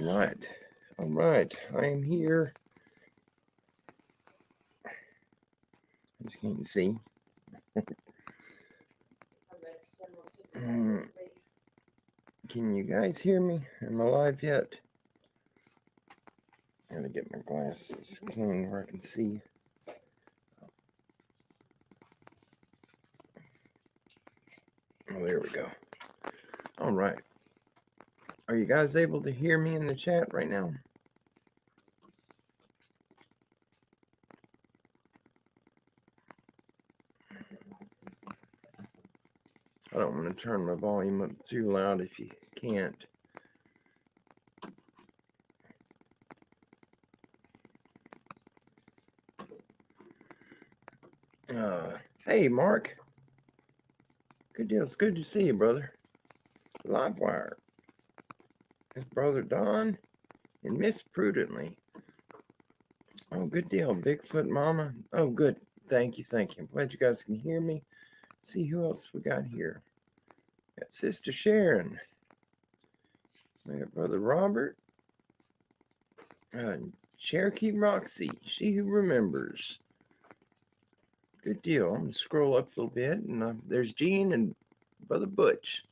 right. All right. I am here. As you can see. Can you guys hear me? Am I live yet? I gotta get my glasses clean where I can see. Oh, there we go. All right. Are you guys able to hear me in the chat right now? I don't want to turn my volume up too loud if you can't. Hey, Mark. Good deal. It's good to see you, brother. Livewire. His brother Don and Miss Prudently. Oh, good deal. Bigfoot Mama. Oh, good. Thank you. Thank you. I'm glad you guys can hear me. See who else we got here. Got Sister Sharon. We got Brother Robert. Cherokee Roxy. She who remembers. Good deal. I'm going to scroll up a little bit. And there's Gene and Brother Butch.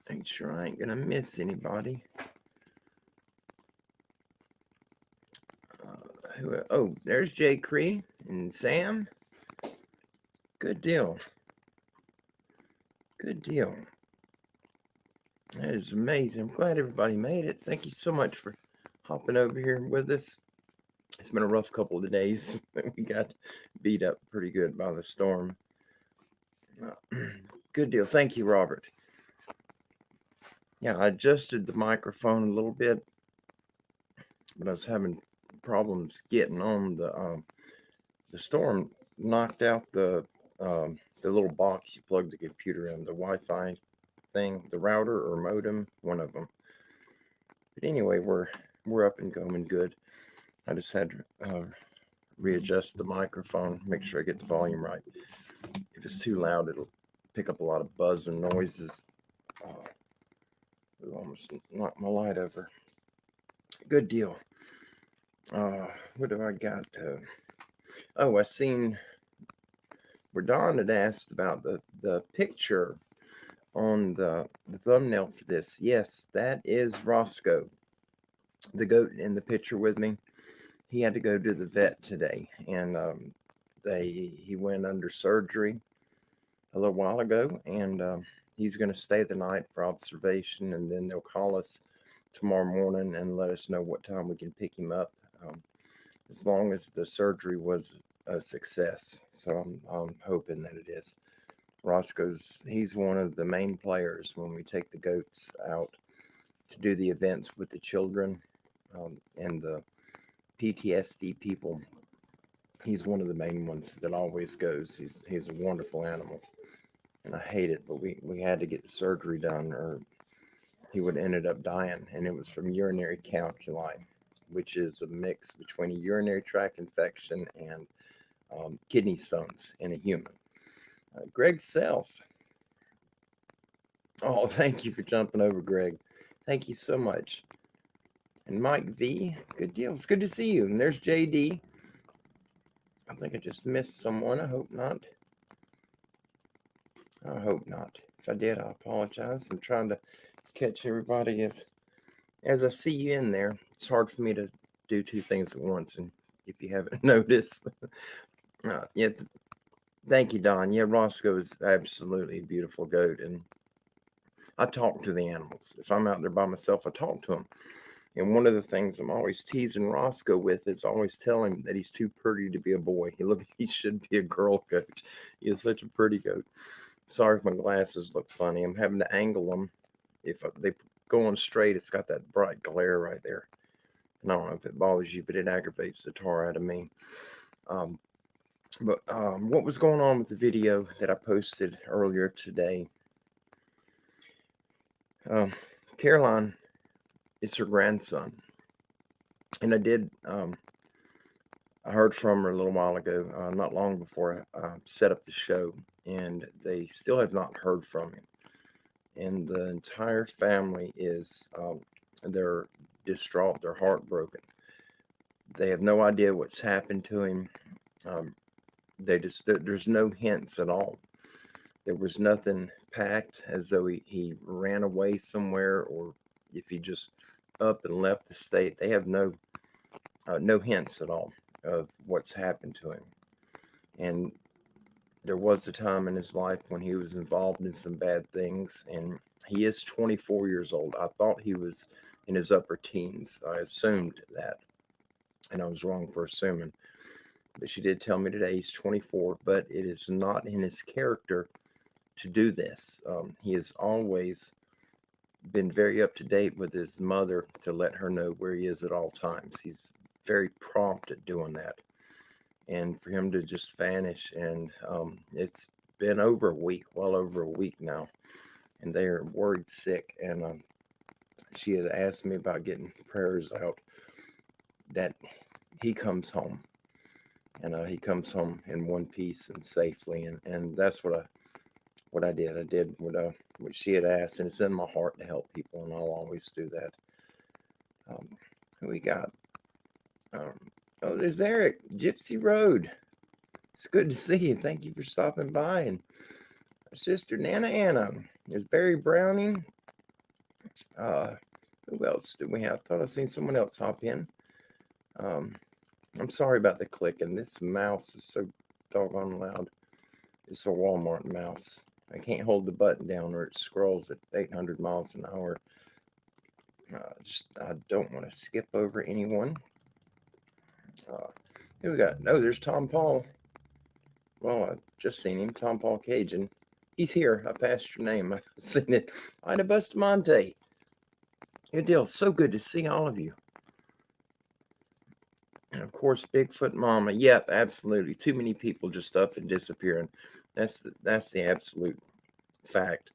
Make sure I ain't going to miss anybody. Oh, there's Jay Cree and Sam. Good deal. Good deal. That is amazing. I'm glad everybody made it. Thank you so much for hopping over here with us. It's been a rough couple of days. We got beat up pretty good by the storm. Good deal. Thank you, Robert. Yeah, I adjusted the microphone a little bit, but I was having problems getting on. The storm knocked out the little box you plug the computer in, the Wi-Fi thing, the router or modem, one of them. But anyway, we're up and going good. I just had to readjust the microphone, make sure I get the volume right. If it's too loud, it'll pick up a lot of buzz and noises. Almost knocked my light over. Good deal. What have I got? I seen where Don had asked about the picture on the thumbnail for this. Yes, that is Roscoe, the goat in the picture with me. He had to go to the vet today, and he went under surgery a little while ago, and he's going to stay the night for observation, and then they'll call us tomorrow morning and let us know what time we can pick him up, as long as the surgery was a success. So I'm hoping that it is. He's one of the main players when we take the goats out to do the events with the children and the PTSD people. He's one of the main ones that always goes. He's a wonderful animal, and I hate it, but we had to get the surgery done, or he would have ended up dying. And it was from urinary calculi, which is a mix between a urinary tract infection and kidney stones in a human. Greg Self. Oh, thank you for jumping over, Greg. Thank you so much. And Mike V, good deal. It's good to see you. And there's JD. I think I just missed someone. I hope not. I hope not. If I did, I apologize. I'm trying to catch everybody as I see you in there. It's hard for me to do two things at once, and if you haven't noticed. Yeah, thank you, Don. Yeah, Roscoe is absolutely a beautiful goat, and I talk to the animals. If I'm out there by myself, I talk to them. And one of the things I'm always teasing Roscoe with is always tell him that he's too pretty to be a boy. He should be a girl goat. He is such a pretty goat. Sorry if my glasses look funny. I'm having to angle them. If they go on straight, it's got that bright glare right there. And I don't know if it bothers you, but it aggravates the tar out of me. But what was going on with the video that I posted earlier today? Caroline is her grandson. And I heard from her a little while ago, not long before I set up the show, and they still have not heard from him. and the entire family is they're distraught, they're heartbroken. They have no idea what's happened to him. Um, there's no hints at all. There was nothing packed as though he ran away somewhere, or if he just up and left the state. They have no hints at all of what's happened to him. And there was a time in his life when he was involved in some bad things, and he is 24 years old. I thought he was in his upper teens. I assumed that, and I was wrong for assuming. But she did tell me today he's 24, but it is not in his character to do this. He has always been very up to date with his mother to let her know where he is at all times. He's very prompt at doing that. And for him to just vanish, and it's been over a week, well over a week now, and they are worried sick. And she had asked me about getting prayers out that he comes home, and he comes home in one piece and safely, and that's what I did. I did what she had asked, and it's in my heart to help people, and I'll always do that. Who we got? Um, oh, there's Eric, Gypsy Road. It's good to see you. Thank you for stopping by. And our sister Nana Anna. There's Barry Browning. Who else did we have? I thought I seen someone else hop in. I'm sorry about the clicking. This mouse is so doggone loud. It's a Walmart mouse. I can't hold the button down or it scrolls at 800 miles an hour. I don't want to skip over anyone. Who we got? Oh, there's Tom Paul. Well, I've just seen him, Tom Paul Cajun. He's here. I passed your name. I've seen it. Ida Bustamante. Good deal. So good to see all of you. And of course, Bigfoot Mama. Yep, absolutely. Too many people just up and disappearing. That's the absolute fact,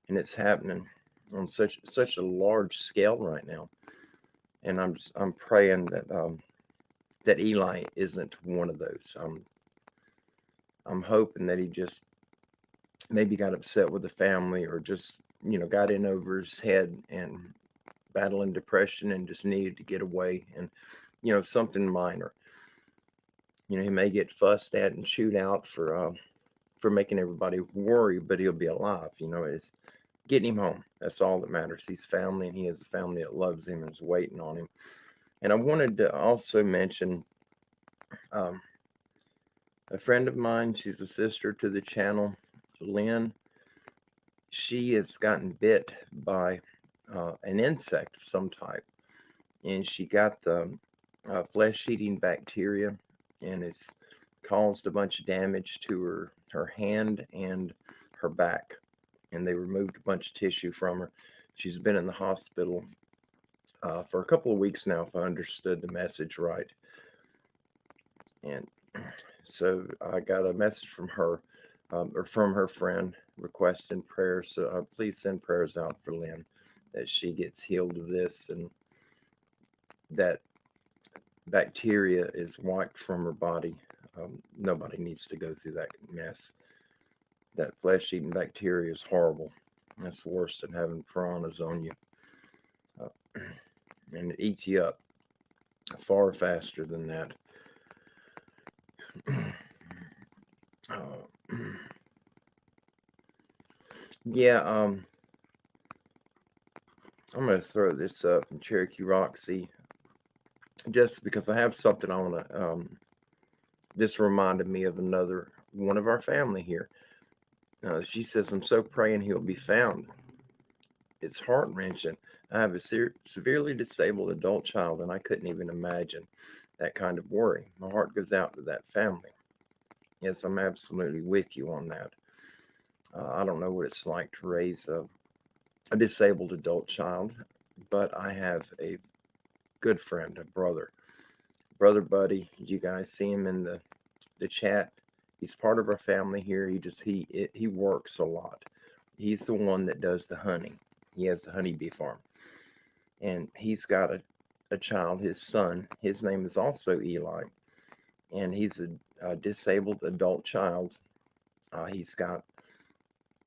and it's happening on such a large scale right now. And I'm praying that Eli isn't one of those. I'm hoping that he just maybe got upset with the family, or just got in over his head and battling depression and just needed to get away, and something minor. He may get fussed at and chewed out for making everybody worry, but he'll be alive. It's getting him home. That's all that matters. He's family, and he has a family that loves him and is waiting on him. And I wanted to also mention a friend of mine. She's a sister to the channel, Lynn. She has gotten bit by an insect of some type, and she got the flesh-eating bacteria, and it's caused a bunch of damage to her hand and her back, and they removed a bunch of tissue from her. She's been in the hospital for a couple of weeks now, if I understood the message right. And so I got a message from her, or from her friend, requesting prayers. So please send prayers out for Lynn, that she gets healed of this, and that bacteria is wiped from her body. Nobody needs to go through that mess. That flesh-eating bacteria is horrible. That's worse than having piranhas on you. And it eats you up far faster than that. Yeah, I'm going to throw this up from Cherokee Roxy, just because I have something I want to, this reminded me of another one of our family here. She says, I'm so praying he'll be found. It's heart-wrenching. I have a severely disabled adult child, and I couldn't even imagine that kind of worry. My heart goes out to that family. Yes, I'm absolutely with you on that. I don't know what it's like to raise a disabled adult child, but I have a good friend, a brother Buddy. You guys see him in the chat. He's part of our family here. He works a lot. He's the one that does the honey. He has the honeybee farm, and he's got a child, his son. His name is also Eli, and he's a disabled adult child. He's got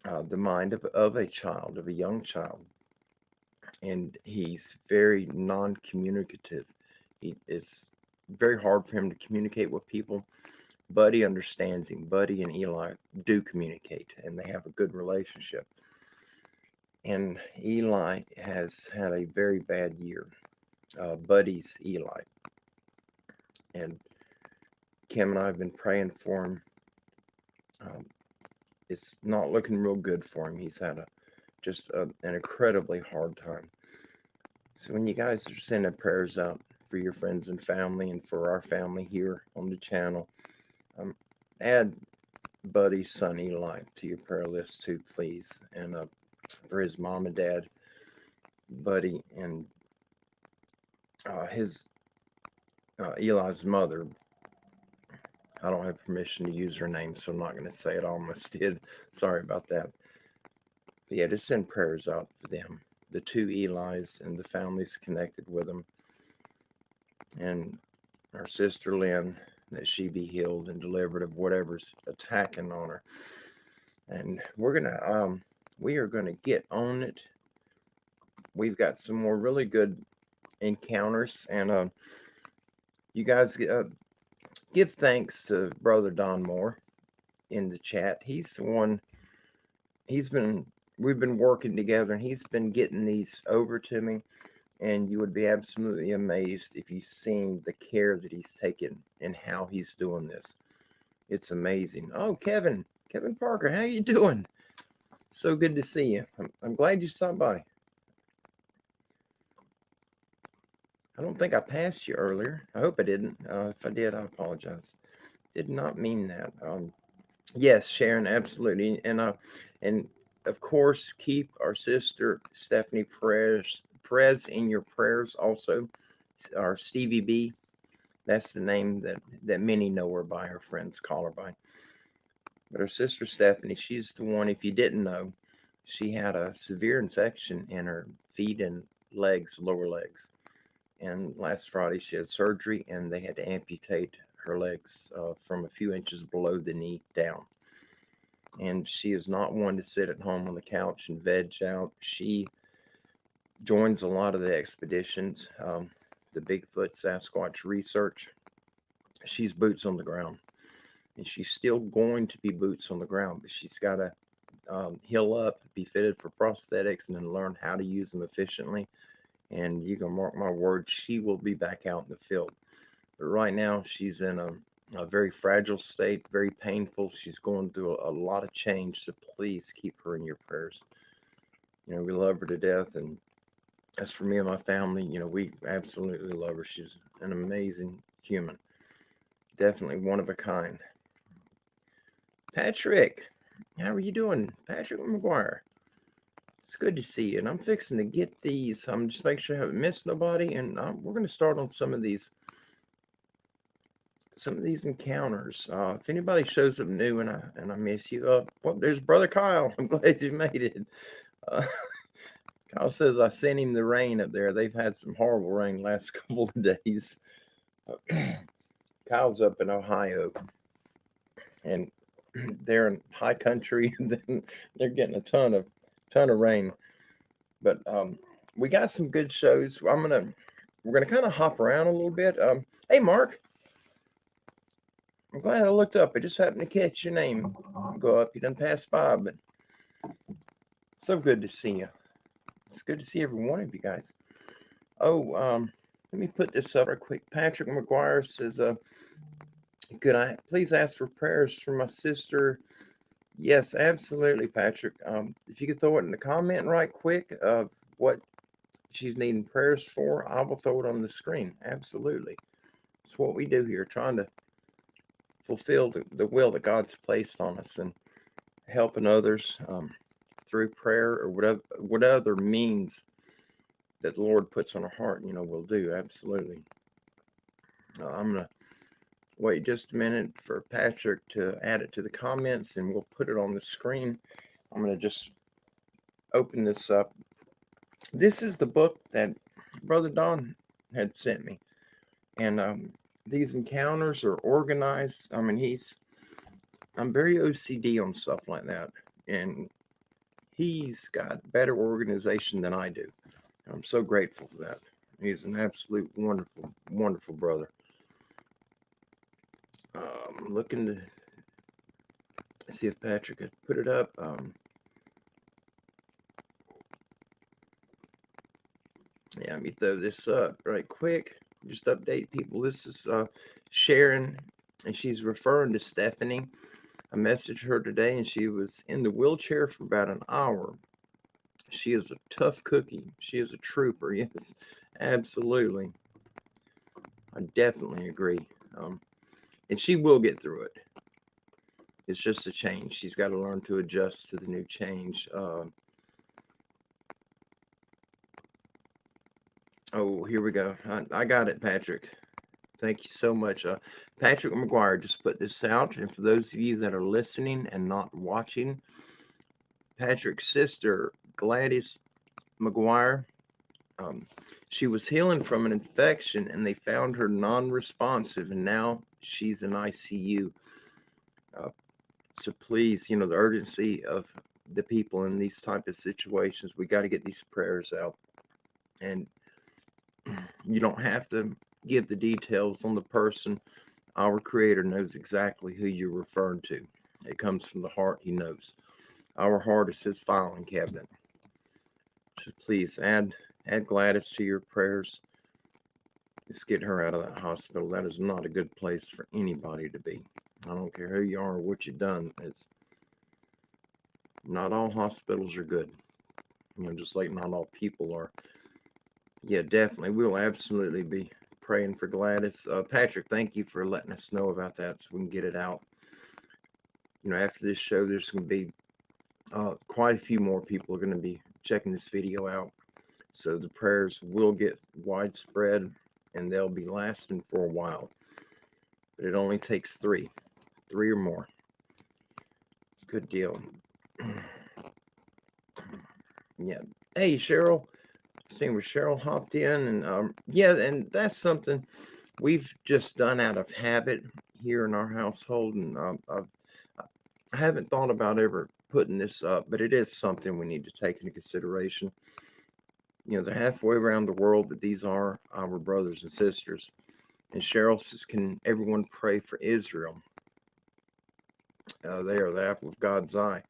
the mind of a child, of a young child. And he's very non-communicative. It's very hard for him to communicate with people. Buddy understands him. Buddy and Eli do communicate, and they have a good relationship. And Eli has had a very bad year. Buddy's Eli. And Kim and I have been praying for him. It's not looking real good for him. He's had an incredibly hard time. So when you guys are sending prayers out for your friends and family and for our family here on the channel, add Buddy's son Eli to your prayer list too, please. And for his mom and dad, Buddy, and his Eli's mother. I don't have permission to use her name, so I'm not going to say it. I almost did. Sorry about that. But yeah, just send prayers out for them. The two Eli's and the families connected with them. And our sister Lynn, that she be healed and delivered of whatever's attacking on her. And we are gonna get on it. We've got some more really good encounters, and you guys give thanks to Brother Don Moore in the chat. He's the one. We've been working together, and he's been getting these over to me. And you would be absolutely amazed if you've seen the care that he's taken and how he's doing this. It's amazing. Oh, Kevin Parker, how you doing? So good to see you. I'm glad you stopped by. I don't think I passed you earlier. I hope I didn't. If I did, I apologize. Did not mean that. Yes, Sharon, absolutely. And of course, keep our sister Stephanie Perez in your prayers also. Our Stevie B. That's the name that many know her by, her friends call her by. But her sister Stephanie, she's the one, if you didn't know, she had a severe infection in her feet and legs, lower legs. And last Friday she had surgery, and they had to amputate her legs from a few inches below the knee down. And she is not one to sit at home on the couch and veg out. She joins a lot of the expeditions, the Bigfoot Sasquatch research. She's boots on the ground. And she's still going to be boots on the ground, but she's got to heal up, be fitted for prosthetics, and then learn how to use them efficiently. And you can mark my words, she will be back out in the field. But right now, she's in a very fragile state, very painful. She's going through a lot of change, so please keep her in your prayers. You know, we love her to death, and as for me and my family, you know, we absolutely love her. She's an amazing human. Definitely one of a kind. Patrick, how are you doing? Patrick McGuire. It's good to see you. And I'm fixing to get these. I'm just making sure I haven't missed nobody. And we're going to start on some of these encounters. If anybody shows up new and I miss you, well, there's Brother Kyle. I'm glad you made it. Kyle says I sent him the rain up there. They've had some horrible rain last couple of days. Kyle's up in Ohio, and they're in high country, and then they're getting a ton of rain. But we got some good shows. We're gonna kind of hop around a little bit. Hey Mark, I'm glad I looked up. I just happened to catch your name go up. You done passed by, but so good to see you. It's good to see every one of you guys. Oh, let me put this up real quick. Patrick McGuire says, could I please ask for prayers for my sister? Yes, absolutely, Patrick. If you could throw it in the comment right quick of what she's needing prayers for, I will throw it on the screen. Absolutely. It's what we do here, trying to fulfill the will that God's placed on us and helping others through prayer or what other means that the Lord puts on our heart, you know, we'll do. Absolutely. I'm going to wait just a minute for Patrick to add it to the comments, and we'll put it on the screen. I'm going to just open this up. This is the book that Brother Don had sent me. And these encounters are organized. I mean, I'm very OCD on stuff like that. And he's got better organization than I do. I'm so grateful for that. He's an absolute wonderful, wonderful brother. Looking to see if Patrick could put it up. Yeah, let me throw this up right quick. Just update people. This is Sharon, and she's referring to Stephanie. I messaged her today, and she was in the wheelchair for about an hour. She is a tough cookie. She is a trooper. Yes, absolutely. I definitely agree. And she will get through it. It's just a change. She's got to learn to adjust to the new change. Oh, here we go. I got it, Patrick. Thank you so much. Patrick McGuire just put this out. And for those of you that are listening and not watching, Patrick's sister, Gladys McGuire, she was healing from an infection and they found her non-responsive, and now she's in ICU. So please, the urgency of the people in these type of situations, we got to get these prayers out. And you don't have to give the details on the person. Our Creator knows exactly who you're referring to. It comes from the heart. He knows. Our heart is His filing cabinet. So please add Gladys to your prayers. Just get her out of that hospital. That is not a good place for anybody to be. I don't care who you are or what you've done. It's not all hospitals are good. Just like not all people are. Yeah, definitely. We'll absolutely be praying for Gladys. Patrick, thank you for letting us know about that so we can get it out. After this show, there's going to be quite a few more people are going to be checking this video out. So the prayers will get widespread and they'll be lasting for a while. But it only takes three or more. Good deal. Yeah. Hey, Cheryl. Seeing where Cheryl hopped in, and yeah, and that's something we've just done out of habit here in our household, and I haven't thought about ever putting this up, but it is something we need to take into consideration. They're halfway around the world, but these are our brothers and sisters. And Cheryl says, can everyone pray for Israel? They are the apple of God's eye.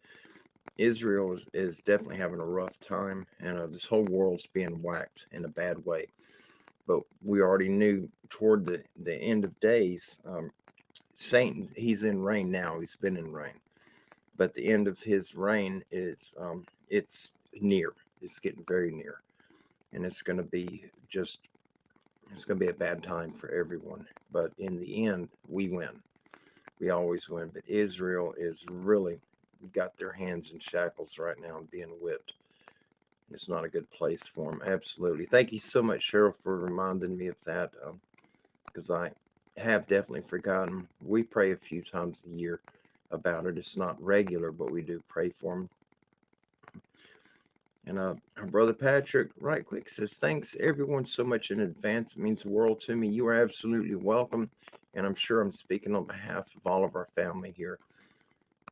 Israel is definitely having a rough time, and this whole world's being whacked in a bad way. But we already knew toward the end of days, Satan, he's in reign now. He's been in reign. But the end of his reign is, it's near. It's getting very near. And it's going to be a bad time for everyone. But in the end, we win. We always win. But Israel is really got their hands in shackles right now and being whipped. It's not a good place for them. Absolutely. Thank you so much, Cheryl, for reminding me of that, because I have definitely forgotten. We pray a few times a year about it. It's not regular, but we do pray for them. And our brother Patrick, right quick, says, thanks everyone so much in advance. It means the world to me. You are absolutely welcome. And I'm sure I'm speaking on behalf of all of our family here.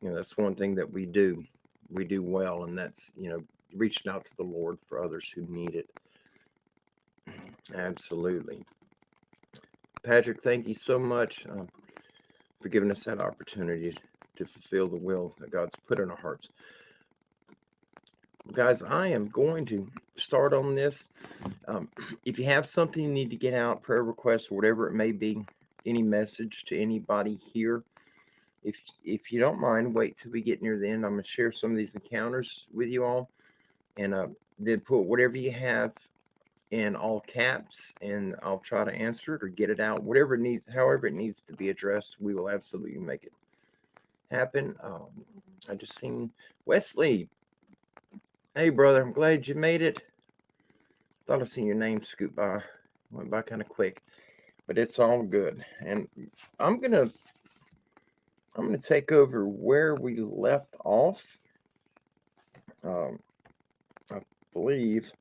That's one thing that we do well, and that's, reaching out to the Lord for others who need it. Absolutely. Patrick, thank you so much for giving us that opportunity to fulfill the will that God's put in our hearts. Guys, I am going to start on this. If you have something you need to get out, prayer requests, or whatever it may be, any message to anybody here, if you don't mind, wait till we get near the end. I'm going to share some of these encounters with you all, and then put whatever you have in all caps, and I'll try to answer it or get it out, however it needs to be addressed. We will absolutely make it happen. I just seen Wesley. Hey, brother, I'm glad you made it. Thought I seen your name scoot by. Went by kind of quick, but it's all good. And I'm gonna take over where we left off. I believe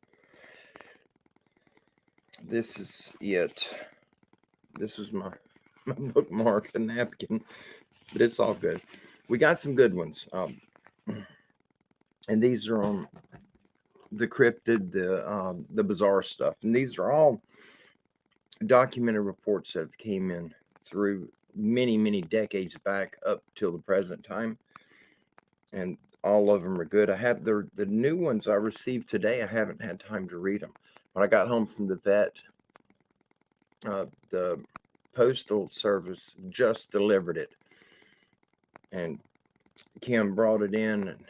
this is it. This is my bookmark, the napkin, but it's all good. We got some good ones. And these are on the cryptid, the bizarre stuff. And these are all documented reports that have came in through many decades back up till the present time. And all of them are good. I have the new ones I received today. I haven't had time to read them. When I got home from the vet, the postal service just delivered it, and Kim brought it in, and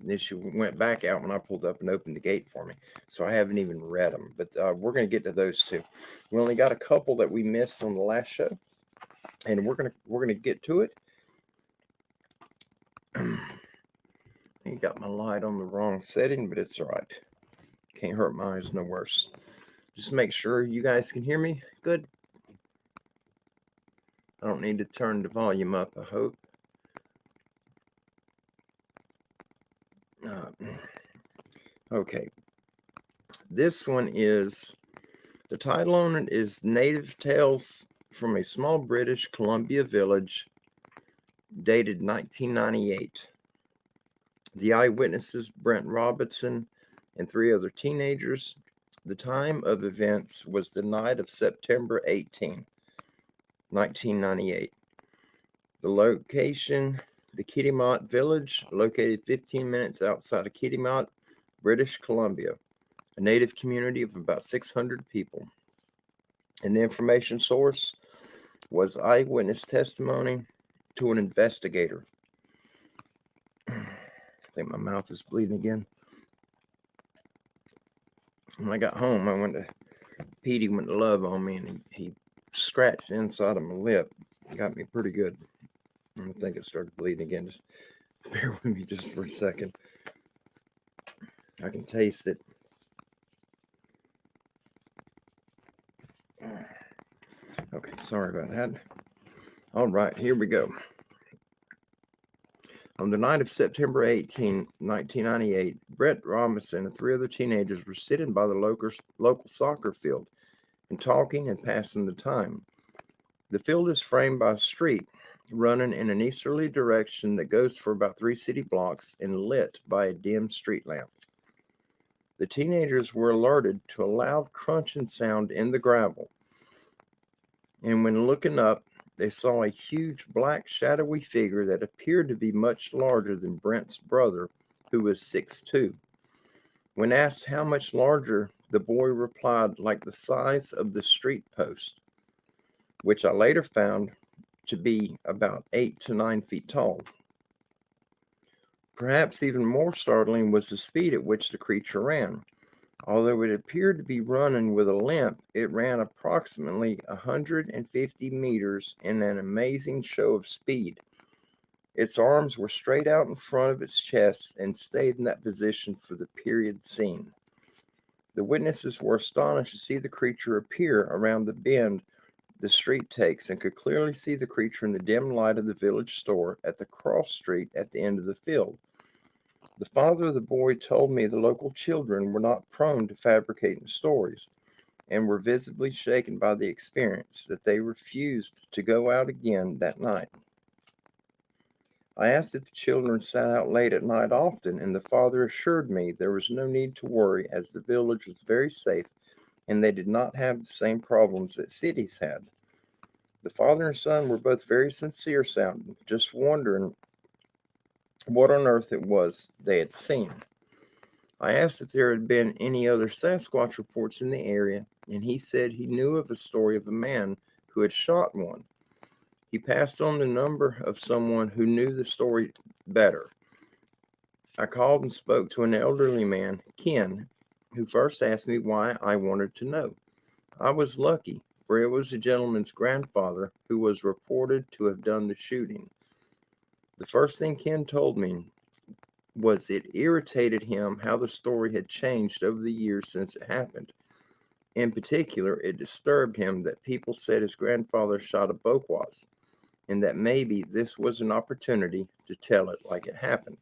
then she went back out when I pulled up and opened the gate for me. So I haven't even read them, but we're going to get to those two. We only got a couple that we missed on the last show, and we're gonna get to it. I got my light on the wrong setting, but it's all right. Can't hurt my eyes no worse. Just make sure you guys can hear me good. I don't need to turn the volume up, I hope. Okay. This one is, the title on it is Native Tales from a Small British Columbia Village, dated 1998. The eyewitnesses, Brent Robinson and 3 other teenagers. The time of events was the night of September 18, 1998. The location, the Kitimat Village, located 15 minutes outside of Kitimat, British Columbia, a native community of about 600 people. And the information source was eyewitness testimony to an investigator. I think my mouth is bleeding again. When I got home, Petey went to love on me, and he scratched the inside of my lip. Got me pretty good. I think it started bleeding again. Just bear with me just for a second. I can taste it. Okay, sorry about that. All right, here we go. On the night of September 18, 1998, Brett Robinson and 3 other teenagers were sitting by the local soccer field and talking and passing the time. The field is framed by a street running in an easterly direction that goes for about 3 city blocks and lit by a dim street lamp. The teenagers were alerted to a loud crunching sound in the gravel, and when looking up, they saw a huge black shadowy figure that appeared to be much larger than Brent's brother, who was 6'2". When asked how much larger, the boy replied, like the size of the street post, which I later found to be about 8 to 9 feet tall. Perhaps even more startling was the speed at which the creature ran. Although it appeared to be running with a limp, it ran approximately 150 meters in an amazing show of speed. Its arms were straight out in front of its chest and stayed in that position for the period seen. The witnesses were astonished to see the creature appear around the bend the street takes, and could clearly see the creature in the dim light of the village store at the cross street at the end of the field. The father of the boy told me the local children were not prone to fabricating stories and were visibly shaken by the experience, that they refused to go out again that night. I asked if the children sat out late at night often, and the father assured me there was no need to worry, as the village was very safe and they did not have the same problems that cities had. The father and son were both very sincere sounding, just wondering what on earth it was they had seen. I asked if there had been any other Sasquatch reports in the area, and he said he knew of a story of a man who had shot one. He passed on the number of someone who knew the story better. I called and spoke to an elderly man, Ken, who first asked me why I wanted to know. I was lucky, for it was the gentleman's grandfather who was reported to have done the shooting. The first thing Ken told me was it irritated him how the story had changed over the years since it happened. In particular, it disturbed him that people said his grandfather shot a Boquas, and that maybe this was an opportunity to tell it like it happened.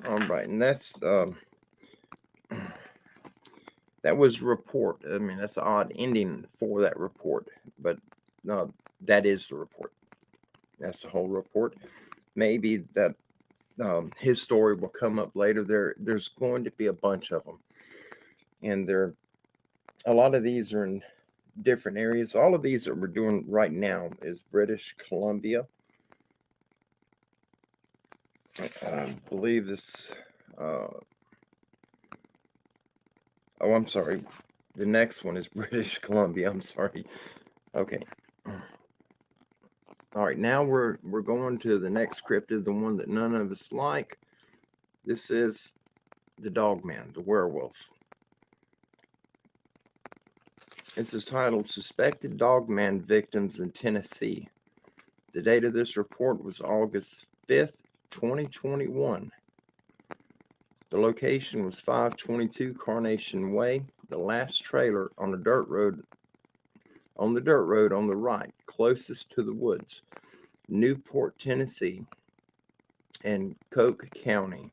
All right, and that was a report. I mean, that's an odd ending for that report, but that is the report. That's the whole report. Maybe that his story will come up later. There's going to be a bunch of them, and a lot of these are in different areas. All of these that we're doing right now is British Columbia. I believe this. I'm sorry. The next one is British Columbia. I'm sorry. Okay. All right. Now we're going to the next cryptid, the one that none of us like. This is the Dogman, the werewolf. This is titled "Suspected Dogman Victims in Tennessee." The date of this report was August 5th, 2021. The location was 522 Carnation Way, the last trailer on the dirt road on the right, closest to the woods, Newport, Tennessee, and Coke County.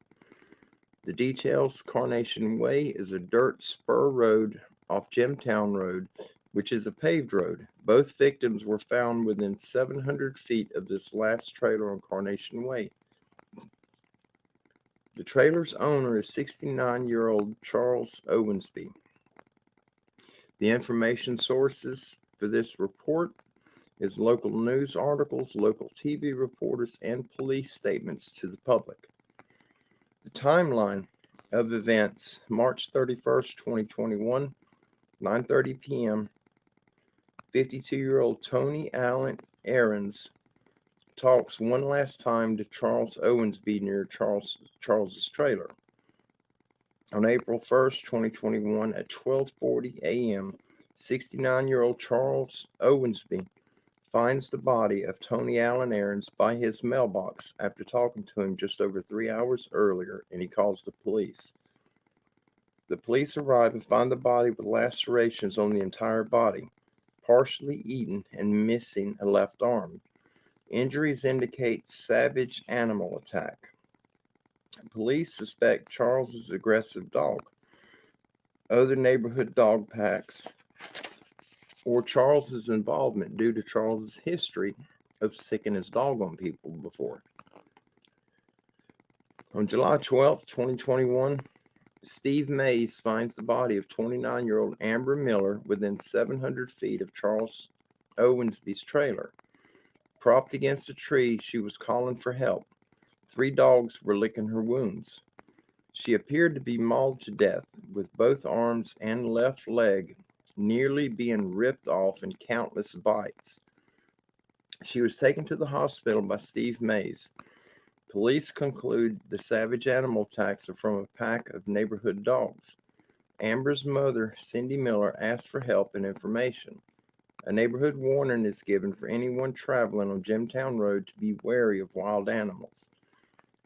The details: Carnation Way is a dirt spur road off Gemtown Road, which is a paved road. Both victims were found within 700 feet of this last trailer on Carnation Way. The trailer's owner is 69-year-old Charles Owensby. The information sources for this report is local news articles, local TV reporters, and police statements to the public. The timeline of events: March 31st, 2021, 9:30 p.m. 52-year-old Tony Allen Aarons talks one last time to Charles Owensby near Charles's trailer. On April 1st, 2021, at 12:40 a.m., 69-year-old Charles Owensby finds the body of Tony Allen Aarons by his mailbox after talking to him just over 3 hours earlier, and he calls the police. The police arrive and find the body with lacerations on the entire body, partially eaten and missing a left arm. Injuries indicate savage animal attack. Police suspect Charles's aggressive dog, other neighborhood dog packs, or Charles's involvement due to Charles's history of sicking his dog on people before. On July 12, 2021, Steve Mays finds the body of 29-year-old Amber Miller within 700 feet of Charles Owensby's trailer. Propped against a tree, she was calling for help. 3 dogs were licking her wounds. She appeared to be mauled to death, with both arms and left leg nearly being ripped off in countless bites. She was taken to the hospital by Steve Mays. Police conclude the savage animal attacks are from a pack of neighborhood dogs. Amber's mother, Cindy Miller, asked for help and information. A neighborhood warning is given for anyone traveling on Gemtown Road to be wary of wild animals.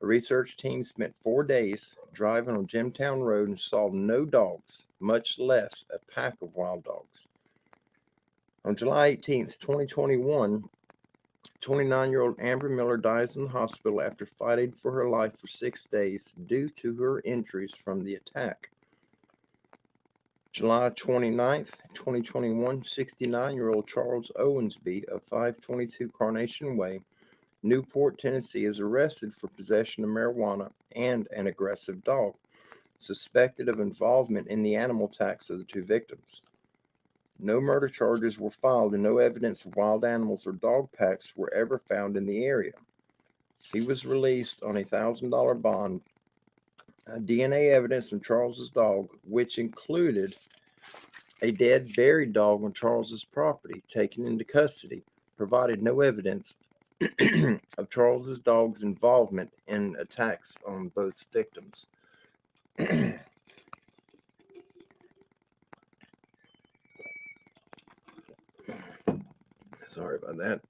A research team spent 4 days driving on Gemtown Road and saw no dogs, much less a pack of wild dogs. On July 18, 2021, 29-year-old Amber Miller dies in the hospital after fighting for her life for 6 days due to her injuries from the attack. July 29th, 2021, 69-year-old Charles Owensby of 522 Carnation Way, Newport, Tennessee, is arrested for possession of marijuana and an aggressive dog, suspected of involvement in the animal attacks of the 2 victims. No murder charges were filed and no evidence of wild animals or dog packs were ever found in the area. He was released on a $1,000 bond. DNA evidence from Charles's dog, which included a dead, buried dog on Charles's property, taken into custody, provided no evidence of Charles's dog's involvement in attacks on both victims. Sorry about that.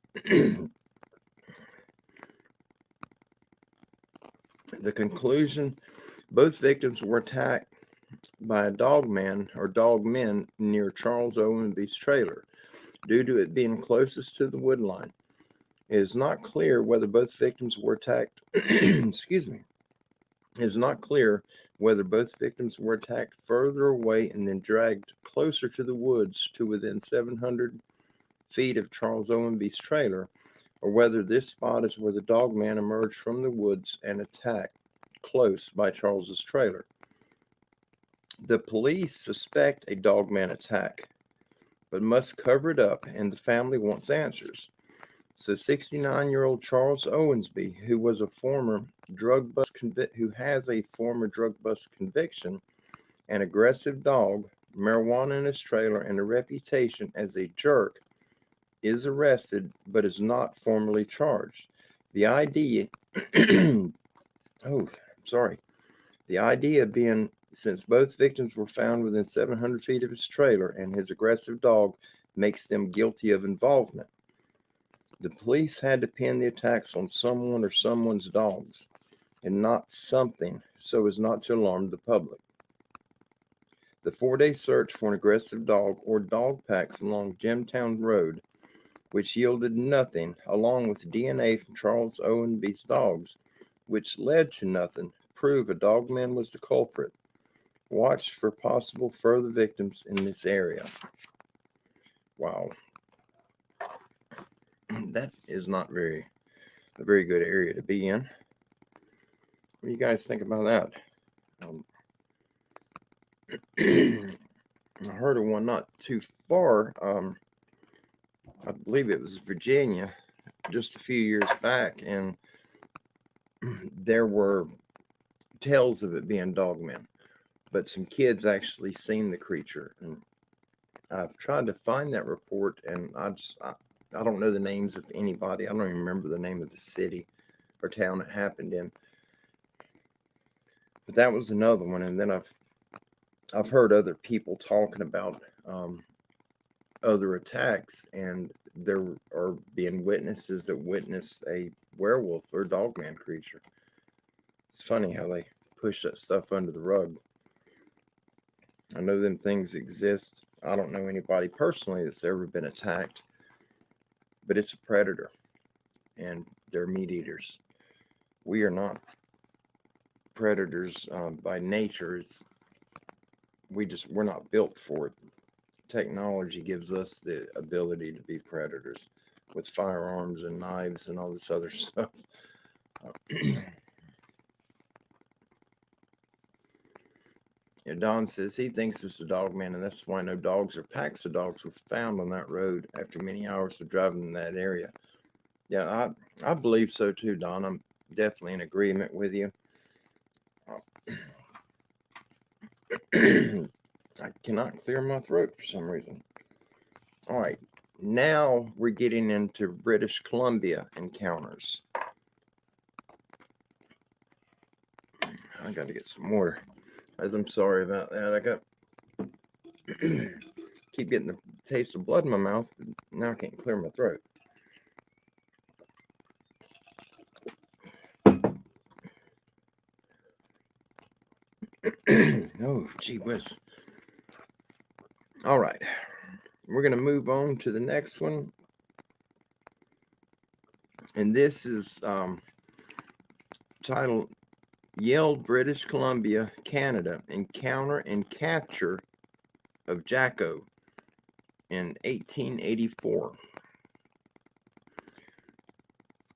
The conclusion: both victims were attacked by a dogman or dogmen near Charles Owensby's trailer, due to it being closest to the wood line. It is not clear whether both victims were attacked. Excuse me. It is not clear whether both victims were attacked further away and then dragged closer to the woods to within 700 feet of Charles Owenby's trailer, or whether this spot is where the dog man emerged from the woods and attacked close by Charles's trailer. The police suspect a dog man attack, but must cover it up, and the family wants answers. So 69-year-old Charles Owensby, who has a former drug bust conviction, an aggressive dog, marijuana in his trailer, and a reputation as a jerk, is arrested but is not formally charged. The idea, the idea being, since both victims were found within 700 feet of his trailer and his aggressive dog makes them guilty of involvement. The police had to pin the attacks on someone or someone's dogs and not something so as not to alarm the public. The 4-day search for an aggressive dog or dog packs along Gemtown Road, which yielded nothing, along with DNA from Charles Owenby's dogs, which led to nothing, prove a dogman was the culprit. Watch for possible further victims in this area. Wow. That is not a very good area to be in. What do you guys think about that? I heard of one not too far. I believe it was Virginia, just a few years back, and there were tales of it being dogmen, but some kids actually seen the creature. And I've tried to find that report, and I don't know the names of anybody. I don't even remember the name of the city or town it happened in. But that was another one. And then I've heard other people talking about other attacks, and there are being witnesses that witnessed a werewolf or dogman creature. It's funny how they push that stuff under the rug. I know them things exist. I don't know anybody personally that's ever been attacked, but it's a predator, and they're meat eaters. We are not predators by nature. We're not built for it. Technology gives us the ability to be predators with firearms and knives and all this other stuff. Don says he thinks it's a dog man, and that's why no dogs or packs of dogs were found on that road after many hours of driving in that area. Yeah, I believe so too, Don. I'm definitely in agreement with you. I cannot clear my throat for some reason. All right, now we're getting into British Columbia encounters. I got to get some water. I'm sorry about that. I got keep getting the taste of blood in my mouth, but now I can't clear my throat. Oh, gee whiz. All right, we're going to move on to the next one. And this is titled Yale, British Columbia, Canada, Encounter and Capture of Jacko in 1884.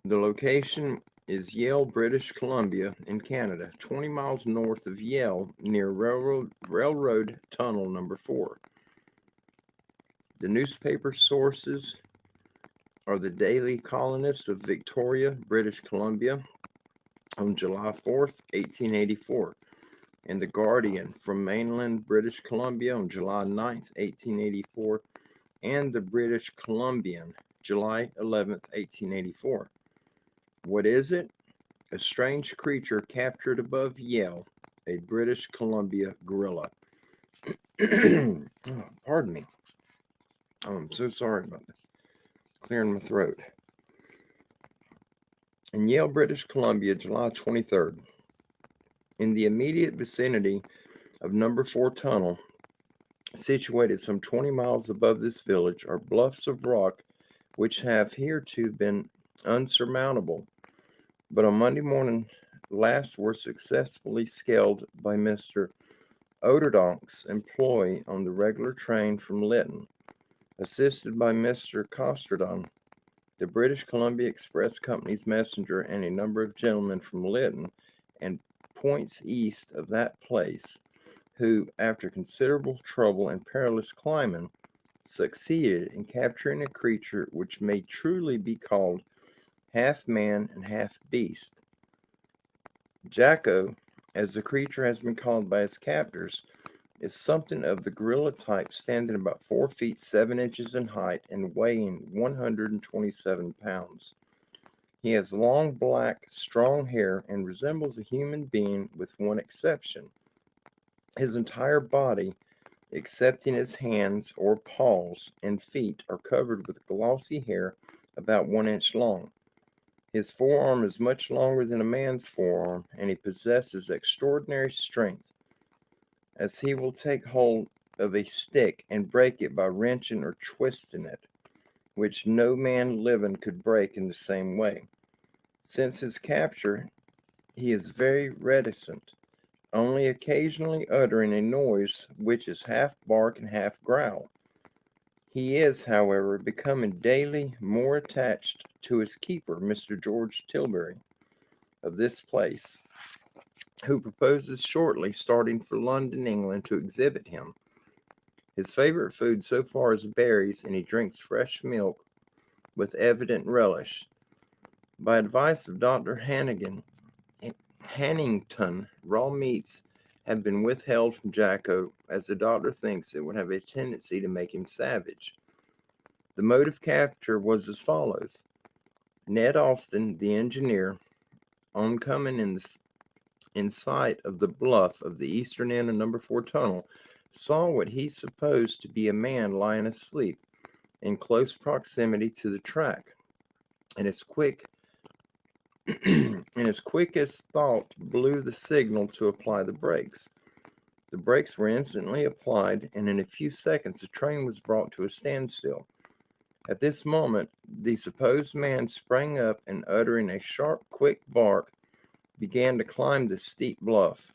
The location is Yale, British Columbia in Canada, 20 miles north of Yale, near Railroad Tunnel Number 4. The newspaper sources are the Daily Colonist of Victoria, British Columbia, on July 4th, 1884, and The Guardian from mainland British Columbia on July 9th, 1884, and the British Columbian, July 11th, 1884. What is it? A strange creature captured above Yale, a British Columbia gorilla. Oh, pardon me. Oh, I'm so sorry about that. Clearing my throat. In Yale, British Columbia, July 23rd. In the immediate vicinity of Number 4 Tunnel, situated some 20 miles above this village, are bluffs of rock which have hitherto been unsurmountable, but on Monday morning last were successfully scaled by Mr. Oderdonk's employee on the regular train from Lytton. Assisted by Mr. Costardon, the British Columbia Express Company's messenger, and a number of gentlemen from Lytton and points east of that place, who, after considerable trouble and perilous climbing, succeeded in capturing a creature which may truly be called half man and half beast. Jacko, as the creature has been called by his captors, is something of the gorilla type, standing about 4 feet 7 inches in height and weighing 127 pounds. He has long, black, strong hair and resembles a human being with one exception. His entire body, excepting his hands or paws and feet, are covered with glossy hair about 1 inch long. His forearm is much longer than a man's forearm, and he possesses extraordinary strength, as he will take hold of a stick and break it by wrenching or twisting it, which no man living could break in the same way. Since his capture, he is very reticent, only occasionally uttering a noise which is half bark and half growl. He is, however, becoming daily more attached to his keeper, Mr. George Tilbury, of this place, who proposes shortly starting for London, England, to exhibit him. His favorite food so far is berries, and he drinks fresh milk with evident relish. By advice of Dr. Hannington, raw meats have been withheld from Jacko, as the doctor thinks it would have a tendency to make him savage. The mode of capture was as follows. Ned Austin, the engineer, on coming in sight of the bluff of the eastern end of number 4 tunnel, saw what he supposed to be a man lying asleep in close proximity to the track, and as quick as thought blew the signal to apply the brakes. The brakes were instantly applied, and in a few seconds the train was brought to a standstill. At this moment the supposed man sprang up, and uttering a sharp, quick bark, began to climb the steep bluff.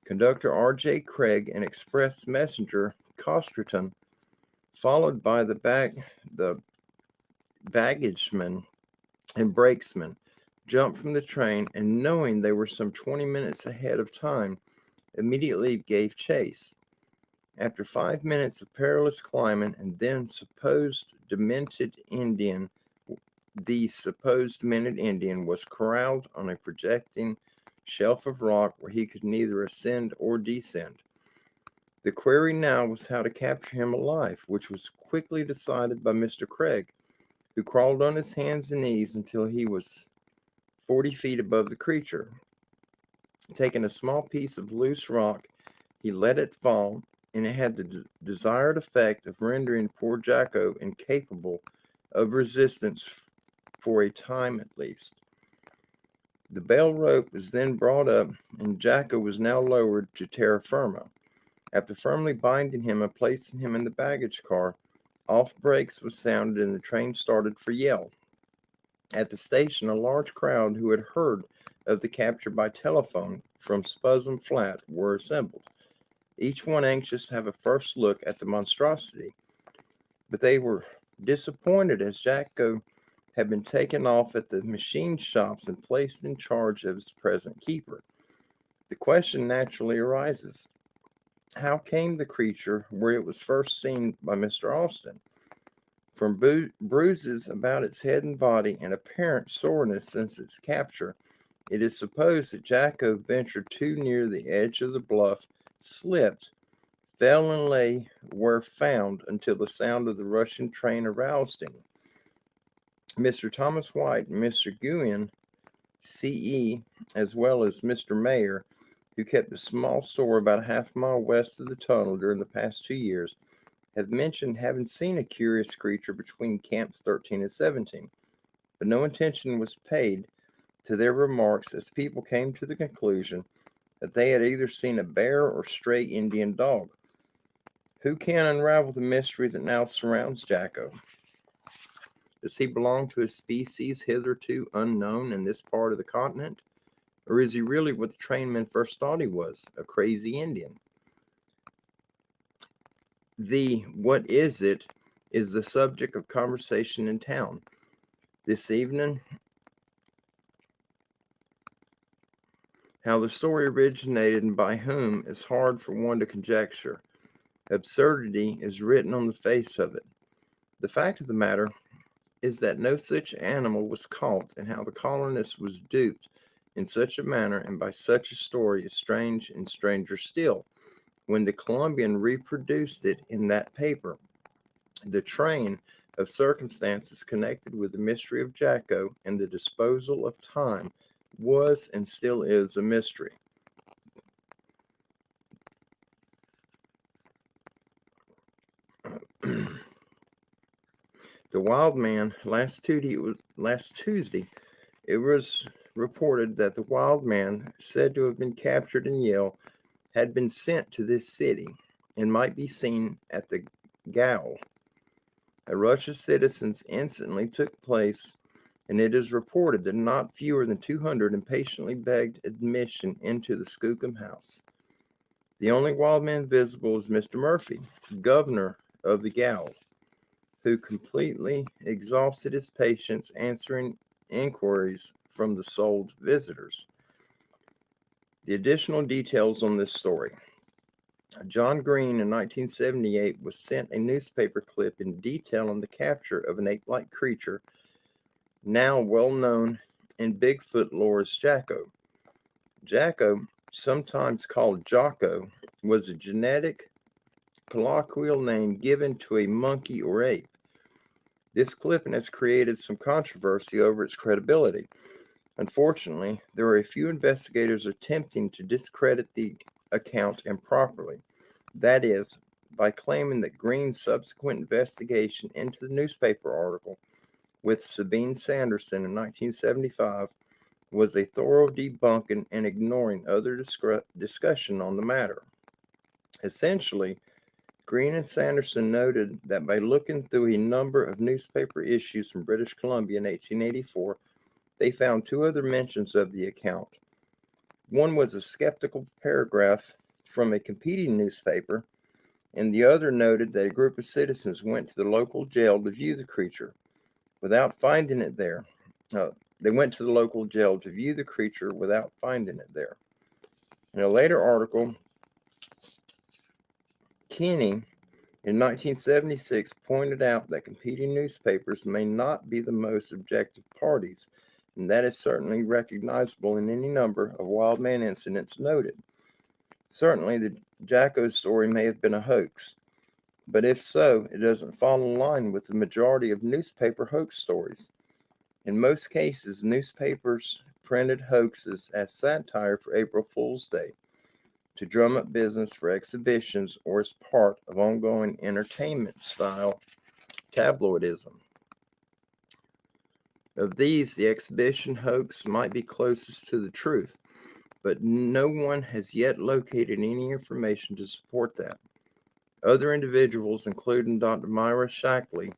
Conductor R.J. Craig and express messenger Costerton, followed by the baggageman and brakesman, jumped from the train, and knowing they were some 20 minutes ahead of time, immediately gave chase. After 5 minutes of perilous climbing, and then the supposed demented Indian was corralled on a projecting shelf of rock where he could neither ascend or descend. The query now was how to capture him alive, which was quickly decided by Mr. Craig, who crawled on his hands and knees until he was 40 feet above the creature. Taking a small piece of loose rock, he let it fall, and it had the desired effect of rendering poor Jacko incapable of resistance for a time at least. The bell rope was then brought up, and Jacko was now lowered to terra firma. After firmly binding him and placing him in the baggage car, off brakes was sounded, and the train started for Yale. At the station, a large crowd who had heard of the capture by telephone from Spuzzum Flat were assembled, each one anxious to have a first look at the monstrosity. But they were disappointed, as Jacko had been taken off at the machine shops and placed in charge of his present keeper. The question naturally arises, how came the creature where it was first seen by Mr. Austin? From bruises about its head and body and apparent soreness since its capture, it is supposed that Jacko ventured too near the edge of the bluff, slipped, fell, and lay where found until the sound of the rushing train aroused him. Mr. Thomas White and Mr. Guion, C.E., as well as Mr. Mayer, who kept a small store about a half-mile west of the tunnel during the past 2 years, have mentioned having seen a curious creature between camps 13 and 17, but no attention was paid to their remarks, as people came to the conclusion that they had either seen a bear or stray Indian dog. Who can unravel the mystery that now surrounds Jacko? Does he belong to a species hitherto unknown in this part of the continent? Or is he really what the trainmen first thought he was, a crazy Indian? The what is it is the subject of conversation in town. This evening, how the story originated and by whom is hard for one to conjecture. Absurdity is written on the face of it. The fact of the matter is that no such animal was caught, and how the colonist was duped in such a manner and by such a story is strange and stranger still. When the Columbian reproduced it in that paper, the train of circumstances connected with the mystery of Jacko and the disposal of time was and still is a mystery. The wild man, last Tuesday, it was reported that the wild man, said to have been captured in Yale, had been sent to this city and might be seen at the gaol. A rush of citizens instantly took place, and it is reported that not fewer than 200 impatiently begged admission into the Skookum House. The only wild man visible was Mr. Murphy, governor of the gaol, who completely exhausted his patience answering inquiries from the sold visitors. The additional details on this story. John Green in 1978 was sent a newspaper clip in detail on the capture of an ape-like creature now well known in Bigfoot lore as Jacko. Jacko, sometimes called Jocko, was a genetic colloquial name given to a monkey or ape. This clipping has created some controversy over its credibility. Unfortunately, there are a few investigators attempting to discredit the account improperly. That is, by claiming that Green's subsequent investigation into the newspaper article with Sabine Sanderson in 1975 was a thorough debunking and ignoring other discussion on the matter. Essentially, Green and Sanderson noted that by looking through a number of newspaper issues from British Columbia in 1884, they found two other mentions of the account. One was a skeptical paragraph from a competing newspaper, and the other noted that a group of citizens went to the local jail to view the creature without finding it there. They went to the local jail to view the creature without finding it there. In a later article, Keeney in 1976 pointed out that competing newspapers may not be the most objective parties, and that is certainly recognizable in any number of wild man incidents noted. Certainly, the Jacko story may have been a hoax, but if so, it doesn't fall in line with the majority of newspaper hoax stories. In most cases, newspapers printed hoaxes as satire for April Fool's Day, to drum up business for exhibitions, or as part of ongoing entertainment-style tabloidism. Of these, the exhibition hoax might be closest to the truth, but no one has yet located any information to support that. Other individuals, including Dr. Myra Shackley,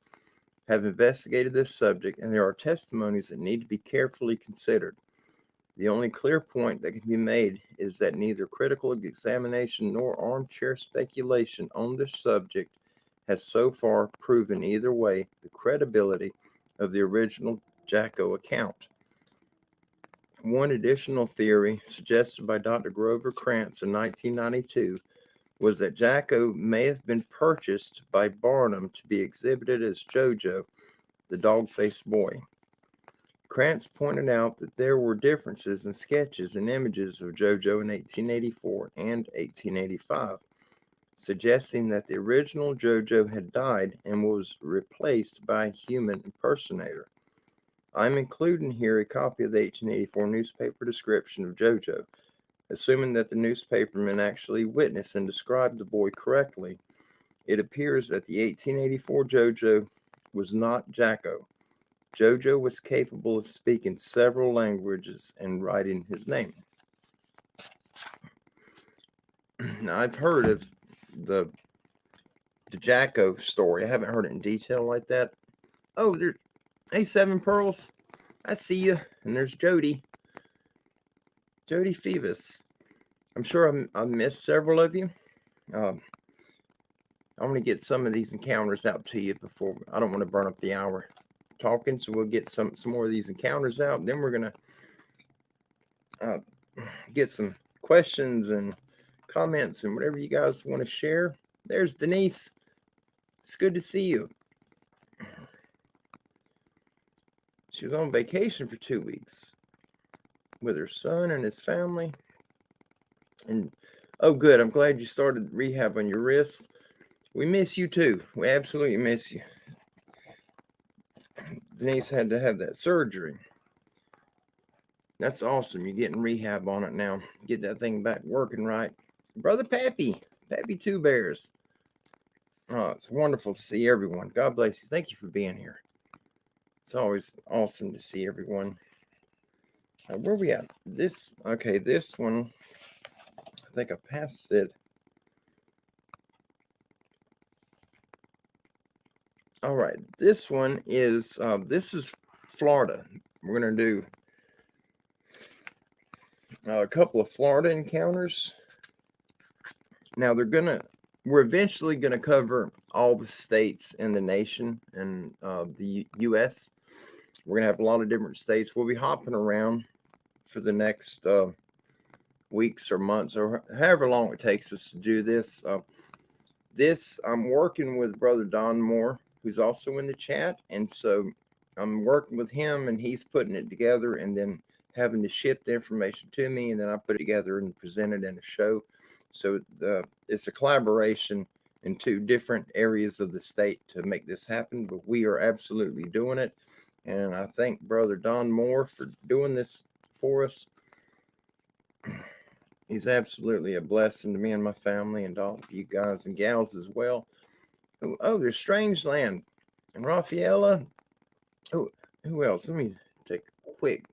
have investigated this subject, and there are testimonies that need to be carefully considered. The only clear point that can be made is that neither critical examination nor armchair speculation on this subject has so far proven either way the credibility of the original Jacko account. One additional theory suggested by Dr. Grover Krantz in 1992 was that Jacko may have been purchased by Barnum to be exhibited as Jojo, the dog-faced boy. Krantz pointed out that there were differences in sketches and images of Jojo in 1884 and 1885, suggesting that the original Jojo had died and was replaced by a human impersonator. I'm including here a copy of the 1884 newspaper description of Jojo. Assuming that the newspaperman actually witnessed and described the boy correctly, it appears that the 1884 Jojo was not Jacko. Jojo was capable of speaking several languages and writing his name. Now, I've heard of the Jacko story. I haven't heard it in detail like that. Oh, hey, Seven Pearls. I see you. And there's Jody Phoebus. I'm sure I missed several of you. I want to get some of these encounters out to you before. I don't want to burn up the hour talking, so we'll get some more of these encounters out. Then we're gonna get some questions and comments and whatever you guys want to share. There's Denise. It's good to see you. She was on vacation for 2 weeks with her son and his family. And oh, good. I'm glad you started rehab on your wrist. We miss you too. We absolutely miss you. Denise had to have that surgery. That's awesome. You're getting rehab on it now. Get that thing back working right. Brother Pappy Two Bears. Oh, it's wonderful to see everyone. God bless you. Thank you for being here. It's always awesome to see everyone. Where we at? This one, I think I passed it. All right, this one is, this is Florida. We're going to do a couple of Florida encounters. Now we're eventually going to cover all the states in the nation and the U.S. We're going to have a lot of different states. We'll be hopping around for the next weeks or months or however long it takes us to do this. I'm working with Brother Don Moore, who's also in the chat. And so I'm working with him and he's putting it together and then having to ship the information to me. And then I put it together and present it in a show. So it's a collaboration in 2 different areas of the state to make this happen. But we are absolutely doing it. And I thank Brother Don Moore for doing this for us. He's absolutely a blessing to me and my family and all of you guys and gals as well. Oh, there's Strangeland and Rafaela. Oh, who else? Let me take a quick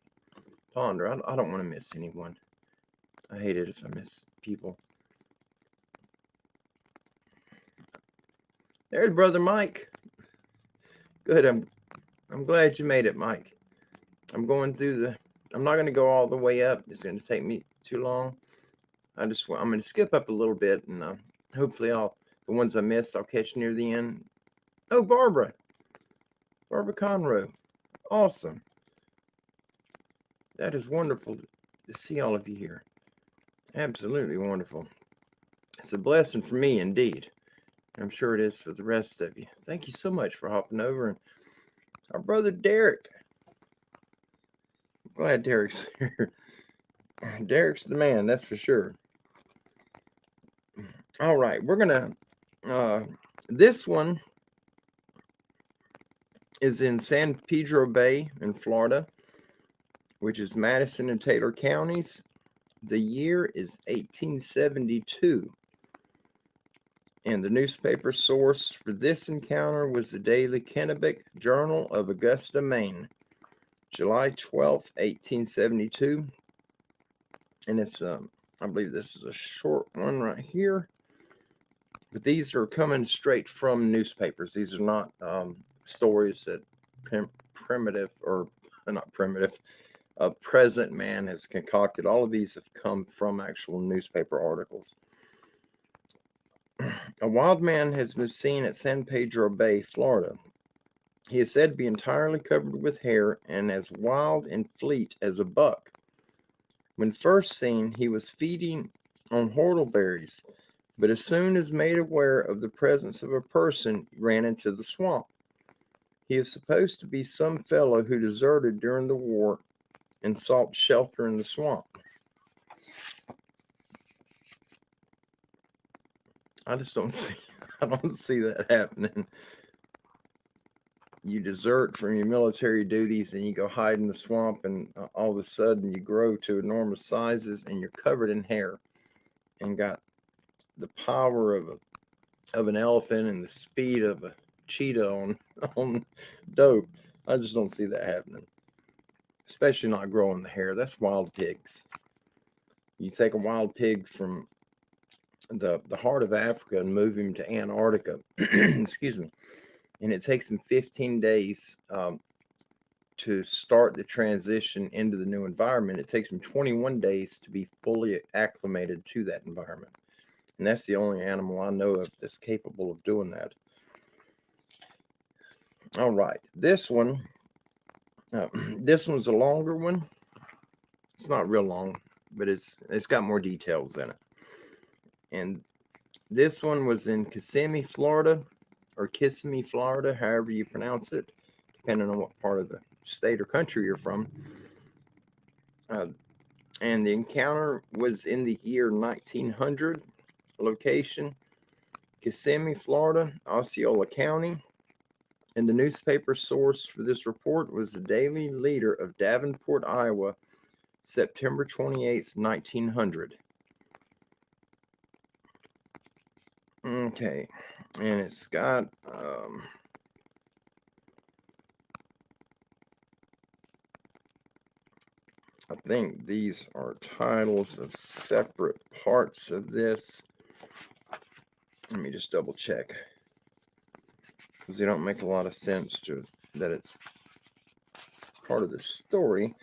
ponder. I don't want to miss anyone. I hate it if I miss people. There's Brother Mike. Good. I'm glad you made it, Mike. I'm going through I'm not going to go all the way up. It's going to take me too long. I'm going to skip up a little bit and hopefully the ones I missed, I'll catch near the end. Oh, Barbara Conroe. Awesome. That is wonderful to see all of you here. Absolutely wonderful. It's a blessing for me indeed. I'm sure it is for the rest of you. Thank you so much for hopping over. And our brother Derek. I'm glad Derek's here. Derek's the man, that's for sure. All right, we're going to, this one is in San Pedro Bay in Florida, which is Madison and Taylor counties. The year is 1872. And the newspaper source for this encounter was the Daily Kennebec Journal of Augusta, Maine, July 12th, 1872. And it's, I believe this is a short one right here. But these are coming straight from newspapers. These are not stories that present man has concocted. All of these have come from actual newspaper articles. A wild man has been seen at San Pedro Bay, Florida. He is said to be entirely covered with hair and as wild and fleet as a buck. When first seen, he was feeding on whortleberries, but as soon as made aware of the presence of a person, he ran into the swamp. He is supposed to be some fellow who deserted during the war and sought shelter in the swamp. I don't see that happening. You desert from your military duties and you go hide in the swamp, and all of a sudden you grow to enormous sizes and you're covered in hair and got the power of an elephant and the speed of a cheetah on dope. I just don't see that happening. Especially not growing the hair. That's wild pigs. You take a wild pig from the heart of Africa and move him to Antarctica. Excuse me. And it takes him 15 days to start the transition into the new environment. It takes him 21 days to be fully acclimated to that environment. And that's the only animal I know of that's capable of doing that. All right, this one, this one's a longer one. It's not real long, but it's got more details in it. And this one was in Kissimmee, Florida, or Kissimmee, Florida, however you pronounce it, depending on what part of the state or country you're from. And the encounter was in the year 1900. Location, Kissimmee, Florida, Osceola County. And the newspaper source for this report was the Daily Leader of Davenport, Iowa, September 28th, 1900. Okay, and it's got I think these are titles of separate parts of this. Let me just double check, because they don't make a lot of sense to that it's part of the story.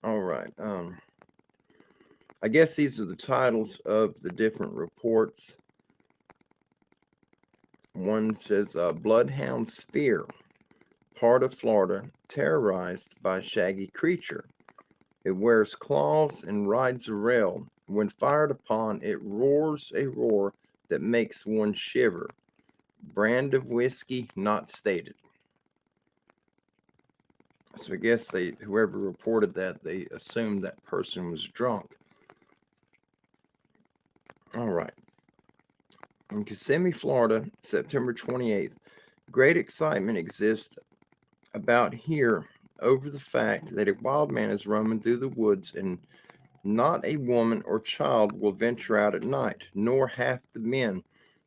All right. I guess these are the titles of the different reports. One says Bloodhound's Fear, part of Florida, terrorized by shaggy creature. It wears claws and rides a rail. When fired upon, it roars a roar that makes one shiver. Brand of whiskey not stated. So I guess whoever reported that, they assumed that person was drunk. All right. In Kissimmee, Florida, September 28th, great excitement exists about here over the fact that a wild man is roaming through the woods, and not a woman or child will venture out at night, nor half the men,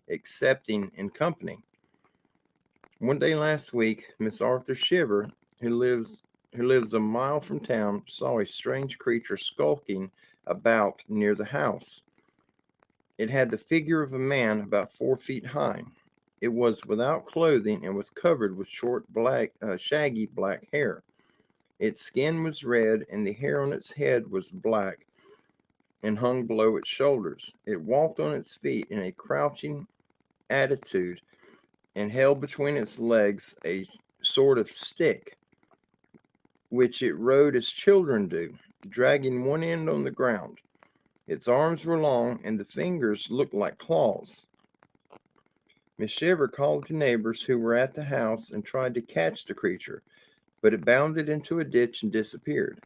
excepting in company. One day last week, Miss Arthur Shiver, who lives a mile from town, saw a strange creature skulking about near the house. It had the figure of a man about 4 feet high. It was without clothing and was covered with short, shaggy black hair. Its skin was red, and the hair on its head was black and hung below its shoulders. It walked on its feet in a crouching attitude and held between its legs a sort of stick, which it rode as children do, dragging one end on the ground. Its arms were long, and the fingers looked like claws. Miss Shiver called to neighbors who were at the house and tried to catch the creature, but it bounded into a ditch and disappeared.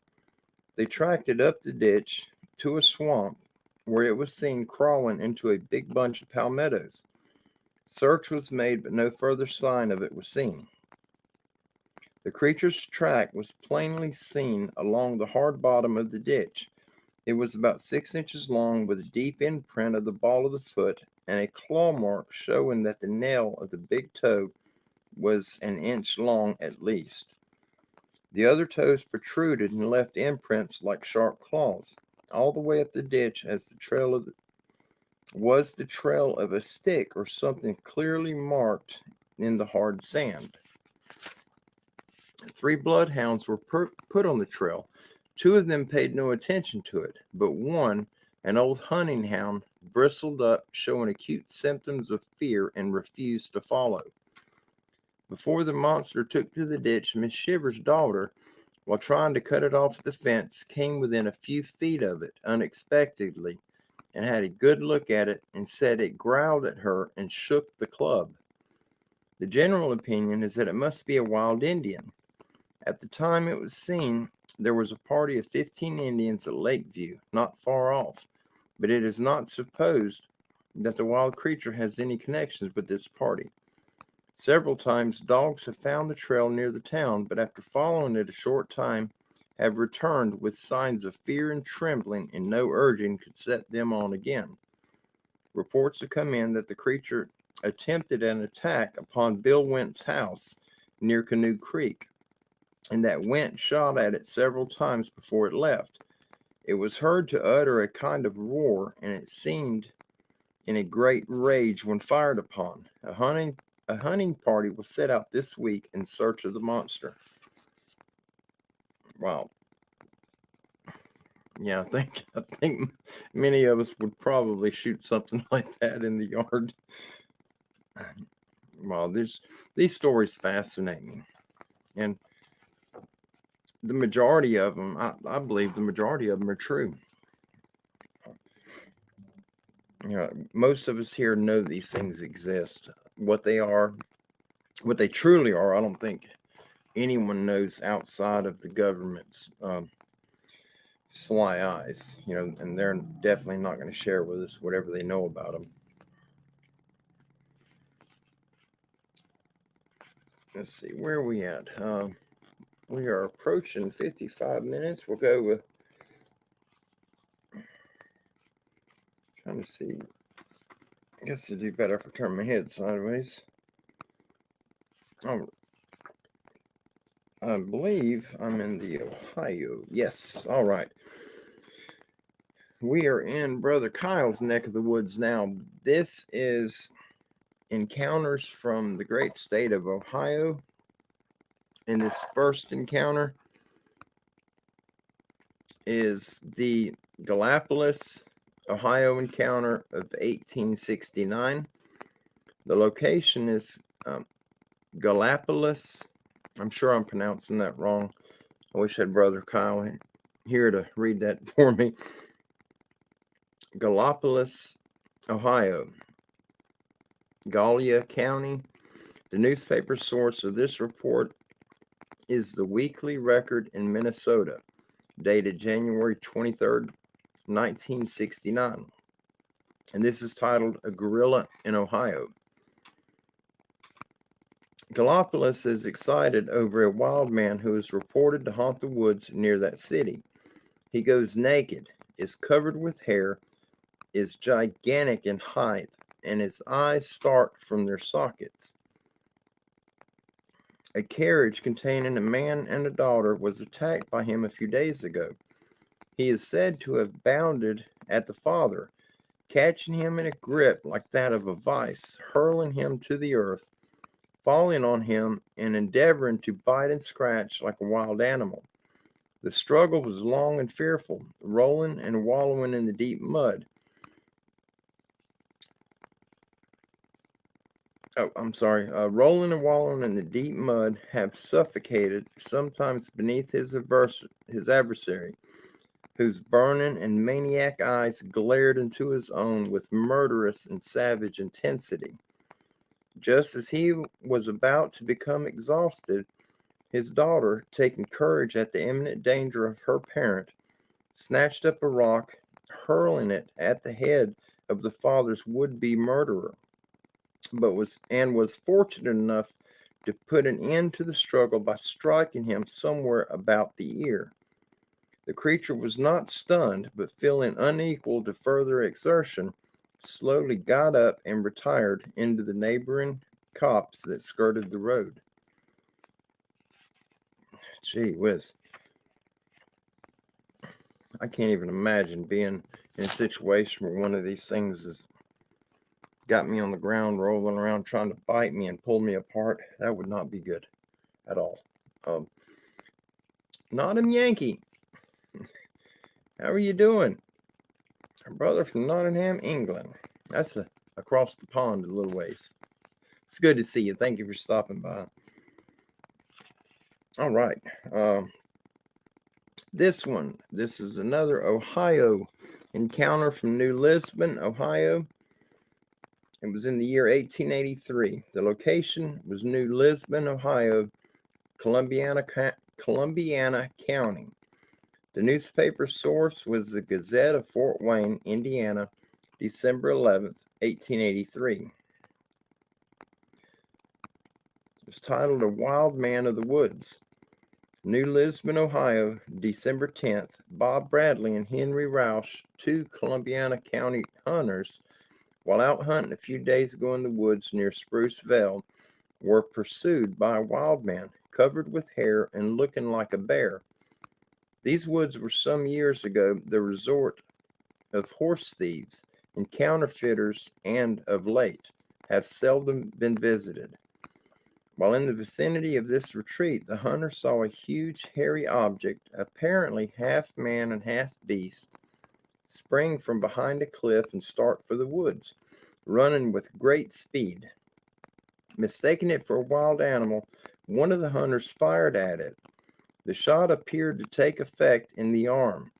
They tracked it up the ditch to a swamp, where it was seen crawling into a big bunch of palmettos. Search was made, but no further sign of it was seen. The creature's track was plainly seen along the hard bottom of the ditch. It was about 6 inches long, with a deep imprint of the ball of the foot and a claw mark showing that the nail of the big toe was an inch long at least. The other toes protruded and left imprints like sharp claws. All the way up the ditch as the trail was the trail of a stick or something clearly marked in the hard sand. 3 bloodhounds were put on the trail. 2 of them paid no attention to it, but one, an old hunting hound, bristled up, showing acute symptoms of fear, and refused to follow. Before the monster took to the ditch, Miss Shiver's daughter, while trying to cut it off the fence, came within a few feet of it unexpectedly and had a good look at it and said it growled at her and shook the club. The general opinion is that it must be a wild Indian. At the time it was seen, there was a party of 15 Indians at Lakeview, not far off, but it is not supposed that the wild creature has any connections with this party. Several times dogs have found the trail near the town, but after following it a short time, have returned with signs of fear and trembling, and no urging could set them on again. Reports have come in that the creature attempted an attack upon Bill Went's house near Canoe Creek, and that Went shot at it several times before it left. It was heard to utter a kind of roar, and it seemed in a great rage when fired upon. A hunting party was set out this week in search of the monster. Wow. Yeah, I think many of us would probably shoot something like that in the yard. Well, these stories fascinate me, and the majority of them, I believe, the majority of them are true. Most of us here know these things exist. What they are, what they truly are, I don't think anyone knows outside of the government's sly eyes. And they're definitely not going to share with us whatever they know about them. Let's see, where are we at? We are approaching 55 minutes. We'll go with, trying to see, I guess it'd do better if I turn my head sideways. I believe I'm in the Ohio. Yes, all right. We are in Brother Kyle's neck of the woods now. This is encounters from the great state of Ohio. And this first encounter is the Gallipolis, Ohio encounter of 1869. The location is Gallipolis. I'm sure I'm pronouncing that wrong. I wish I had Brother Kyle here to read that for me. Gallipolis, Ohio, Gallia County. The newspaper source of this report is the Weekly Record in Minnesota, dated January 23rd, 1969. And this is titled A Gorilla in Ohio. Gallipolis is excited over a wild man who is reported to haunt the woods near that city. He goes naked, is covered with hair, is gigantic in height, and his eyes start from their sockets. A carriage containing a man and a daughter was attacked by him a few days ago. He is said to have bounded at the father, catching him in a grip like that of a vice, hurling him to the earth, falling on him, and endeavoring to bite and scratch like a wild animal. The struggle was long and fearful, rolling and wallowing in the deep mud. Rolling and wallowing in the deep mud have suffocated, sometimes beneath his adversary, whose burning and maniac eyes glared into his own with murderous and savage intensity. Just as he was about to become exhausted, his daughter, taking courage at the imminent danger of her parent, snatched up a rock, hurling it at the head of the father's would-be murderer, but was fortunate enough to put an end to the struggle by striking him somewhere about the ear. The creature was not stunned, but feeling unequal to further exertion, slowly got up and retired into the neighboring copse that skirted the road. Gee whiz. I can't even imagine being in a situation where one of these things has got me on the ground, rolling around, trying to bite me and pull me apart. That would not be good at all. Nottingham Yankee, how are you doing? Our brother from Nottingham, England. That's across the pond a little ways. It's good to see you. Thank you for stopping by. All right. This is another Ohio encounter from New Lisbon, Ohio. It was in the year 1883. The location was New Lisbon, Ohio, Columbiana County. The newspaper source was the Gazette of Fort Wayne, Indiana, December 11th, 1883. It was titled A Wild Man of the Woods. New Lisbon, Ohio, December 10th. Bob Bradley and Henry Roush, two Columbiana County hunters, while out hunting a few days ago in the woods near Spruce Vale, were pursued by a wild man covered with hair and looking like a bear. These woods were some years ago the resort of horse thieves and counterfeiters, and of late have seldom been visited. While in the vicinity of this retreat, the hunter saw a huge hairy object, apparently half man and half beast, spring from behind a cliff and start for the woods, running with great speed. Mistaking it for a wild animal, one of the hunters fired at it. The shot appeared to take effect in the arm,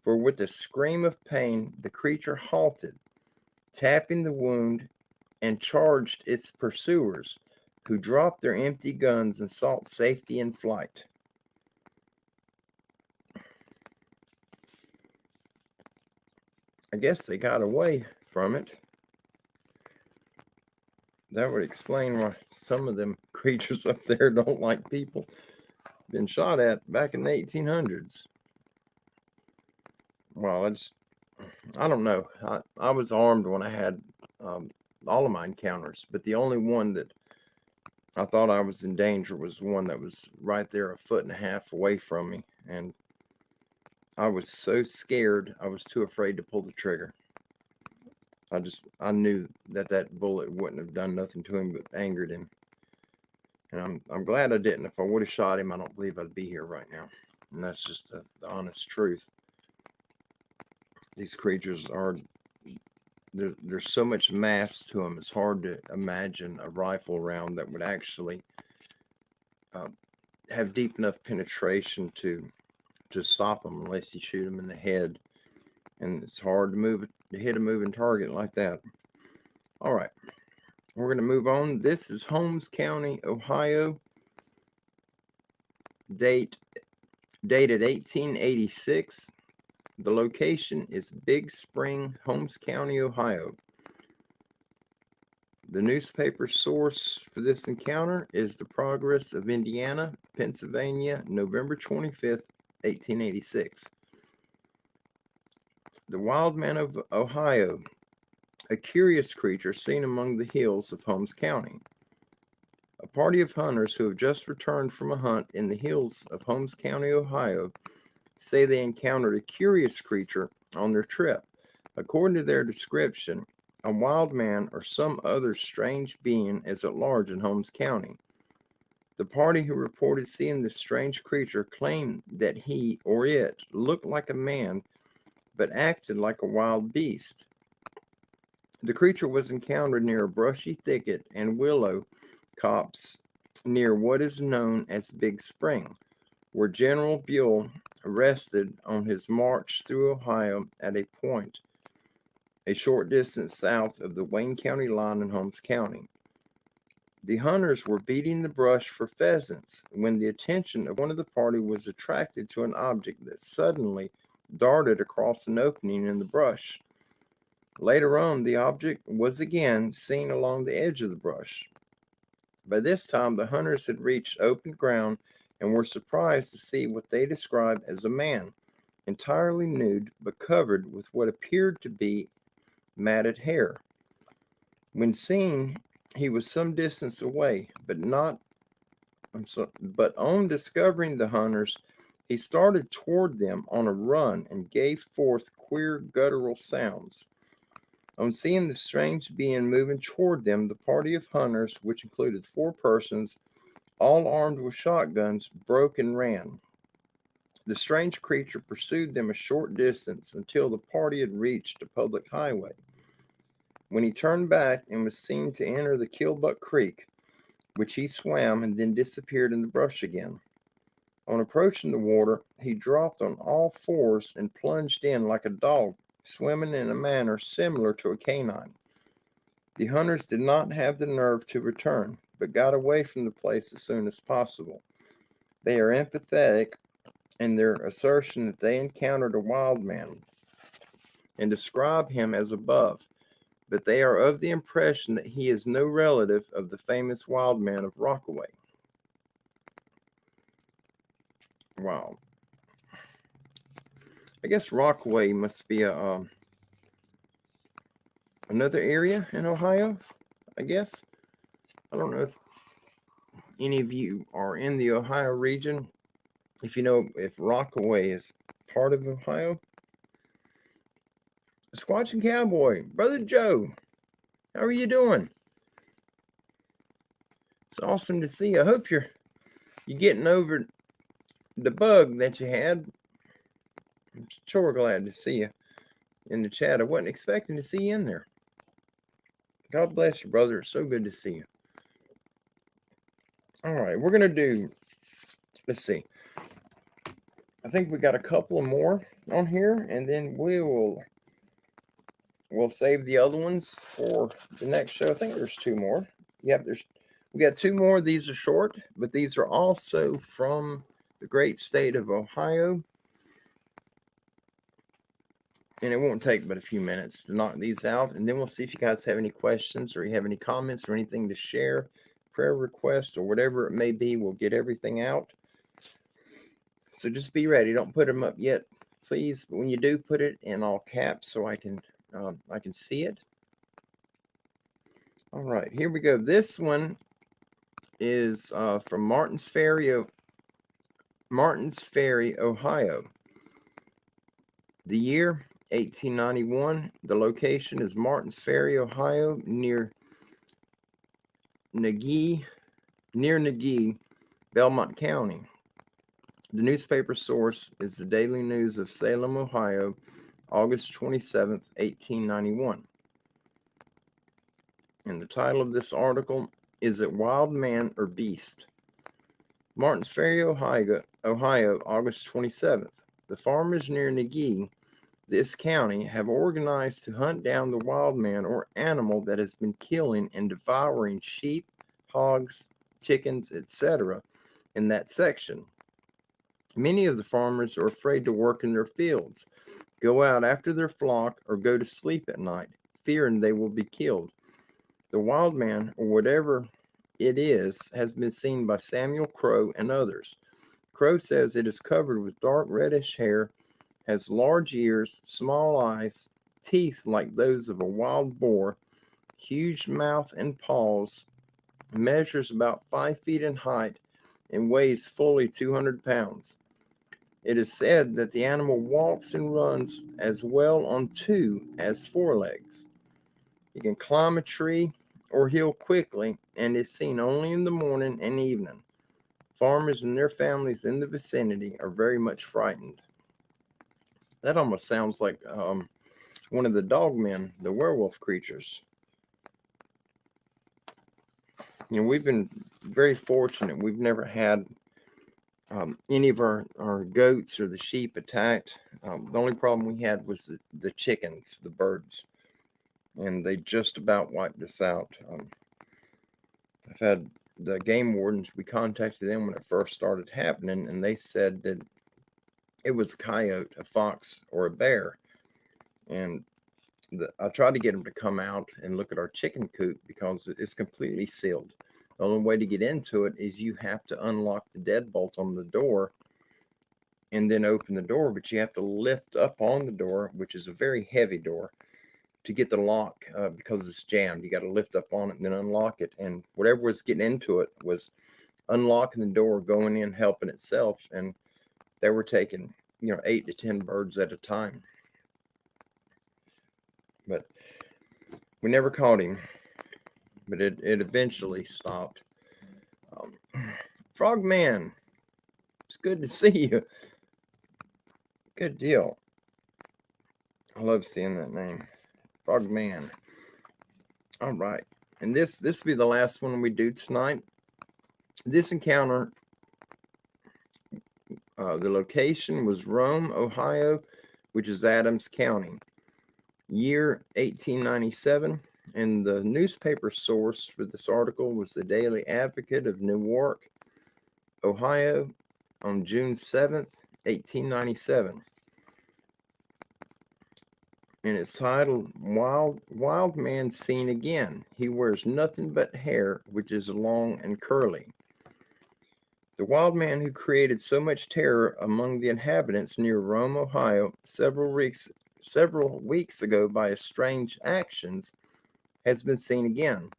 for with a scream of pain, the creature halted, tapping the wound, and charged its pursuers, who dropped their empty guns and sought safety in flight. I guess they got away from it. That would explain why some of them creatures up there don't like people. Been shot at back in the 1800s. Well, I don't know. I was armed when I had all of my encounters, but the only one that I thought I was in danger was one that was right there 1.5 feet away from me, and I was so scared I was too afraid to pull the trigger. I knew that bullet wouldn't have done nothing to him but angered him. And I'm glad I didn't. If I would have shot him, I don't believe I'd be here right now. And that's just the honest truth. These creatures there's so much mass to them. It's hard to imagine a rifle round that would actually have deep enough penetration to stop them unless you shoot them in the head. And it's hard to hit a moving target like that. All right, we're going to move on. This is Holmes County, Ohio. Dated 1886. The location is Big Spring, Holmes County, Ohio. The newspaper source for this encounter is the Progress of Indiana, Pennsylvania, November 25th, 1886. The Wild Man of Ohio, a curious creature seen among the hills of Holmes County. A party of hunters who have just returned from a hunt in the hills of Holmes County, Ohio, say they encountered a curious creature on their trip. According to their description, a wild man or some other strange being is at large in Holmes County. The party who reported seeing this strange creature claimed that he or it looked like a man but acted like a wild beast. The creature was encountered near a brushy thicket and willow copse near what is known as Big Spring, where General Buell rested on his march through Ohio at a point a short distance south of the Wayne County line in Holmes County. The hunters were beating the brush for pheasants when the attention of one of the party was attracted to an object that suddenly darted across an opening in the brush. Later on, the object was again seen along the edge of the brush. By this time, the hunters had reached open ground and were surprised to see what they described as a man, entirely nude but covered with what appeared to be matted hair. When seen, he was some distance away, but on discovering the hunters, he started toward them on a run and gave forth queer guttural sounds. On seeing the strange being moving toward them, the party of hunters, which included 4 persons, all armed with shotguns, broke and ran. The strange creature pursued them a short distance until the party had reached a public highway, when he turned back and was seen to enter the Killbuck Creek, which he swam and then disappeared in the brush again. On approaching the water, he dropped on all 4s and plunged in like a dog, swimming in a manner similar to a canine. The hunters did not have the nerve to return, but got away from the place as soon as possible. They are empathetic in their assertion that they encountered a wild man and describe him as above, but they are of the impression that he is no relative of the famous wild man of Rockaway. Wow. I guess Rockaway must be another area in Ohio, I guess. I don't know if any of you are in the Ohio region. If you know if Rockaway is part of Ohio. Squatching Cowboy, Brother Joe, how are you doing? It's awesome to see you. I hope you're getting over the bug that you had. I'm sure glad to see you in the chat. I wasn't expecting to see you in there. God bless you, brother. It's so good to see you. All right, we're gonna do. Let's see. I think we got a couple more on here, and then we'll save the other ones for the next show. I think there's two more. Yep, we got two more. These are short, but these are also from the great state of Ohio. And it won't take but a few minutes to knock these out. And then we'll see if you guys have any questions or you have any comments or anything to share, prayer requests or whatever it may be. We'll get everything out. So just be ready. Don't put them up yet, please. But when you do, put it in all caps so I can see it. All right, here we go. This one is from Martins Ferry, Ohio. The year 1891. The location is Martins Ferry, Ohio, near Negee, Belmont County. The newspaper source is the Daily News of Salem, Ohio, August 27th, 1891. And the title of this article is It Wild Man or Beast? Martins Ferry, Ohio, August 27th. The farmers near Negee, this county, have organized to hunt down the wild man or animal that has been killing and devouring sheep, hogs, chickens, etc. in that section. Many of the farmers are afraid to work in their fields, go out after their flock, or go to sleep at night, fearing they will be killed. The wild man, or whatever it is, has been seen by Samuel Crow and others. Crow says it is covered with dark reddish hair, has large ears, small eyes, teeth like those of a wild boar, huge mouth and paws, measures about 5 feet in height, and weighs fully 200 pounds. It is said that the animal walks and runs as well on 2 as 4 legs. He can climb a tree or hill quickly and is seen only in the morning and evening. Farmers and their families in the vicinity are very much frightened. That almost sounds like one of the dogmen, the werewolf creatures. You know, we've been very fortunate. We've never had any of our goats or the sheep attacked. The only problem we had was the chickens, the birds, and they just about wiped us out. I've had the game wardens, we contacted them when it first started happening, and they said that it was a coyote, a fox, or a bear. And I tried to get them to come out and look at our chicken coop because it's completely sealed. The only way to get into it is you have to unlock the deadbolt on the door and then open the door, but you have to lift up on the door, which is a very heavy door, to get the lock because it's jammed. You got to lift up on it and then unlock it. And whatever was getting into it was unlocking the door, going in, helping itself. And they were taking, 8 to 10 birds at a time. But we never caught him. But it eventually stopped. Frogman, it's good to see you. Good deal. I love seeing that name. Frogman. All right. And this will be the last one we do tonight. This encounter, the location was Rome, Ohio, which is Adams County. Year 1897. And the newspaper source for this article was the Daily Advocate of Newark, Ohio, on June 7th, 1897. And it's titled, Wild Man Seen Again. He wears nothing but hair, which is long and curly. The wild man who created so much terror among the inhabitants near Rome, Ohio, several weeks ago by his strange actions, has been seen again.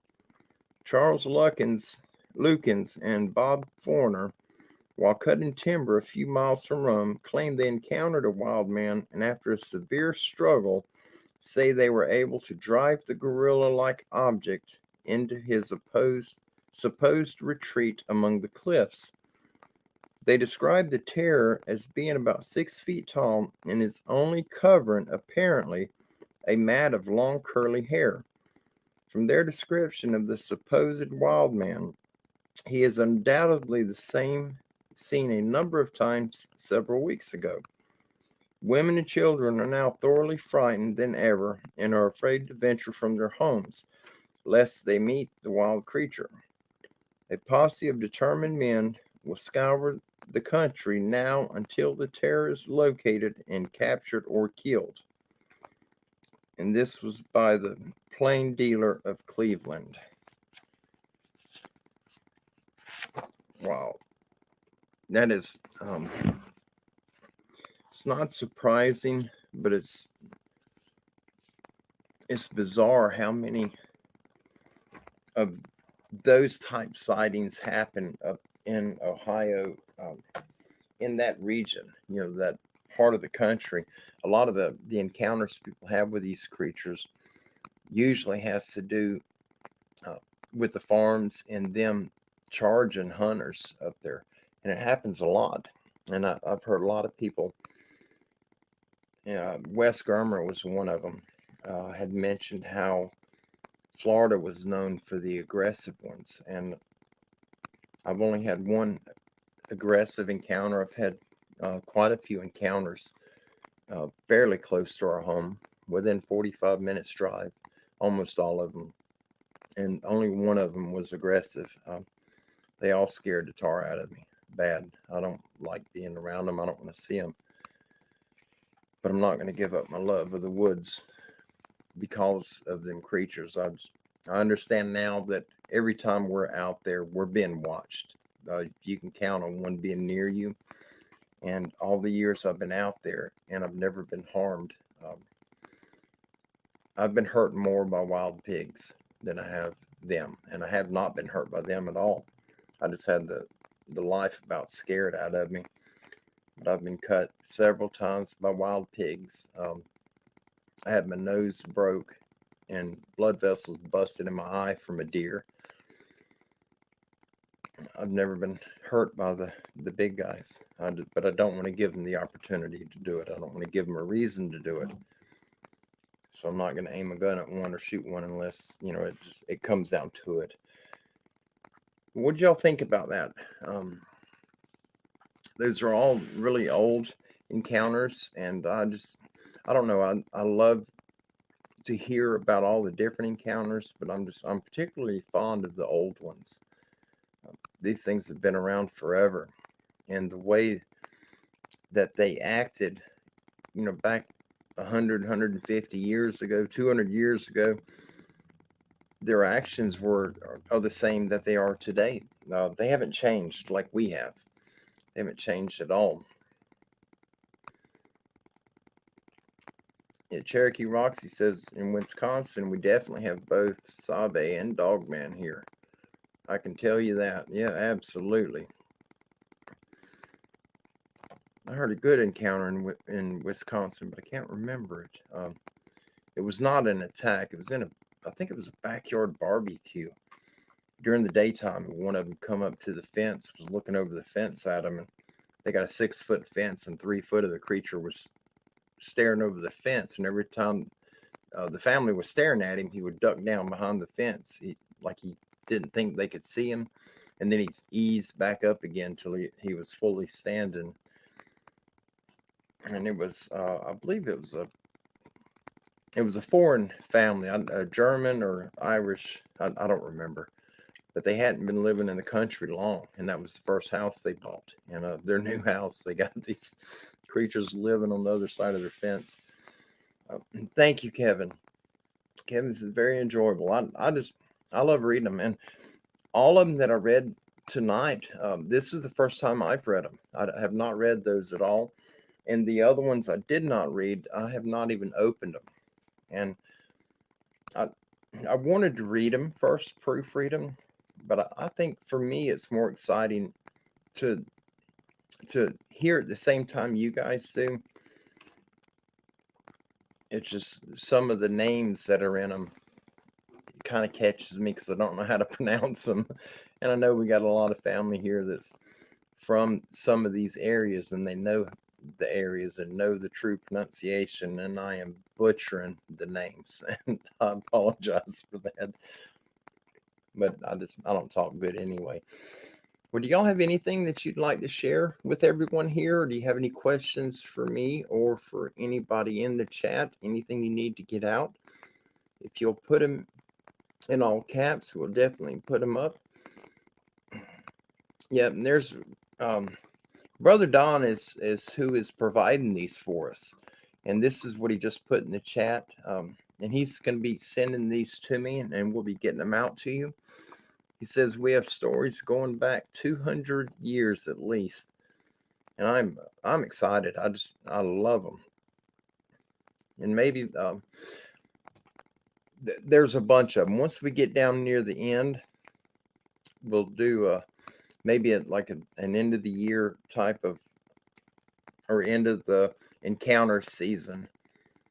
Charles Lukens and Bob Forner, while cutting timber a few miles from Rome, claimed they encountered a wild man, and after a severe struggle, say they were able to drive the gorilla-like object into his opposed supposed retreat among the cliffs. They described the terror as being about 6 feet tall and is only covering, apparently, a mat of long curly hair. From their description of the supposed wild man, he is undoubtedly the same seen a number of times several weeks ago. Women and children are now thoroughly frightened than ever and are afraid to venture from their homes, lest they meet the wild creature. A posse of determined men will scour the country now until the terror is located and captured or killed. And this was by the Plain Dealer of Cleveland. Wow. That is, it's not surprising, but it's bizarre how many of those type sightings happen up in Ohio, in that region, that part of the country. A lot of the encounters people have with these creatures usually has to do with the farms and them charging hunters up there. And it happens a lot. And I've heard a lot of people, Wes Germer was one of them, had mentioned how Florida was known for the aggressive ones. And I've only had one aggressive encounter. I've had quite a few encounters fairly close to our home, within 45 minutes drive, almost all of them. And only one of them was aggressive. They all scared the tar out of me bad. I don't like being around them. I don't want to see them. But I'm not going to give up my love of the woods because of them creatures. I understand now that every time we're out there, we're being watched. You can count on one being near you. And all the years I've been out there, and I've never been harmed. I've been hurt more by wild pigs than I have them. And I have not been hurt by them at all. I just had the life about scared out of me. But I've been cut several times by wild pigs. I had my nose broke and blood vessels busted in my eye from a deer. I've never been hurt by the big guys, but I don't want to give them the opportunity to do it. I don't want to give them a reason to do it. So I'm not going to aim a gun at one or shoot one unless, it comes down to it. What did y'all think about that? Those are all really old encounters, and I don't know. I love to hear about all the different encounters, but I'm particularly fond of the old ones. These things have been around forever, and the way that they acted, back 100, 150 years ago, 200 years ago, their actions are the same that they are today. They haven't changed like we have. They haven't changed at all. Yeah, Cherokee Roxy says, in Wisconsin, we definitely have both Sabe and Dogman here. I can tell you that. Yeah, absolutely. I heard a good encounter in Wisconsin, but I can't remember it. It was not an attack. It was I think it was a backyard barbecue. During the daytime, one of them come up to the fence, was looking over the fence at him, and they got a 6-foot fence, and 3 foot of the creature was staring over the fence. And every time the family was staring at him, he would duck down behind the fence, he didn't think they could see him, and then he eased back up again till he was fully standing. And it was, I believe it was a foreign family, a German or Irish, I don't remember, but they hadn't been living in the country long, and that was the first house they bought. And their new house, they got these creatures living on the other side of their fence. Thank you, Kevin. Kevin, this is very enjoyable. I love reading them, and all of them that I read tonight, this is the first time I've read them. I have not read those at all, and the other ones I did not read, I have not even opened them. And I wanted to read them first, proofread them, but I think for me it's more exciting to hear at the same time you guys do. It's just some of the names that are in them kind of catches me because I don't know how to pronounce them. And I know we got a lot of family here that's from some of these areas, and they know the areas and know the true pronunciation, and I am butchering the names, and I apologize for that. But I don't talk good anyway. Well, do y'all have anything that you'd like to share with everyone here? Or do you have any questions for me or for anybody in the chat? Anything you need to get out? If you'll put them in all caps, we'll definitely put them up. Yeah, and there's Brother Don is who is providing these for us. And this is what he just put in the chat. And he's going to be sending these to me, and we'll be getting them out to you. He says we have stories going back 200 years at least. And I'm excited. I love them. And maybe there's a bunch of them. Once we get down near the end, we'll do maybe like an end of the year type of, or end of the encounter season.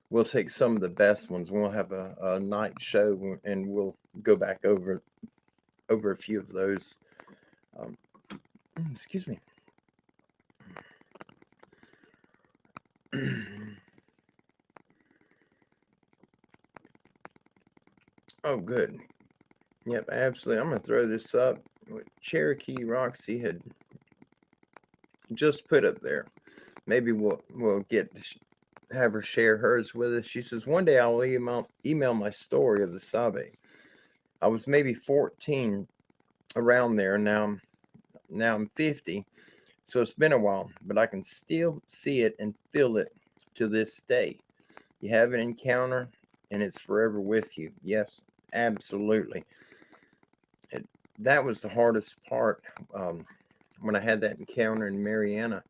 We'll take some of the best ones. We'll have a night show, and we'll go back over a few of those. Excuse me. Oh, good. Yep, absolutely. I'm going to throw this up. Cherokee Roxy had just put up there. Maybe we'll get have her share hers with us. She says, one day I'll email my story of the Sabe. I was maybe 14 around there. Now I'm 50. So it's been a while, but I can still see it and feel it to this day. You have an encounter and it's forever with you. Yes, absolutely. That was the hardest part when I had that encounter in Mariana.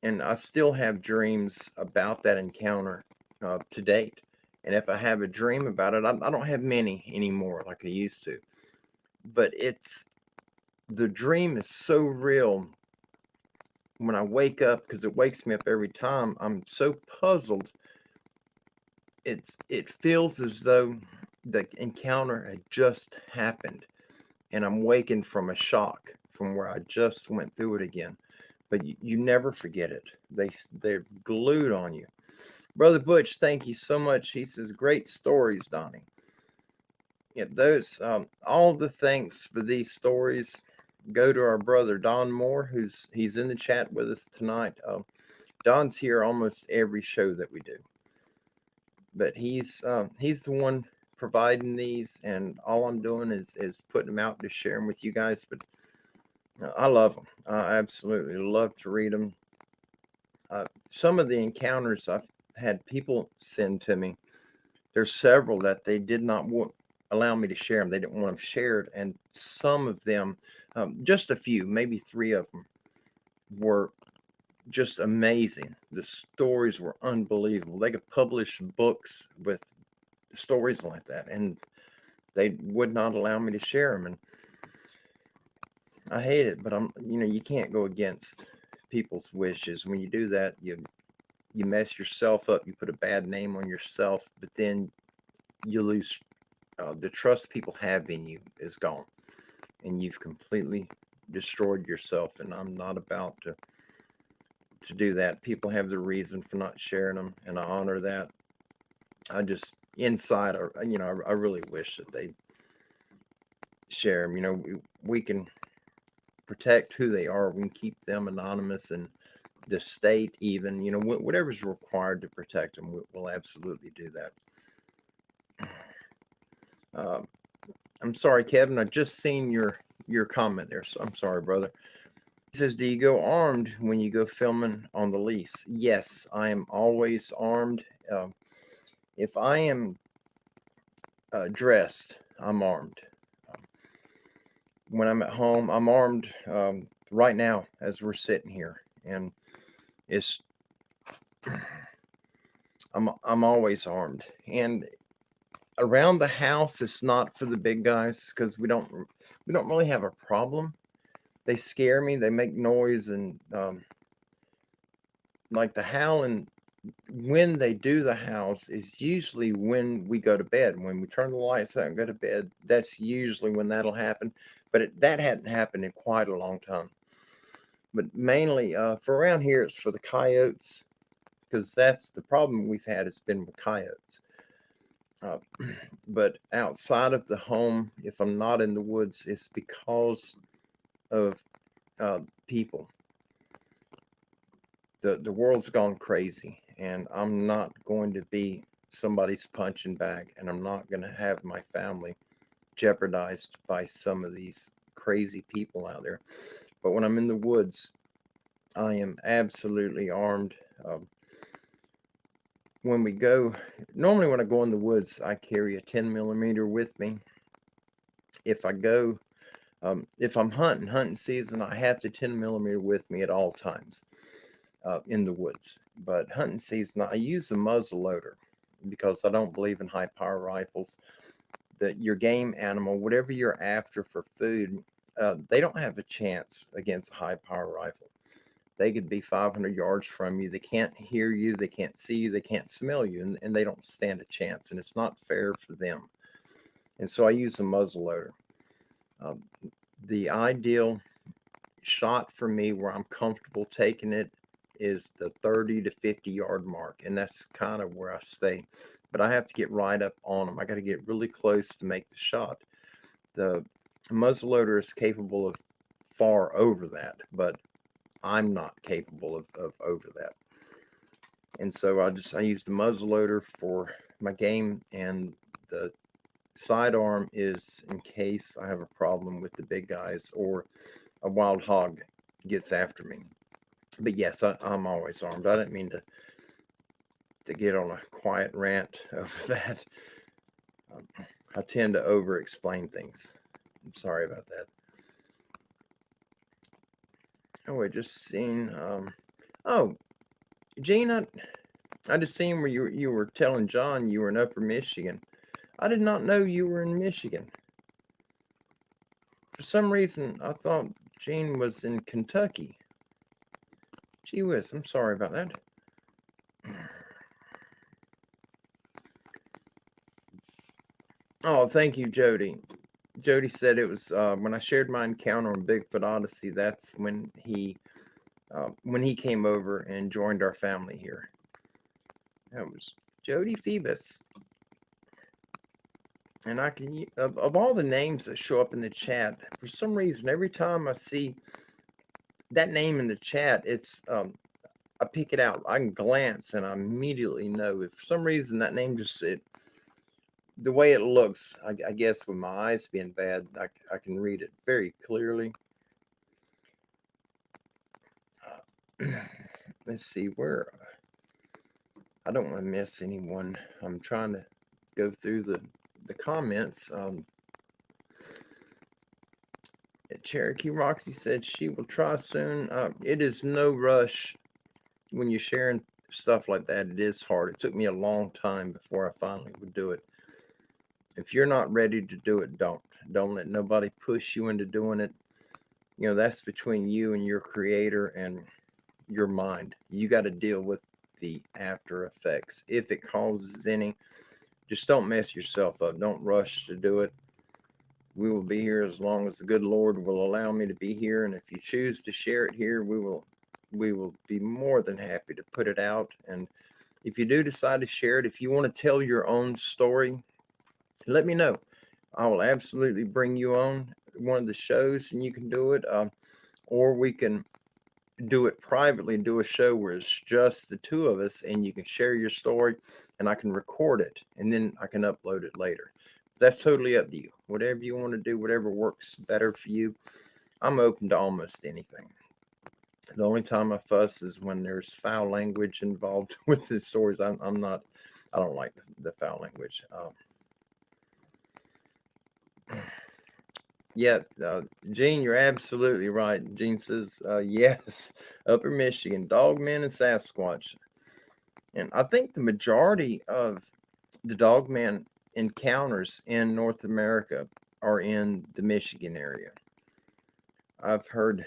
And I still have dreams about that encounter to date. And if I have a dream about it, I don't have many anymore like I used to. But the dream is so real when I wake up, because it wakes me up every time. I'm so puzzled. It feels as though the encounter had just happened, and I'm waking from a shock from where I just went through it again. But you never forget it. They're glued on you. Brother Butch, thank you so much. He says, great stories, Donnie. Yeah, those all the thanks for these stories go to our brother Don Moore, he's in the chat with us tonight. Don's here almost every show that we do, but he's the one providing these, and all I'm doing is putting them out to share them with you guys. But I love them. I absolutely love to read them. Some of the encounters I've had people send to me, there's several that they did not allow me to share them. They didn't want them shared. And some of them, just a few, maybe 3 of them, were just amazing. The stories were unbelievable. They could publish books with stories like that, and they would not allow me to share them. And I hate it, but you can't go against people's wishes. When you do that, you mess yourself up. You put a bad name on yourself, but then you lose the trust people have in you is gone, and you've completely destroyed yourself. And I'm not about to do that. People have the reason for not sharing them, and I honor that. I just inside, I really wish that they share them. We can protect who they are. We can keep them anonymous, and the state even, whatever's required to protect them, we'll absolutely do that. I'm sorry, Kevin. I just seen your comment there. So I'm sorry, brother. He says, do you go armed when you go filming on the lease? Yes, I am always armed. If I am dressed, I'm armed. When I'm at home, I'm armed right now as we're sitting here. And I'm always armed. And around the house, it's not for the big guys, because we don't really have a problem. They scare me. They make noise, and like the howling when they do the house is usually when we go to bed. When we turn the lights out and go to bed, that's usually when that'll happen. But that hadn't happened in quite a long time. But mainly for around here, it's for the coyotes, because that's the problem we've had. It's been with coyotes. Uh, but outside of the home, if I'm not in the woods, it's because of people. The world's gone crazy, and I'm not going to be somebody's punching bag, and I'm not going to have my family jeopardized by some of these crazy people out there. But when I'm in the woods, I am absolutely armed. When we go, normally when I go in the woods, I carry a 10 millimeter with me. If I go, if I'm hunting season, I have the 10 millimeter with me at all times in the woods. But hunting season, I use a muzzle loader because I don't believe in high power rifles. That your game animal, whatever you're after for food, they don't have a chance against a high power rifle. They could be 500 yards from you. They can't hear you. They can't see you. They can't smell you. And they don't stand a chance. And it's not fair for them. And so I use a muzzle loader. The ideal shot for me where I'm comfortable taking it is the 30 to 50 yard mark. And that's kind of where I stay. But I have to get right up on them. I got to get really close to make the shot. The muzzleloader is capable of far over that, but I'm not capable of over that. And so I use the muzzleloader for my game, and the sidearm is in case I have a problem with the big guys or a wild hog gets after me. But yes, I'm always armed. I didn't mean to get on a quiet rant over that. I tend to over explain things. I'm sorry about that. Oh, I just seen. Oh, Gene, I just seen where you were telling John you were in Upper Michigan. I did not know you were in Michigan. For some reason, I thought Gene was in Kentucky. Gee whiz, I'm sorry about that. Oh, thank you, Jody. Jody said it was when I shared my encounter on Bigfoot Odyssey. That's when he came over and joined our family here. That was Jody Phoebus. And I can of all the names that show up in the chat, for some reason, every time I see that name in the chat, it's I pick it out. I can glance and I immediately know. If for some reason that name just the way it looks, I guess with my eyes being bad, I can read it very clearly. Let's see where. I don't want to miss anyone. I'm trying to go through the comments. Cherokee Roxy said she will try soon. It is no rush when you're sharing stuff like that. It is hard. It took me a long time before I finally would do it. If you're not ready to do it, don't let nobody push you into doing it. You know, that's between you and your creator and your mind. You got to deal with the after effects. If it causes any, just don't mess yourself up. Don't rush to do it. We will be here as long as the good Lord will allow me to be here. And if you choose to share it here, we will be more than happy to put it out. And if you do decide to share it, if you want to tell your own story, let me know. I will absolutely bring you on one of the shows and you can do it. Or we can do it privately, do a show where it's just the two of us and you can share your story and I can record it and then I can upload it later. That's totally up to you. Whatever you want to do, whatever works better for you. I'm open to almost anything. The only time I fuss is when there's foul language involved with the stories. I don't like the foul language. Yeah, Gene, you're absolutely right. Gene says, yes, Upper Michigan, Dogman and Sasquatch. And I think the majority of the Dogman encounters in North America are in the Michigan area. I've heard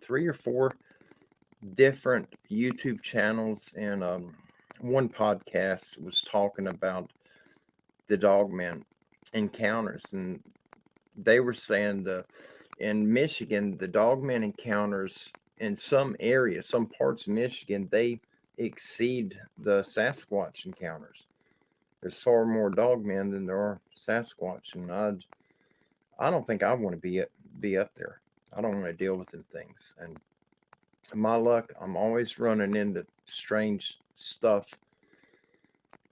3 or 4 different YouTube channels, and one podcast was talking about the dogman encounters, and they were saying in Michigan, the dogman encounters in some areas, some parts of Michigan, they exceed the Sasquatch encounters. There's far more dogmen than there are Sasquatch, and I don't think I want to be up there. I don't want to deal with them things. And my luck, I'm always running into strange stuff.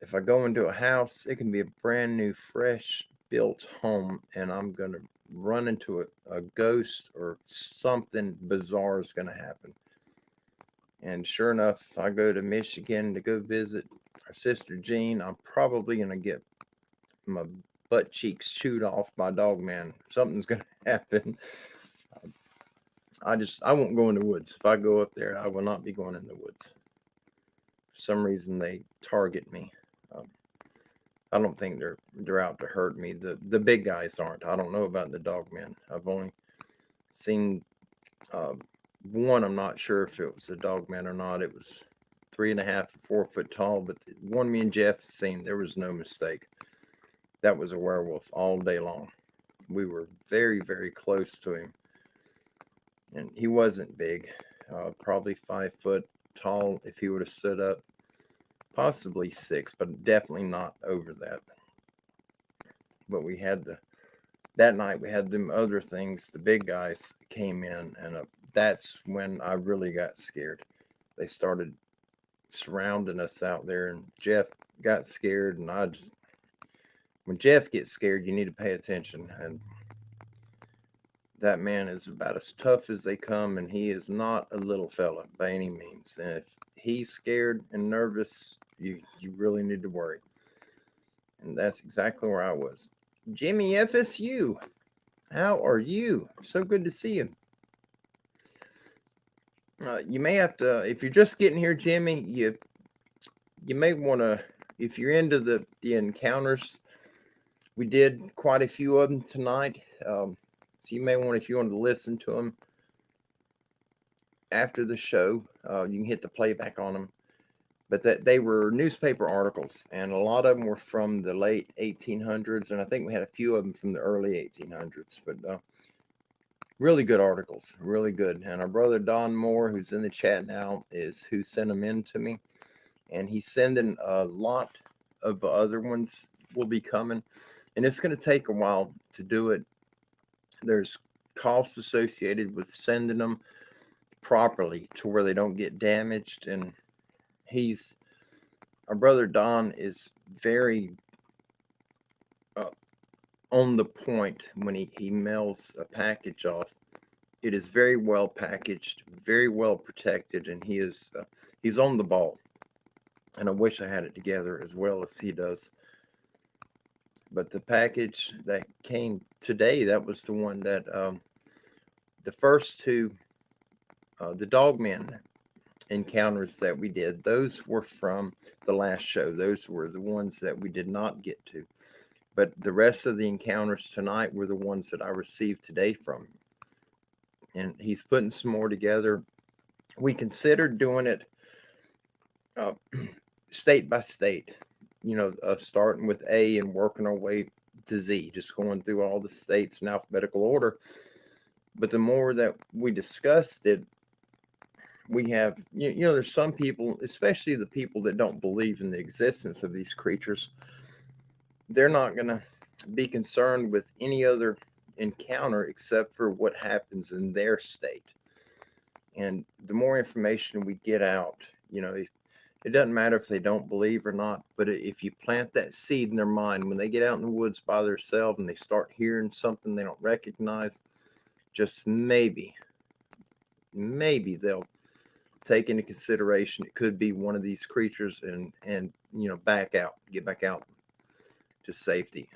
If I go into a house, it can be a brand new, fresh built home, and I'm going to run into a ghost or something bizarre is going to happen. And sure enough, if I go to Michigan to go visit our sister Jean, I'm probably going to get my butt cheeks chewed off by dogman. Something's going to happen. I won't go in the woods. If I go up there, I will not be going in the woods. For some reason, they target me. I don't think they're out to hurt me. The big guys aren't. I don't know about the dogmen. I've only seen one. I'm not sure if it was a dogman or not. It was 3.5 or 4 foot tall, but the one me and Jeff seen, there was no mistake. That was a werewolf all day long. We were very, very close to him, and he wasn't big. Probably 5 foot tall if he would have stood up. Possibly 6, but definitely not over that. But we had that night we had them other things. The big guys came in, and that's when I really got scared. They started surrounding us out there, and Jeff got scared, and when Jeff gets scared, you need to pay attention. And that man is about as tough as they come, and he is not a little fella by any means. And if he's scared and nervous, you really need to worry. And that's exactly where I was. Jimmy FSU, how are you? So good to see you. You may have to, if you're just getting here, Jimmy, you may want to, if you're into the encounters, we did quite a few of them tonight. So you may want, if you want to listen to them after the show, you can hit the playback on them. But that they were newspaper articles, and a lot of them were from the late 1800s, and I think we had a few of them from the early 1800s. But really good articles, really good. And our brother Don Moore, who's in the chat now, is who sent them in to me, and he's sending a lot of other ones will be coming, and it's going to take a while to do it. There's costs associated with sending them properly to where they don't get damaged, and our brother Don is very on the point when he mails a package off. It is very well packaged, very well protected, and he's on the ball. And I wish I had it together as well as he does. But the package that came today, that was the one that the first two, the dogman encounters that we did, those were from the last show. Those were the ones that we did not get to. But the rest of the encounters tonight were the ones that I received today from him. And he's putting some more together. We considered doing it state by state, starting with A and working our way to Z, just going through all the states in alphabetical order. But the more that we discussed it, we have, there's some people, especially the people that don't believe in the existence of these creatures, they're not going to be concerned with any other encounter except for what happens in their state. And the more information we get out, it doesn't matter if they don't believe or not, but if you plant that seed in their mind, when they get out in the woods by themselves and they start hearing something they don't recognize, just maybe they'll take into consideration it could be one of these creatures and get back out to safety.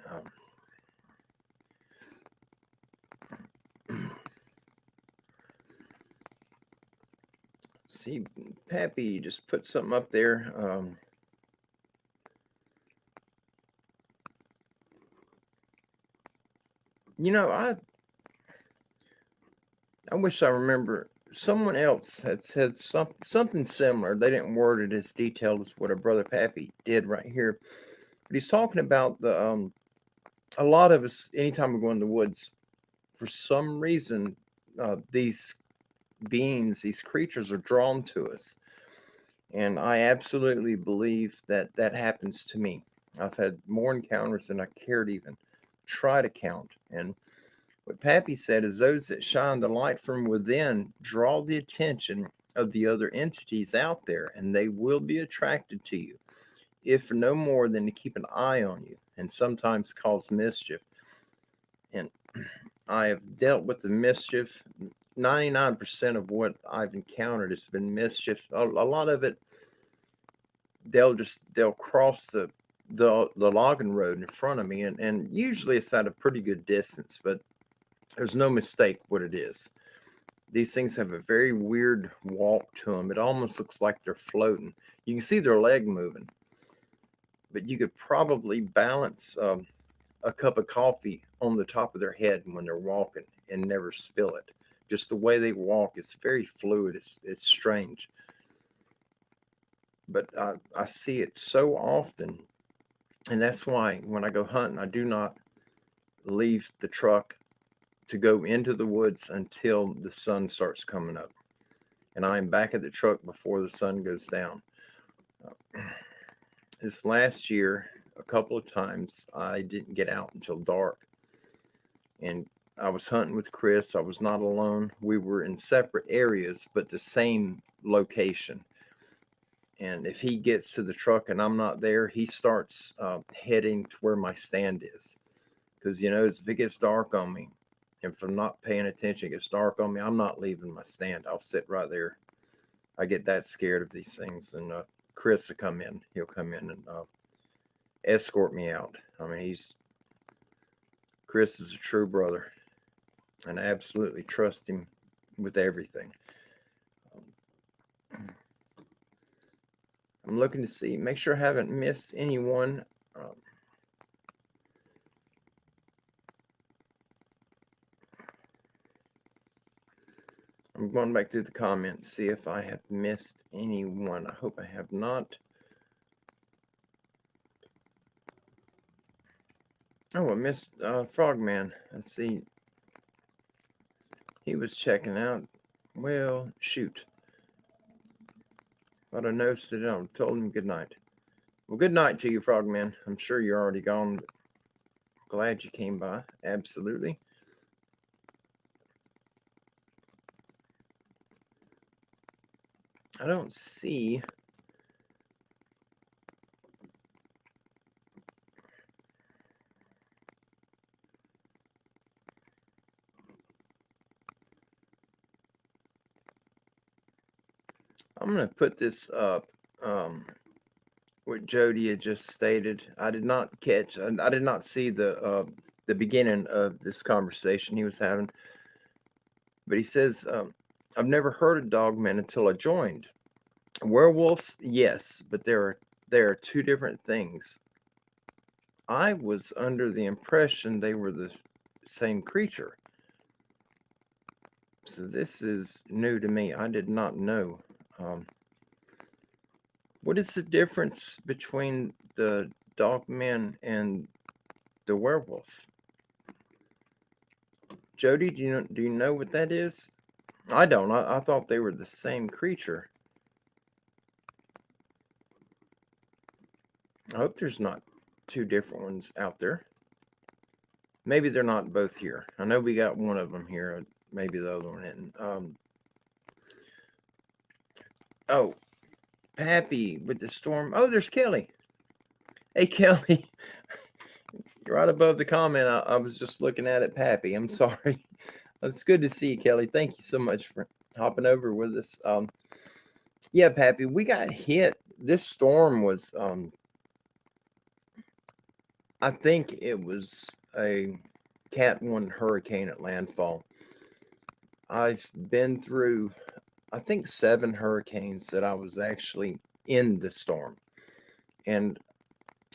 See, Pappy just put something up there. I wish I remember someone else had said something similar. They didn't word it as detailed as what our brother Pappy did right here, but he's talking about the a lot of us, anytime we go in the woods, for some reason, these beings, these creatures are drawn to us. And I absolutely believe that that happens to me. I've had more encounters than I care to even try to count. And what Pappy said is those that shine the light from within draw the attention of the other entities out there, and they will be attracted to you, if no more than to keep an eye on you and sometimes cause mischief. And I have dealt with the mischief. 99% of what I've encountered has been mischief. A lot of it, they'll cross the logging road in front of me, and usually it's at a pretty good distance, but there's no mistake what it is. These things have a very weird walk to them. It almost looks like they're floating. You can see their leg moving, but you could probably balance a cup of coffee on the top of their head when they're walking and never spill it. Just the way they walk is very fluid. It's strange. But I see it so often. And that's why when I go hunting, I do not leave the truck to go into the woods until the sun starts coming up. And I am back at the truck before the sun goes down. This last year, a couple of times, I didn't get out until dark. And I was hunting with Chris. I was not alone. We were in separate areas, but the same location. And if he gets to the truck and I'm not there, he starts heading to where my stand is. Because, if it gets dark on me, if I'm not paying attention, it gets dark on me, I'm not leaving my stand. I'll sit right there. I get that scared of these things. And Chris will come in. He'll come in and escort me out. I mean, Chris is a true brother. And I absolutely trust him with everything. I'm looking to see, make sure I haven't missed anyone. I'm going back through the comments, see if I have missed anyone. I hope I have not. Oh, I missed Frogman. Let's see. He was checking out. Well, shoot. Thought I noticed it. I told him good night. Well, good night to you, Frogman. I'm sure you're already gone, but glad you came by. Absolutely. I don't see. I'm going to put this up. What Jody had just stated. I did not I did not see the beginning of this conversation he was having. But he says, I've never heard of dogmen until I joined. Werewolves, yes, but there are two different things. I was under the impression they were the same creature. So this is new to me. I did not know. What is the difference between the dogman and the werewolf? Jody, do you know what that is? I don't. I thought they were the same creature. I hope there's not two different ones out there. Maybe they're not both here. I know we got one of them here. Maybe the other one isn't. Oh, Pappy with the storm. Oh, there's Kelly. Hey, Kelly. Right above the comment, I was just looking at it, Pappy. I'm sorry. It's good to see you, Kelly. Thank you so much for hopping over with us. Yeah, Pappy, we got hit. This storm was, I think it was a Cat 1 hurricane at landfall. I've been through, I think, 7 hurricanes that I was actually in the storm. And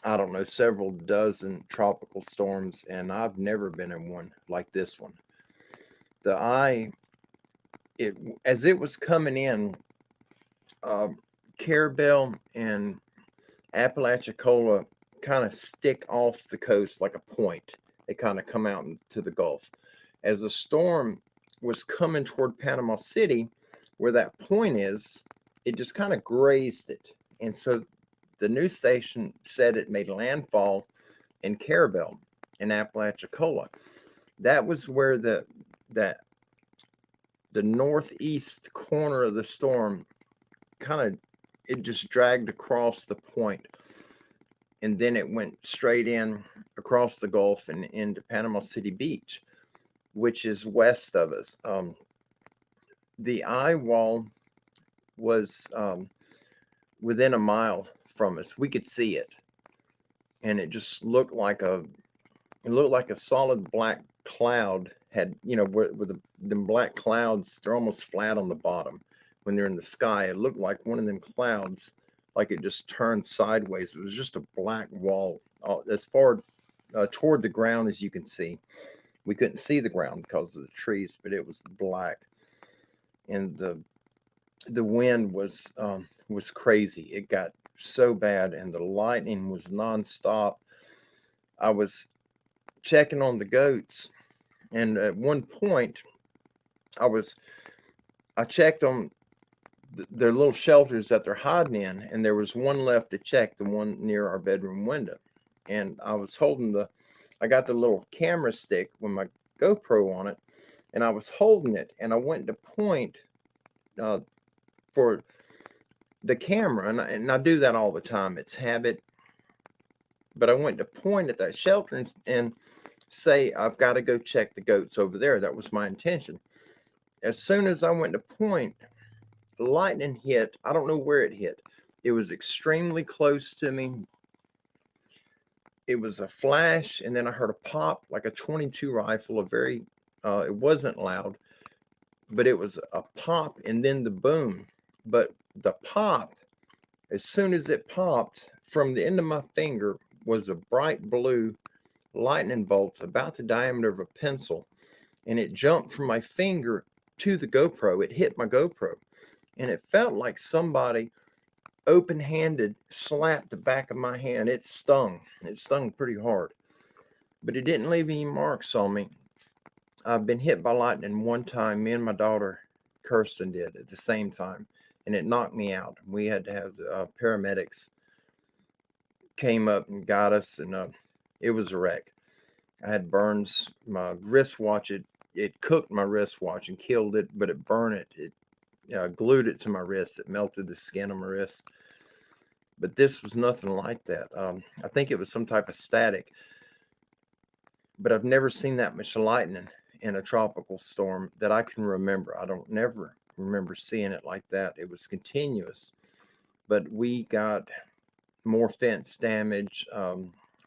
I don't know, several dozen tropical storms, and I've never been in one like this one. The eye as it was coming in, Carabel and Apalachicola kind of stick off the coast like a point. They kind of come out into the Gulf. As the storm was coming toward Panama City, where that point is, it just kind of grazed it. And so the news station said it made landfall in Carabel in Apalachicola. That was where the northeast corner of the storm kind of, it just dragged across the point, and then it went straight in across the Gulf and into Panama City Beach, which is west of us. The eye wall was within a mile from us. We could see it, and it just looked like a solid black cloud had, with them black clouds, they're almost flat on the bottom when they're in the sky. It looked like one of them clouds, like it just turned sideways. It was just a black wall as far toward the ground as you can see. We couldn't see the ground because of the trees, but it was black, and the wind was crazy. It got so bad, and the lightning was nonstop. I was checking on the goats, and at one point, I checked on their little shelters that they're hiding in, and there was one left to check, the one near our bedroom window. And I was I got the little camera stick with my GoPro on it, and I was holding it, and I went to point for the camera, and I do that all the time. It's habit. But I went to point at that shelter and say, I've got to go check the goats over there. That was my intention. As soon as I went to point, lightning hit. I don't know where it hit. It was extremely close to me. It was a flash, and then I heard a pop like a 22 rifle, it wasn't loud, but it was a pop and then the boom. But the pop, as soon as it popped, from the end of my finger was a bright blue lightning bolt about the diameter of a pencil, and it jumped from my finger to the GoPro. It hit my GoPro, and it felt like somebody open-handed slapped the back of my hand. It stung pretty hard, but it didn't leave any marks on me. I've been hit by lightning one time. Me and my daughter Kirsten did at the same time, and it knocked me out. We had to have the paramedics came up and got us, and it was a wreck. I had burns. My wristwatch, it cooked my wristwatch and killed it, but it burned it. It glued it to my wrist. It melted the skin on my wrist. But this was nothing like that. I think it was some type of static. But I've never seen that much lightning in a tropical storm that I can remember. I don't never remember seeing it like that. It was continuous. But we got more fence damage.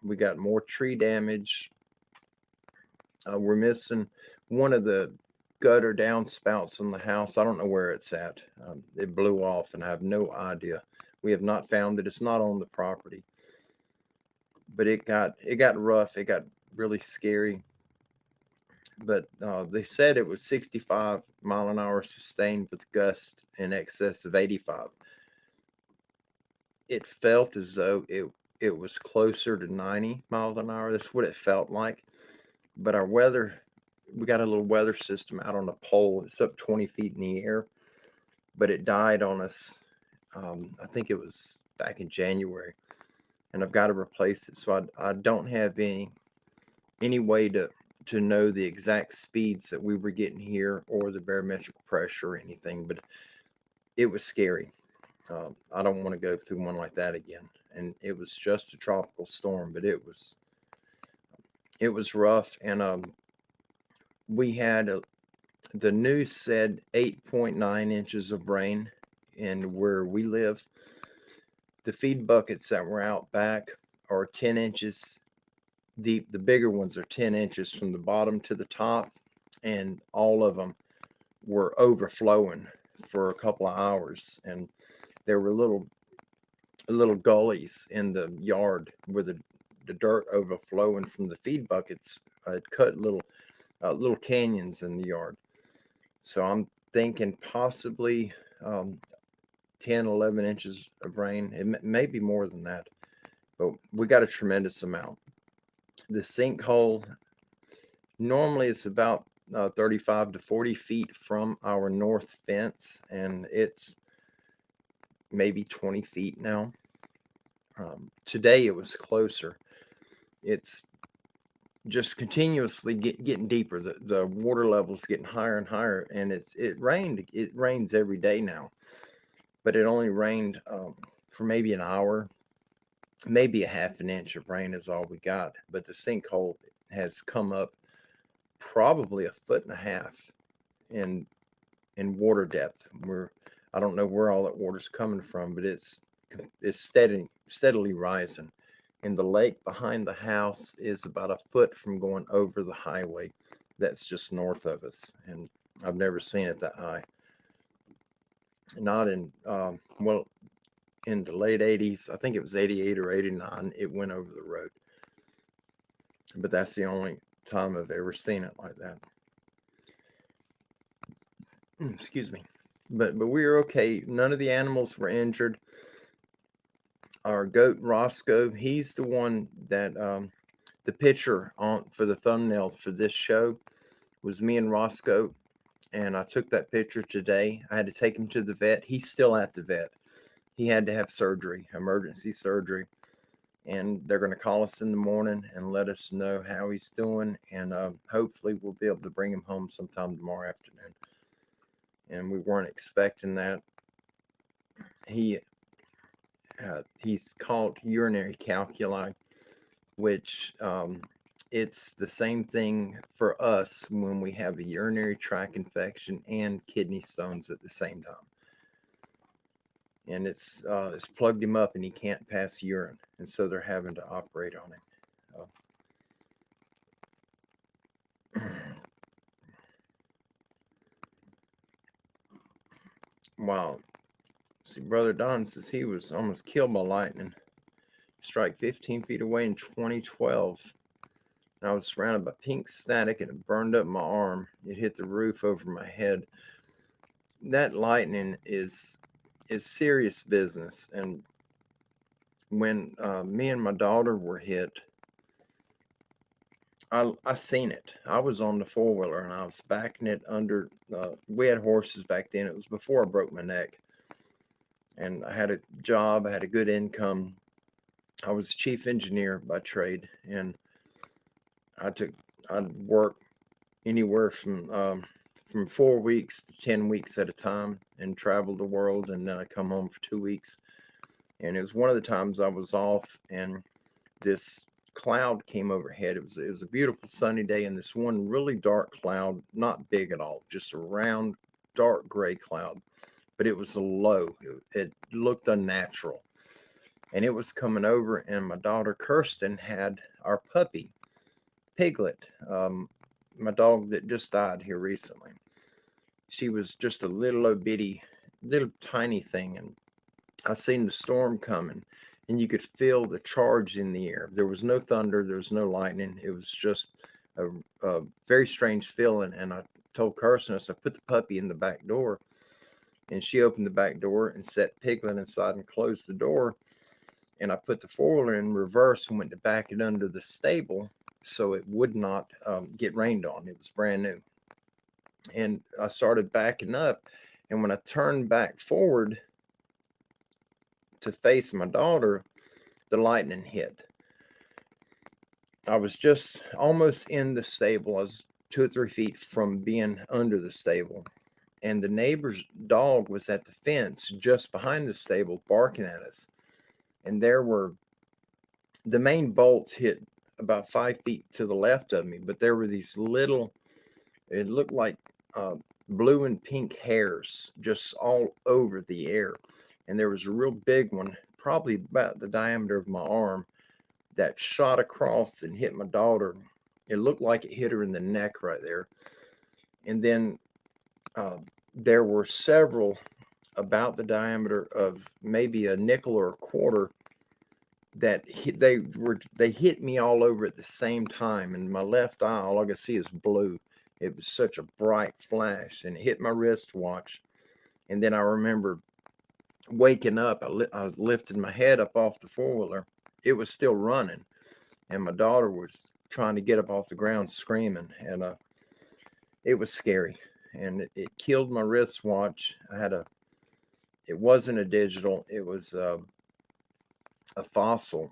We got more tree damage. We're missing one of the gutter downspouts in the house. I don't know where it's at. It blew off, and I have no idea. We have not found it. It's not on the property. But it got rough. It got really scary. But they said it was 65 mile an hour sustained with gusts in excess of 85. It felt as though it was closer to 90 miles an hour. That's what it felt like. But our weather, we got a little weather system out on a pole. It's up 20 feet in the air, but it died on us. I think it was back in January, and I've got to replace it. So I don't have any way to know the exact speeds that we were getting here or the barometric pressure or anything, but it was scary. I don't want to go through one like that again. And it was just a tropical storm, but it was rough. And we had the news said 8.9 inches of rain in where we live. The feed buckets that were out back are 10 inches deep. The bigger ones are 10 inches from the bottom to the top, and all of them were overflowing for a couple of hours. And there were little gullies in the yard where the dirt overflowing from the feed buckets had cut little canyons in the yard. So I'm thinking possibly 10, 11 inches of rain. It may be more than that, but we got a tremendous amount. The sinkhole normally is about 35 to 40 feet from our north fence, and it's maybe 20 feet now. Today it was closer. It's just continuously getting deeper. The water level's getting higher and higher, and it rains every day now, but it only rained for maybe an hour, maybe a half an inch of rain is all we got. But the sinkhole has come up probably 1.5 feet in water depth. I don't know where all that water's coming from, but it's steadily rising. And the lake behind the house is about 1 foot from going over the highway that's just north of us, and I've never seen it that high. Not in in the late 80s, I think it was 88 or 89, it went over the road. But that's the only time I've ever seen it like that. Excuse me. But we were okay. None of the animals were injured. Our goat Roscoe, he's the one that the picture on for the thumbnail for this show was me and Roscoe, and I took that picture today. I had to take him to the vet. He's still at the vet. He had to have surgery, emergency surgery, and they're going to call us in the morning and let us know how he's doing, and hopefully we'll be able to bring him home sometime tomorrow afternoon. And we weren't expecting that. He's called urinary calculi, which it's the same thing for us when we have a urinary tract infection and kidney stones at the same time. And it's plugged him up and he can't pass urine, and so they're having to operate on him. Wow. See, Brother Don says he was almost killed by lightning strike 15 feet away in 2012. And I was surrounded by pink static and it burned up my arm. It hit the roof over my head. That lightning is serious business. And when me and my daughter were hit, I seen it. I was on the four-wheeler and I was backing it under. We had horses back then. It was before I broke my neck. And I had a job. I had a good income. I was a chief engineer by trade, and I'd work anywhere from 4 weeks to 10 weeks at a time and travel the world, and then I'd come home for 2 weeks. And it was one of the times I was off, and this cloud came overhead. It was a beautiful sunny day, and this one really dark cloud, not big at all, just a round, dark gray cloud, but it was low. It looked unnatural. And it was coming over, and my daughter Kirsten had our puppy, Piglet, my dog that just died here recently. She was just a little bitty, little tiny thing, and I seen the storm coming, and you could feel the charge in the air. There was no thunder, there was no lightning. It was just a very strange feeling. And I told Kirsten, I said, put the puppy in the back door. And she opened the back door and set Piglet inside and closed the door. And I put the four-wheeler in reverse and went to back it under the stable so it would not get rained on. It was brand new. And I started backing up. And when I turned back forward to face my daughter, the lightning hit. I was just almost in the stable. I was 2 or 3 feet from being under the stable. And the neighbor's dog was at the fence just behind the stable barking at us. And there were the main bolts hit about 5 feet to the left of me, but there were these little, it looked like blue and pink hairs just all over the air. And there was a real big one, probably about the diameter of my arm, that shot across and hit my daughter. It looked like it hit her in the neck right there. And then there were several about the diameter of maybe a nickel or a quarter that they hit me all over at the same time, and my left eye, all I could see is blue. It was such a bright flash, and it hit my wristwatch. And then I remember waking up. I was lifting my head up off the four-wheeler. It was still running, and my daughter was trying to get up off the ground screaming, and it was scary. And it killed my wristwatch. It wasn't a digital, it was a fossil.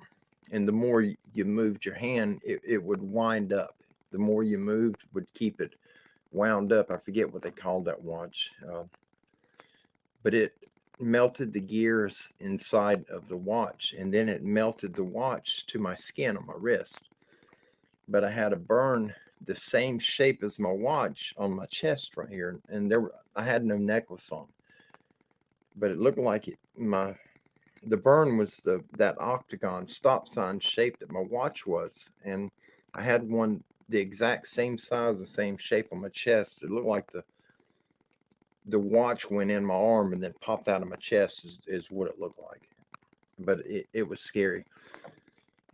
And the more you moved your hand, it would wind up. The more you moved would keep it wound up. I forget what they called that watch, but it melted the gears inside of the watch, and then it melted the watch to my skin on my wrist. But I had a burn the same shape as my watch on my chest right here, and I had no necklace on, but it looked like the burn was that octagon stop sign shape that my watch was, and I had one the exact same size, the same shape on my chest. It looked like the watch went in my arm and then popped out of my chest is what it looked like. But it was scary.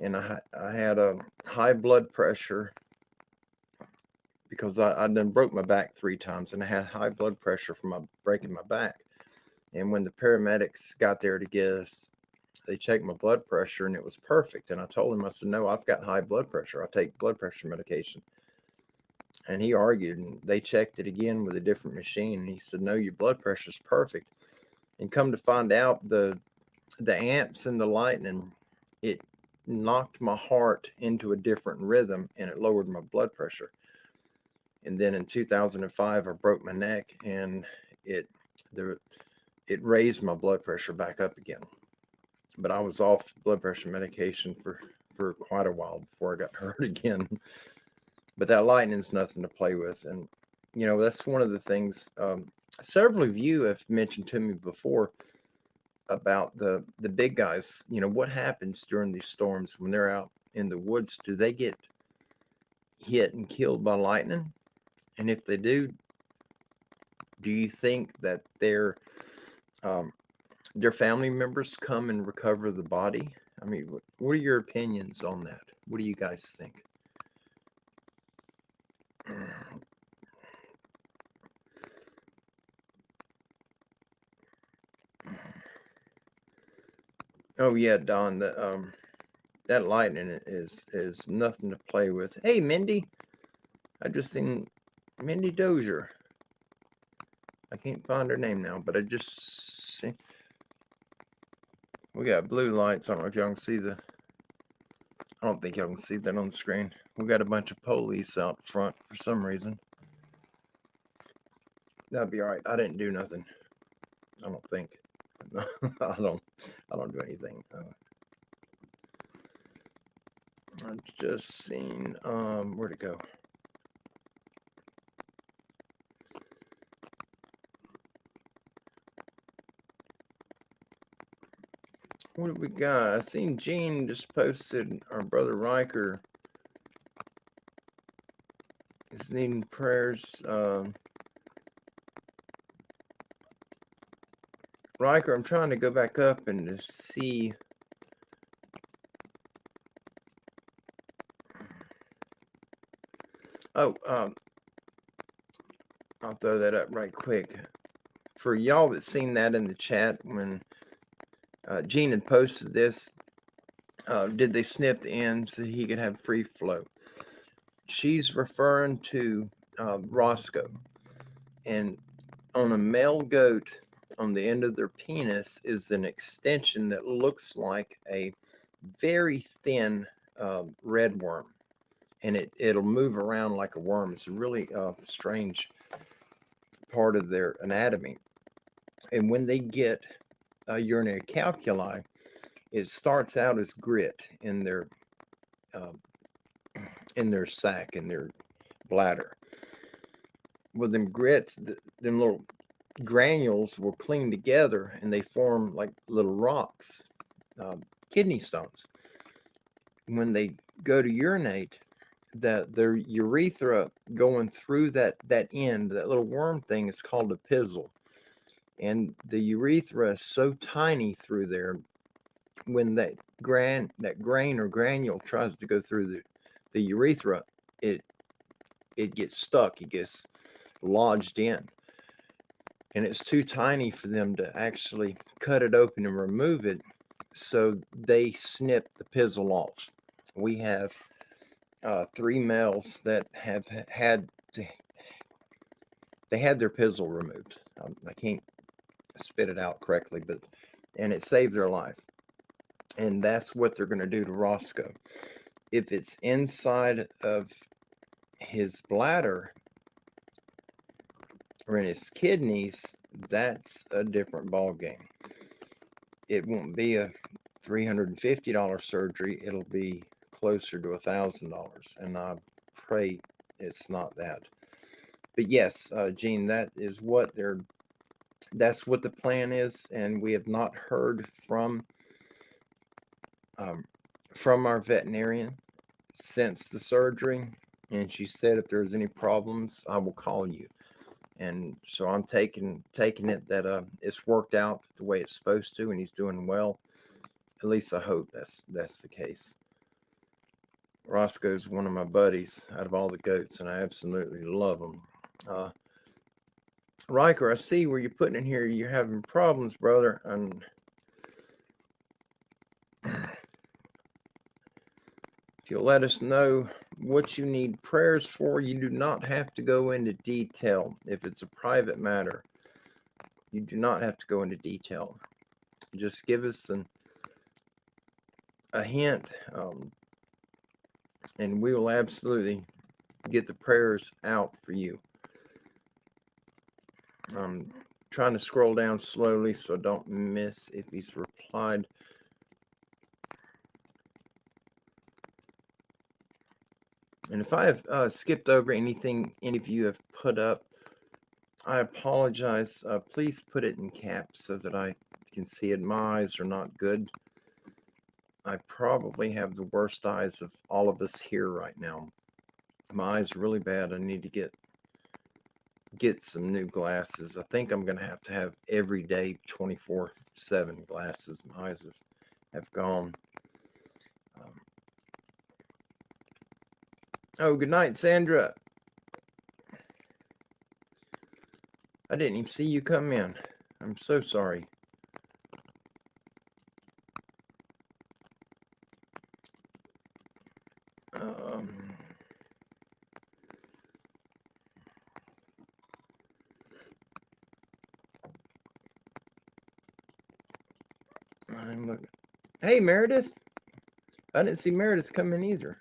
And I had a high blood pressure because I done broke my back 3 times, and I had high blood pressure from breaking my back. And when the paramedics got there to get us, they checked my blood pressure, and it was perfect. And I told him, I said, no, I've got high blood pressure. I take blood pressure medication. And he argued, and they checked it again with a different machine. And he said, no, your blood pressure is perfect. And come to find out, the amps and the lightning, it knocked my heart into a different rhythm, and it lowered my blood pressure. And then in 2005, I broke my neck, and it raised my blood pressure back up again. But I was off blood pressure medication for quite a while before I got hurt again. But that lightning's nothing to play with. And, that's one of the things several of you have mentioned to me before about the big guys. What happens during these storms when they're out in the woods? Do they get hit and killed by lightning? And if they do you think that their family members come and recover the body? I mean, what are your opinions on that? What do you guys think? Oh yeah, Don, that lightning is nothing to play with. Hey, Mindy, I just seen Mindy Dozier. I can't find her name now, but I just see we got blue lights. I don't know if y'all can see I don't think y'all can see that on the screen. We got a bunch of police out front for some reason. That'd be all right. I didn't do nothing. I don't think. No, I don't do anything. I've just seen where'd it go? What do we got? I seen Gene just posted our brother Riker is needing prayers. Riker, I'm trying to go back up and to see. Oh, I'll throw that up right quick. For y'all that seen that in the chat when Gene had posted this, did they snip the end so he could have free flow? She's referring to Roscoe. And on a male goat, on the end of their penis is an extension that looks like a very thin red worm. And it'll move around like a worm. It's a really strange part of their anatomy. And when they get urinary calculi, it starts out as grit in their sac, in their bladder. Well, them grits, them little granules will cling together and they form like little rocks, kidney stones. When they go to urinate, their urethra going through that end, that little worm thing, is called a pizzle. And the urethra is so tiny through there, when that grain or granule tries to go through the urethra, it it gets stuck, it gets lodged in, and it's too tiny for them to actually cut it open and remove it. So they snip the pizzle off. We have 3 males that have had to, they had their pizzle removed. I can't spit it out correctly, and it saved their life. And that's what they're going to do to Roscoe. If it's inside of his bladder or in his kidneys, that's a different ball game. It won't be a $350 surgery. It'll be closer to $1,000, and I pray it's not that. But yes, Gene, that's what the plan is, and we have not heard from our veterinarian since the surgery. And she said if there's any problems, I will call you. And so I'm taking it that it's worked out the way it's supposed to, and he's doing well. At least I hope that's the case. Roscoe's one of my buddies out of all the goats, and I absolutely love him. Riker, I see where you're putting in here. You're having problems, brother, and if you'll let us know what you need prayers for, you do not have to go into detail. If it's a private matter, you do not have to go into detail. Just give us a hint, and we will absolutely get the prayers out for you. I'm trying to scroll down slowly so I don't miss if he's replied. And if I have skipped over anything any of you have put up, I apologize. Please put it in caps so that I can see it. My eyes are not good. I probably have the worst eyes of all of us here right now. My eyes are really bad. I need to get some new glasses. I think I'm going to have everyday 24/7 glasses. My eyes have gone. Oh, good night, Sandra. I didn't even see you come in. I'm so sorry. I'm looking. Hey, Meredith. I didn't see Meredith come in either.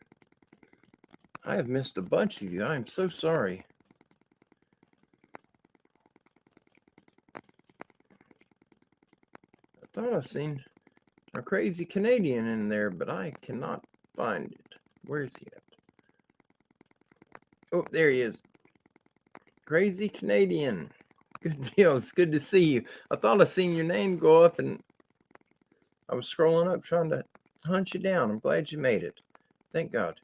I have missed a bunch of you. I am so sorry. I thought I seen a crazy Canadian in there, but I cannot find it. Where is he at? Oh, there he is. Crazy Canadian. Good deal. It's good to see you. I thought I seen your name go up, and I was scrolling up trying to hunt you down. I'm glad you made it. Thank God.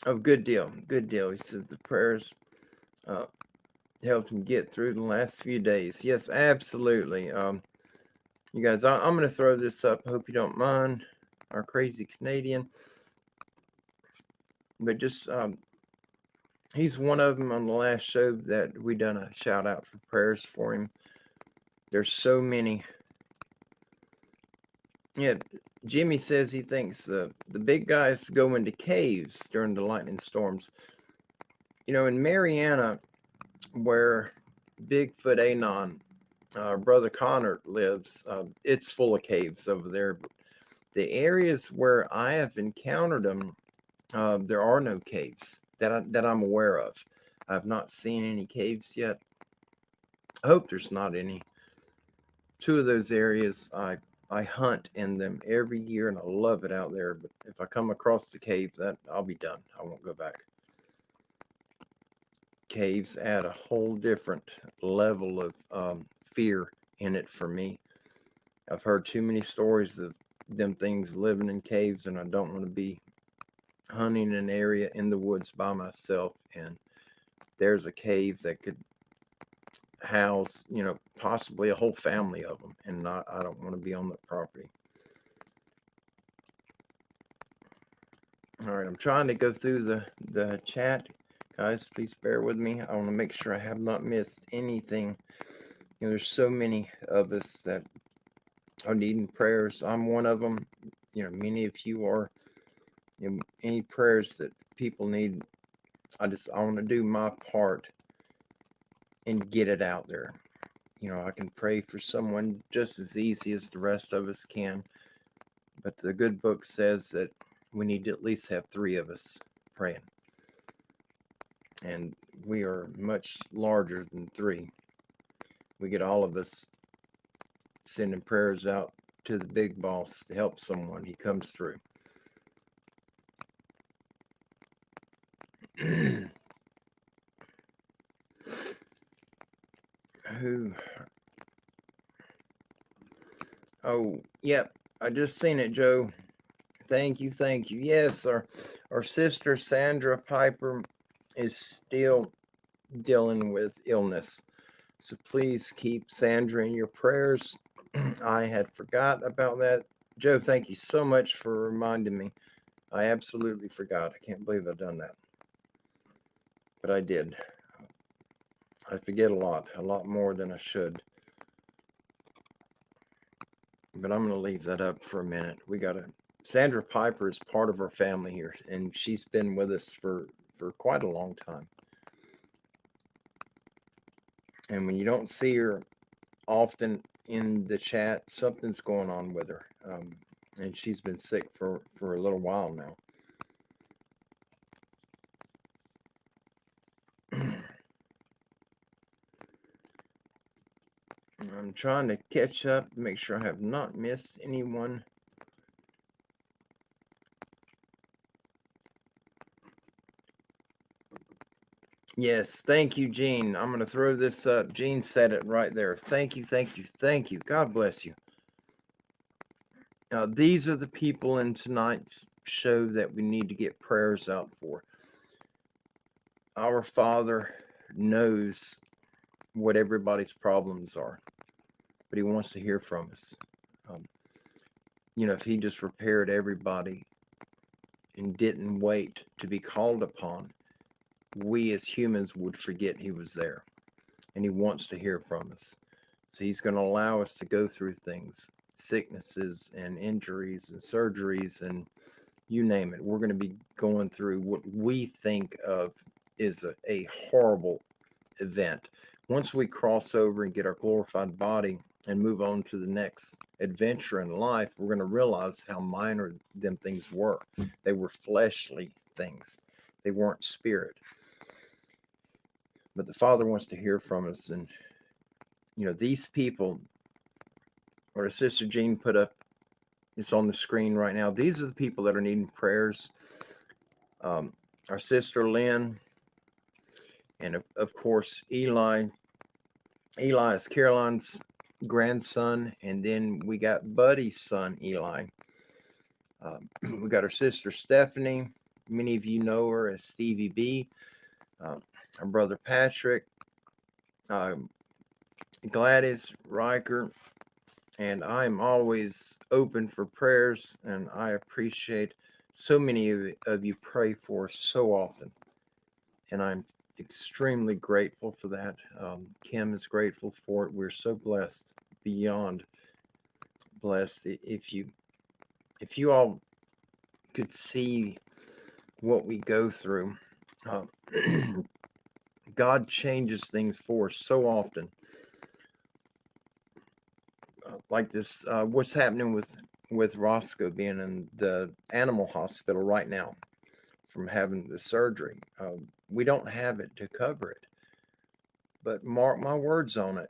Oh, good deal. Good deal. He says the prayers helped him get through the last few days. Yes, absolutely. You guys, I'm going to throw this up. Hope you don't mind. Our crazy Canadian. But just, he's one of them on the last show that we done a shout out for prayers for him. There's so many. Yeah, Jimmy says he thinks the big guys go into caves during the lightning storms. You know, in Mariana, where Bigfoot Anon, brother Connor lives, it's full of caves over there. But the areas where I have encountered them, there are no caves that I'm aware of. I've not seen any caves yet. I hope there's not any. 2 of those areas I hunt in them every year, and I love it out there. But if I come across the cave, that I'll be done. I won't go back. Caves add a whole different level of fear in it for me. I've heard too many stories of them things living in caves, and I don't want to be hunting an area in the woods by myself. And there's a cave that could house, possibly a whole family of them, and I don't want to be on that property. All right, I'm trying to go through the chat. Guys, please bear with me. I want to make sure I have not missed anything. There's so many of us that are needing prayers. I'm one of them. Many of you are. Any prayers that people need, I want to do my part and get it out there. I can pray for someone just as easy as the rest of us can. But the good book says that we need to at least have 3 of us praying. And we are much larger than 3. We get all of us sending prayers out to the big boss to help someone. He comes through. Who? Oh, yep. I just seen it, Joe. Thank you. Yes, our sister Sandra Piper is still dealing with illness. So please keep Sandra in your prayers. I had forgot about that. Joe, thank you so much for reminding me. I absolutely forgot. I can't believe I've done that. But I did. I forget a lot more than I should. But I'm going to leave that up for a minute. Sandra Piper is part of our family here, and she's been with us for quite a long time. And when you don't see her often in the chat, something's going on with her. And she's been sick for a little while now. I'm trying to catch up, make sure I have not missed anyone. Yes, thank you, Gene. I'm going to throw this up. Gene said it right there. Thank you. God bless you. These are the people in tonight's show that we need to get prayers out for. Our Father knows what everybody's problems are, but He wants to hear from us. If He just repaired everybody and didn't wait to be called upon, we as humans would forget He was there. And He wants to hear from us. So He's going to allow us to go through things, sicknesses and injuries and surgeries and you name it. We're going to be going through what we think of is a horrible event. Once we cross over and get our glorified body and move on to the next adventure in life, we're going to realize how minor them things were. They were fleshly things. They weren't spirit. But the Father wants to hear from us. And, these people, or Sister Jean put up, it's on the screen right now. These are the people that are needing prayers. Our sister Lynn, and of course, Eli. Eli is Caroline's grandson. And then we got Buddy's son, Eli. We got our sister Stephanie. Many of you know her as Stevie B. Our brother Patrick. Gladys Riker. And I'm always open for prayers, and I appreciate so many of you pray for us so often. And I'm extremely grateful for that. Kim is grateful for it. We're so blessed, beyond blessed. If you all could see what we go through, God changes things for us so often. Like this, what's happening with Roscoe being in the animal hospital right now from having the surgery. We don't have it to cover it. But mark my words on it.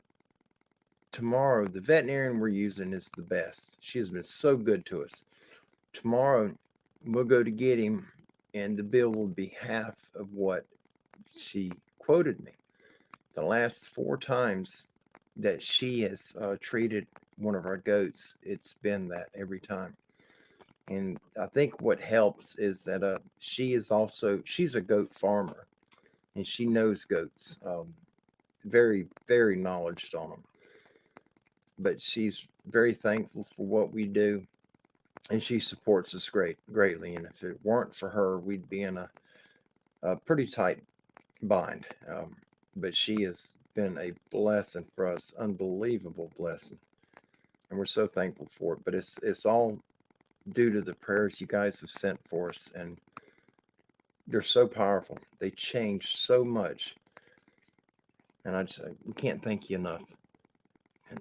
Tomorrow, the veterinarian we're using is the best. She has been so good to us. Tomorrow, we'll go to get him, and the bill will be half of what she quoted me. The last 4 times that she has treated one of our goats, it's been that every time. And I think what helps is that she's a goat farmer, and she knows goats, very, very knowledgeable on them. But she's very thankful for what we do. and she supports us greatly. And if it weren't for her, we'd be in a pretty tight bind. But she has been a blessing for us, unbelievable blessing, and we're so thankful for it. But it's all due to the prayers you guys have sent for us, and they're so powerful. They change so much, and we can't thank you enough. And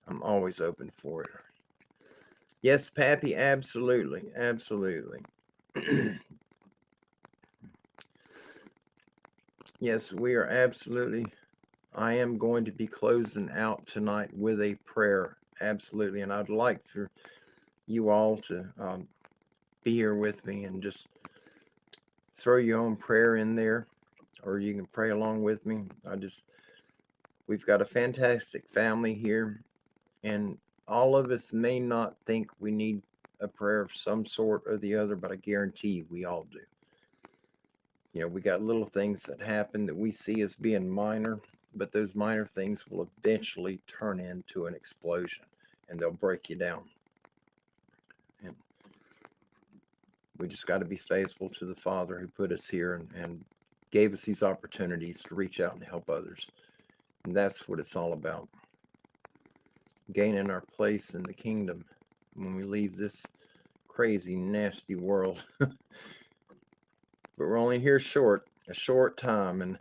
I'm always open for it. Yes, Pappy, absolutely, absolutely. Yes, we are absolutely. I am going to be closing out tonight with a prayer, absolutely, and I'd like for you all to be here with me and just throw your own prayer in there, or you can pray along with me. We've got a fantastic family here, and all of us may not think we need a prayer of some sort or the other, but I guarantee you we all do. You know, we got little things that happen that we see as being minor, but those minor things will eventually turn into an explosion, and they'll break you down. And we just got to be faithful to the Father who put us here and gave us these opportunities to reach out and help others. And that's what it's all about. Gaining our place in the kingdom when we leave this crazy, nasty world. But we're only here a short time. And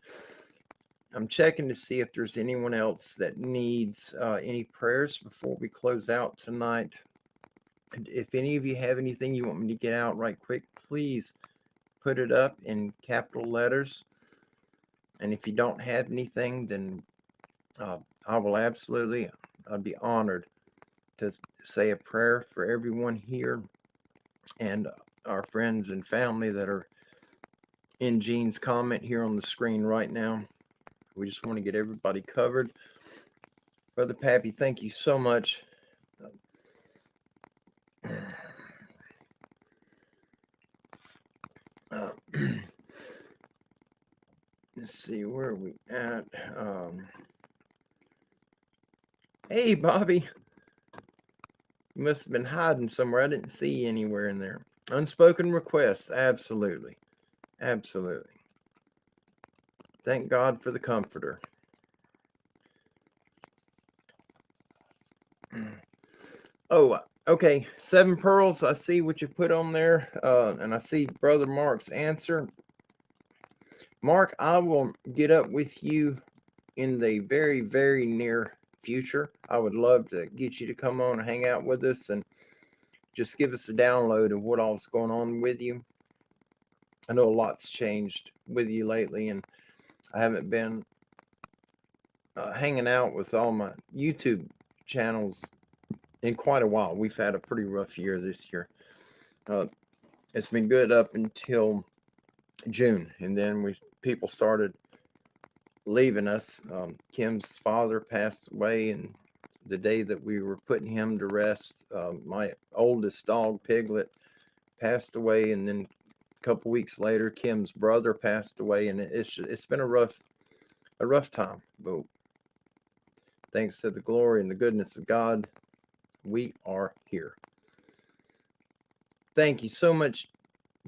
I'm checking to see if there's anyone else that needs any prayers before we close out tonight. And if any of you have anything you want me to get out right quick, please put it up in capital letters. And if you don't have anything, then I will absolutely, I'd be honored to say a prayer for everyone here and our friends and family that are in Gene's comment here on the screen right now. We just want to get everybody covered. Brother Pappy, thank you so much. Let's see, where are we at? Hey, Bobby. You must have been hiding somewhere. I didn't see you anywhere in there. Unspoken requests. Absolutely. Absolutely. Thank God for the Comforter. Oh, okay. 7 pearls. I see what you put on there. And I see Brother Mark's answer. Mark, I will get up with you in the very, very near future. I would love to get you to come on and hang out with us and just give us a download of what all's going on with you. I know a lot's changed with you lately, and I haven't been hanging out with all my YouTube channels in quite a while. We've had a pretty rough year this year. It's been good up until June, and then people started leaving us. Kim's father passed away, and the day that we were putting him to rest, my oldest dog, Piglet, passed away, and then a couple weeks later, Kim's brother passed away, and it's been a rough time. But thanks to the glory and the goodness of God, we are here. Thank you so much,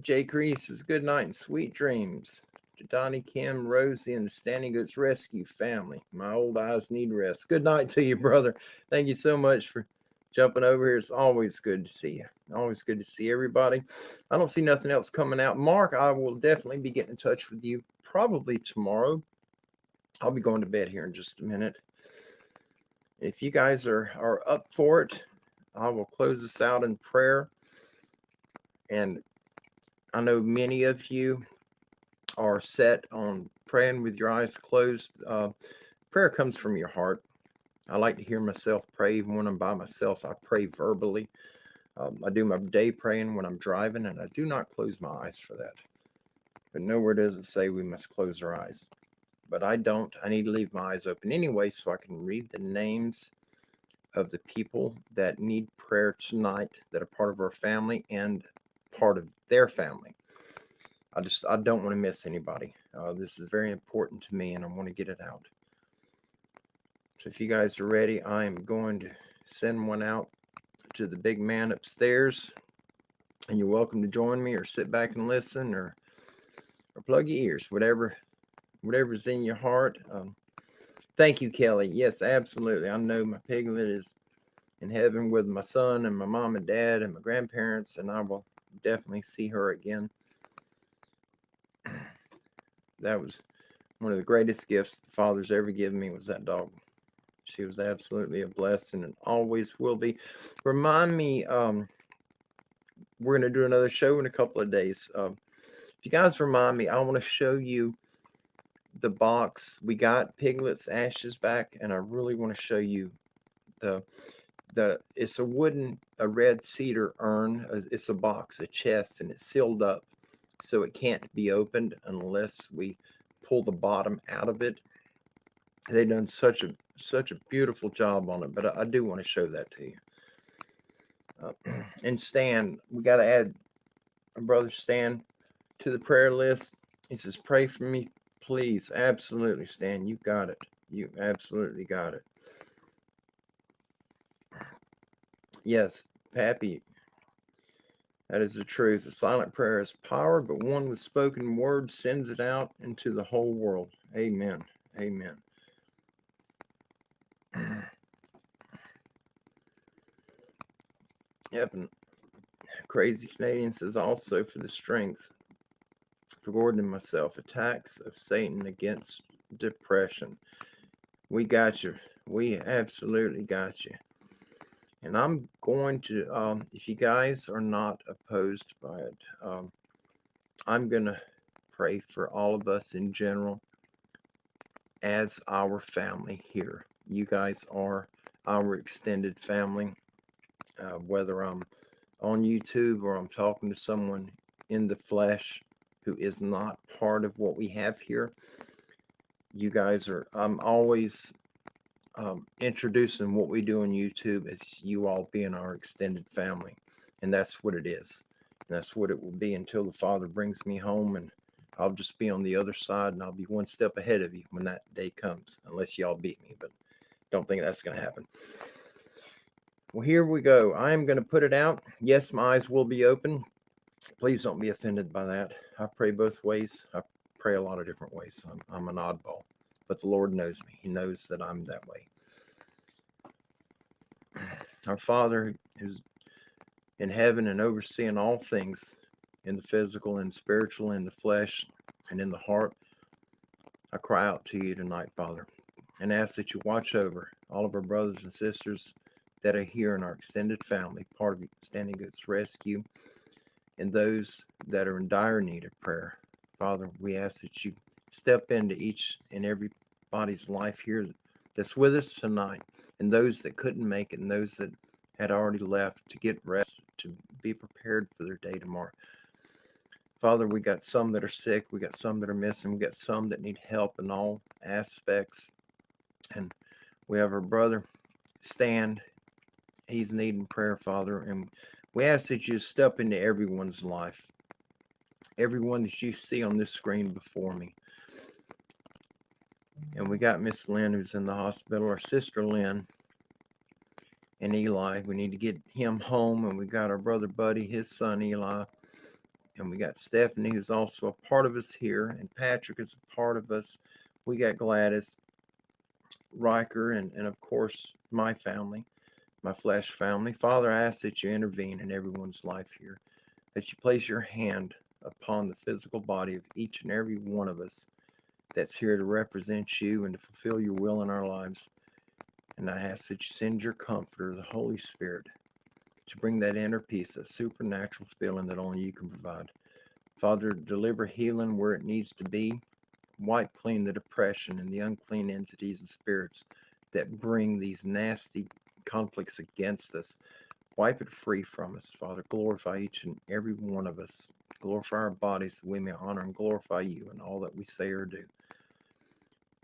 Jake Reese. Good night and sweet dreams. To Donnie, Kim, Rosie, and the Standing Goats Rescue family. My old eyes need rest. Good night to you, brother. Thank you so much for jumping over here. It's always good to see you. Always good to see everybody. I don't see nothing else coming out. Mark, I will definitely be getting in touch with you probably tomorrow. I'll be going to bed here in just a minute. If you guys are up for it, I will close this out in prayer. And I know many of you are set on praying with your eyes closed. Prayer comes from your heart. I like to hear myself pray. Even when I'm by myself, I pray verbally. I do my day praying when I'm driving, and I do not close my eyes for that. But nowhere does it say we must close our eyes. But I don't. I need to leave my eyes open anyway so I can read the names of the people that need prayer tonight, that are part of our family and part of their family. I don't want to miss anybody. This is very important to me, and I want to get it out. So if you guys are ready, I am going to send one out. to the big man upstairs, and you're welcome to join me or sit back and listen or plug your ears, whatever's in your heart. Thank you, Kelly. Yes, absolutely. I know my piglet is in heaven with my son and my mom and dad and my grandparents, and I will definitely see her again. That was one of the greatest gifts the Father's ever given me, was that dog. She was absolutely a blessing and always will be. Remind me, we're going to do another show in a couple of days. If you guys remind me, I want to show you the box. We got Piglet's ashes back, and I really want to show you the it's a red cedar urn. It's a box, a chest, and it's sealed up, so it can't be opened unless we pull the bottom out of it. They've done such a beautiful job on it, but I do want to show that to you. And Stan, we got to add our brother Stan to the prayer list. He says, pray for me, please. Absolutely, Stan. You got it. You absolutely got it. Yes, Pappy, that is the truth. The silent prayer is power, but one with spoken word sends it out into the whole world. Amen. Amen. Yep, and Crazy Canadian says also for the strength for Gordon and myself, attacks of Satan against depression. We got you. We absolutely got you. And I'm going to, if you guys are not opposed by it, I'm going to pray for all of us in general as our family here. You guys are our extended family, whether I'm on YouTube or I'm talking to someone in the flesh who is not part of what we have here. You guys are, I'm always introducing what we do on YouTube as you all being our extended family. And that's what it is. And that's what it will be until the Father brings me home, and I'll just be on the other side, and I'll be one step ahead of you when that day comes, unless y'all beat me, but don't think that's going to happen. Well, here we go. I am going to put it out. Yes, my eyes will be open. Please don't be offended by that. I pray both ways. I pray a lot of different ways. I'm an oddball, but the Lord knows me. He knows that I'm that way. Our Father who's in heaven and overseeing all things in the physical and spiritual, in the flesh and in the heart, I cry out to you tonight, Father, and ask that you watch over all of our brothers and sisters that are here in our extended family, part of Standing Goats Rescue, and those that are in dire need of prayer. Father, we ask that you step into each and everybody's life here that's with us tonight, and those that couldn't make it, and those that had already left to get rest, to be prepared for their day tomorrow. Father, we got some that are sick, we got some that are missing, we got some that need help in all aspects. And we have our brother Stan. He's needing prayer, Father, and we ask that you step into everyone's life, everyone that you see on this screen before me. And we got Miss Lynn, who's in the hospital, our sister Lynn, and Eli. We need to get him home. And we got our brother Buddy, his son Eli. And we got Stephanie, who's also a part of us here. And Patrick is a part of us. We got Gladys, Riker, and of course, my family, my flesh family. Father, I ask that you intervene in everyone's life here, that you place your hand upon the physical body of each and every one of us that's here to represent you and to fulfill your will in our lives. And I ask that you send your comforter, the Holy Spirit, to bring that inner peace, that supernatural feeling that only you can provide. Father, deliver healing where it needs to be. Wipe clean the depression and the unclean entities and spirits that bring these nasty conflicts against us. Wipe it free from us, Father. Glorify each and every one of us. Glorify our bodies that we may honor and glorify you in all that we say or do.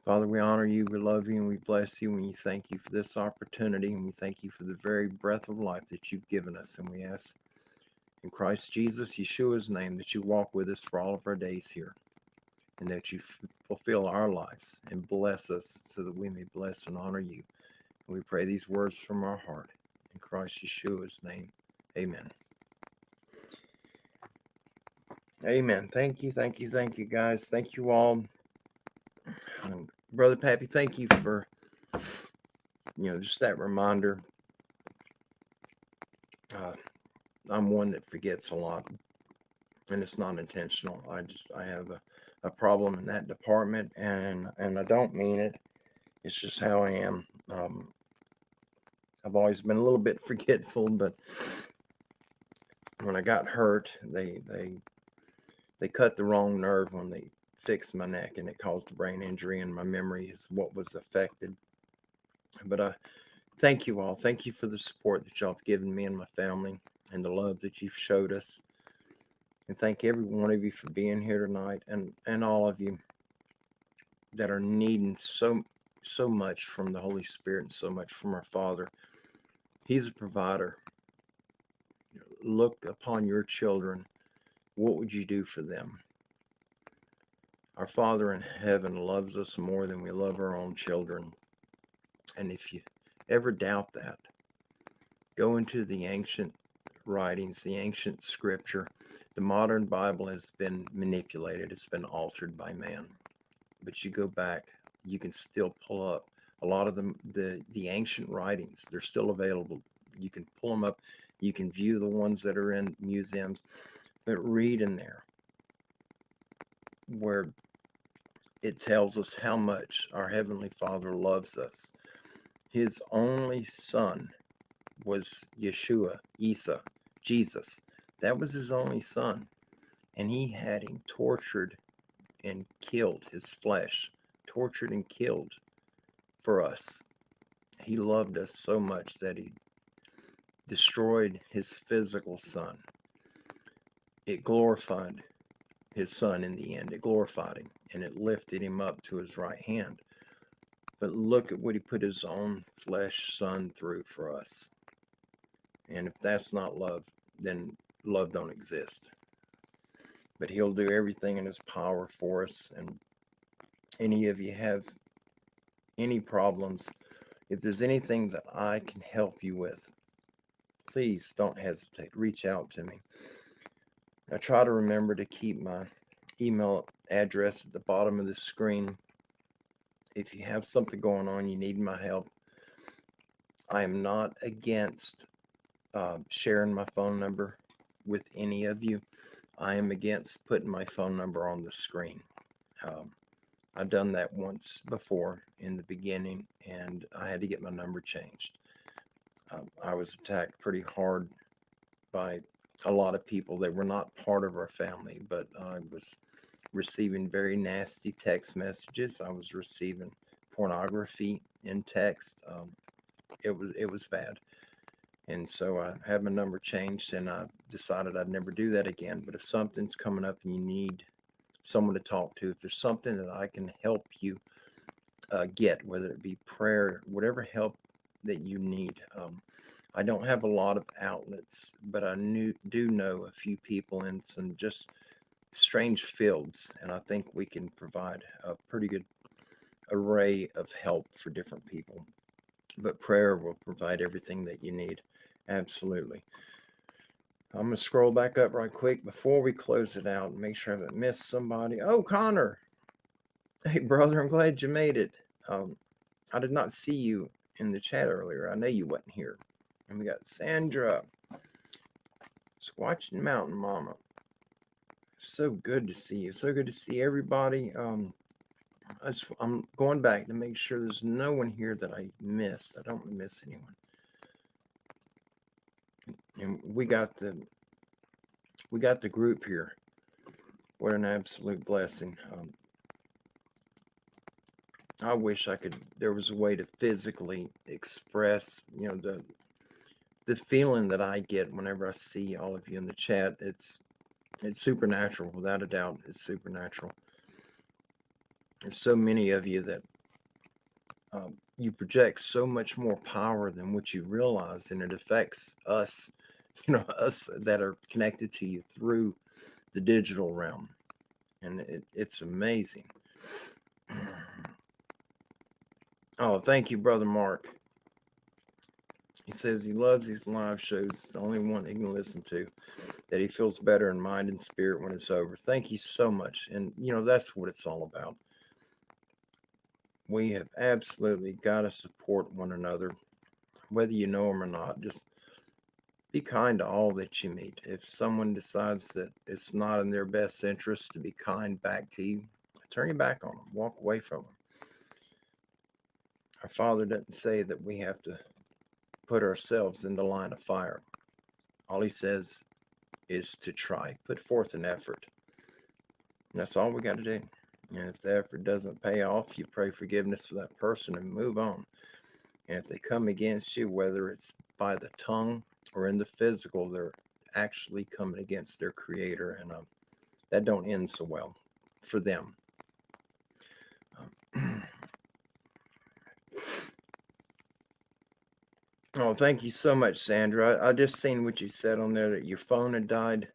Father, we honor you, we love you, and we bless you, and we thank you for this opportunity, and we thank you for the very breath of life that you've given us. And we ask in Christ Jesus, Yeshua's name, that you walk with us for all of our days here, and that you fulfill our lives and bless us so that we may bless and honor you. And we pray these words from our heart In Christ Yeshua's name, amen. Amen. Thank you, guys. Thank you all. Brother Pappy, thank you for, just that reminder. I'm one that forgets a lot, and it's not intentional. I have a problem in that department, and I don't mean it. It's just how I am. I've always been a little bit forgetful, but when I got hurt, they cut the wrong nerve when they fixed my neck, and it caused a brain injury, and my memory is what was affected. But thank you all. Thank you for the support that y'all have given me and my family, and the love that you've showed us. And thank every one of you for being here tonight, and all of you that are needing so much from the Holy Spirit and so much from our Father. He's a provider. Look upon your children. What would you do for them? Our Father in heaven loves us more than we love our own children. And if you ever doubt that, go into the ancient writings, the ancient scripture. The modern Bible has been manipulated. It's been altered by man. But you go back, you can still pull up a lot of the ancient writings. They're still available. You can pull them up. You can view the ones that are in museums. But read in there where it tells us how much our Heavenly Father loves us. His only Son was Yeshua, Isa, Jesus. That was his only Son. And he had him tortured and killed, his flesh, tortured and killed for us. He loved us so much that he destroyed his physical son. It glorified his son in the end. It glorified him, and it lifted him up to his right hand. But look at what he put his own flesh son through for us. And if that's not love, then love don't exist. But he'll do everything in his power for us. And any of you have any problems, if there's anything that I can help you with, please don't hesitate. Reach out to me. I try to remember to keep my email address at the bottom of the screen. If you have something going on, you need my help. I am not against sharing my phone number with any of you. I am against putting my phone number on the screen. I've done that once before in the beginning, and I had to get my number changed. I was attacked pretty hard by a lot of people that were not part of our family, but I was receiving very nasty text messages. I was receiving pornography in text. It was bad. And so I had my number changed, and I decided I'd never do that again. But if something's coming up and you need someone to talk to, if there's something that I can help you get, whether it be prayer, whatever help that you need. I don't have a lot of outlets, but I do know a few people in some just strange fields, and I think we can provide a pretty good array of help for different people. But prayer will provide everything that you need. Absolutely. I'm going to scroll back up right quick before we close it out and make sure I haven't missed somebody. Oh, Connor. Hey, brother, I'm glad you made it. I did not see you in the chat earlier. I know you wasn't here. And we got Sandra. Squatching Mountain Mama. So good to see you. So good to see everybody. I'm going back to make sure there's no one here that I missed. I don't miss anyone. And we got the group here. What an absolute blessing. I wish there was a way to physically express, the feeling that I get whenever I see all of you in the chat. It's supernatural, without a doubt. It's supernatural. There's so many of you that you project so much more power than what you realize, and it affects us, us that are connected to you through the digital realm. And it's amazing. Oh, thank you, Brother Mark. He says he loves these live shows, the only one he can listen to, that he feels better in mind and spirit when it's over. Thank you so much. And, that's what it's all about. We have absolutely got to support one another, whether you know them or not. Just be kind to all that you meet. If someone decides that it's not in their best interest to be kind back to you, turn your back on them, walk away from them. Our Father doesn't say that we have to put ourselves in the line of fire. All he says is to try, put forth an effort. And that's all we got to do. And if the effort doesn't pay off, you pray forgiveness for that person and move on. And if they come against you, whether it's by the tongue or in the physical, they're actually coming against their creator. And that don't end so well for them. Oh, thank you so much, Sandra. I just seen what you said on there, that your phone had died.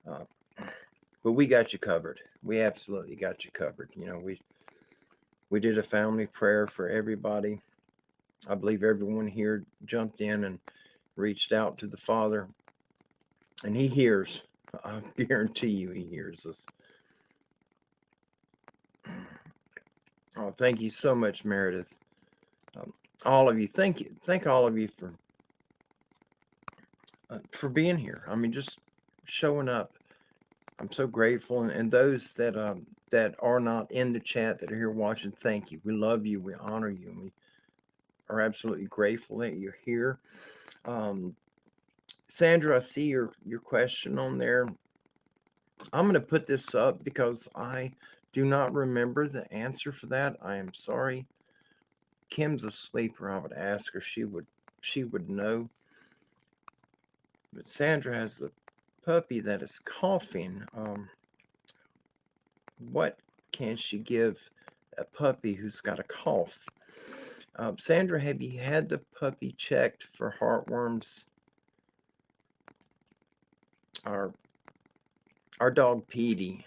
But we got you covered. We absolutely got you covered. We did a family prayer for everybody. I believe everyone here jumped in and reached out to the Father. And he hears. I guarantee you he hears us. Oh, thank you so much, Meredith. All of you, thank all of you for being here. I mean, just showing up. I'm so grateful, and those that are not in the chat, that are here watching, thank you. We love you. We honor you. And we are absolutely grateful that you're here. Sandra, I see your question on there. I'm going to put this up because I do not remember the answer for that. I am sorry. Kim's asleep, or I would ask her. She would know. But Sandra has a puppy that is coughing. What can she give a puppy who's got a cough? Sandra, have you had the puppy checked for heartworms? Our dog Petey,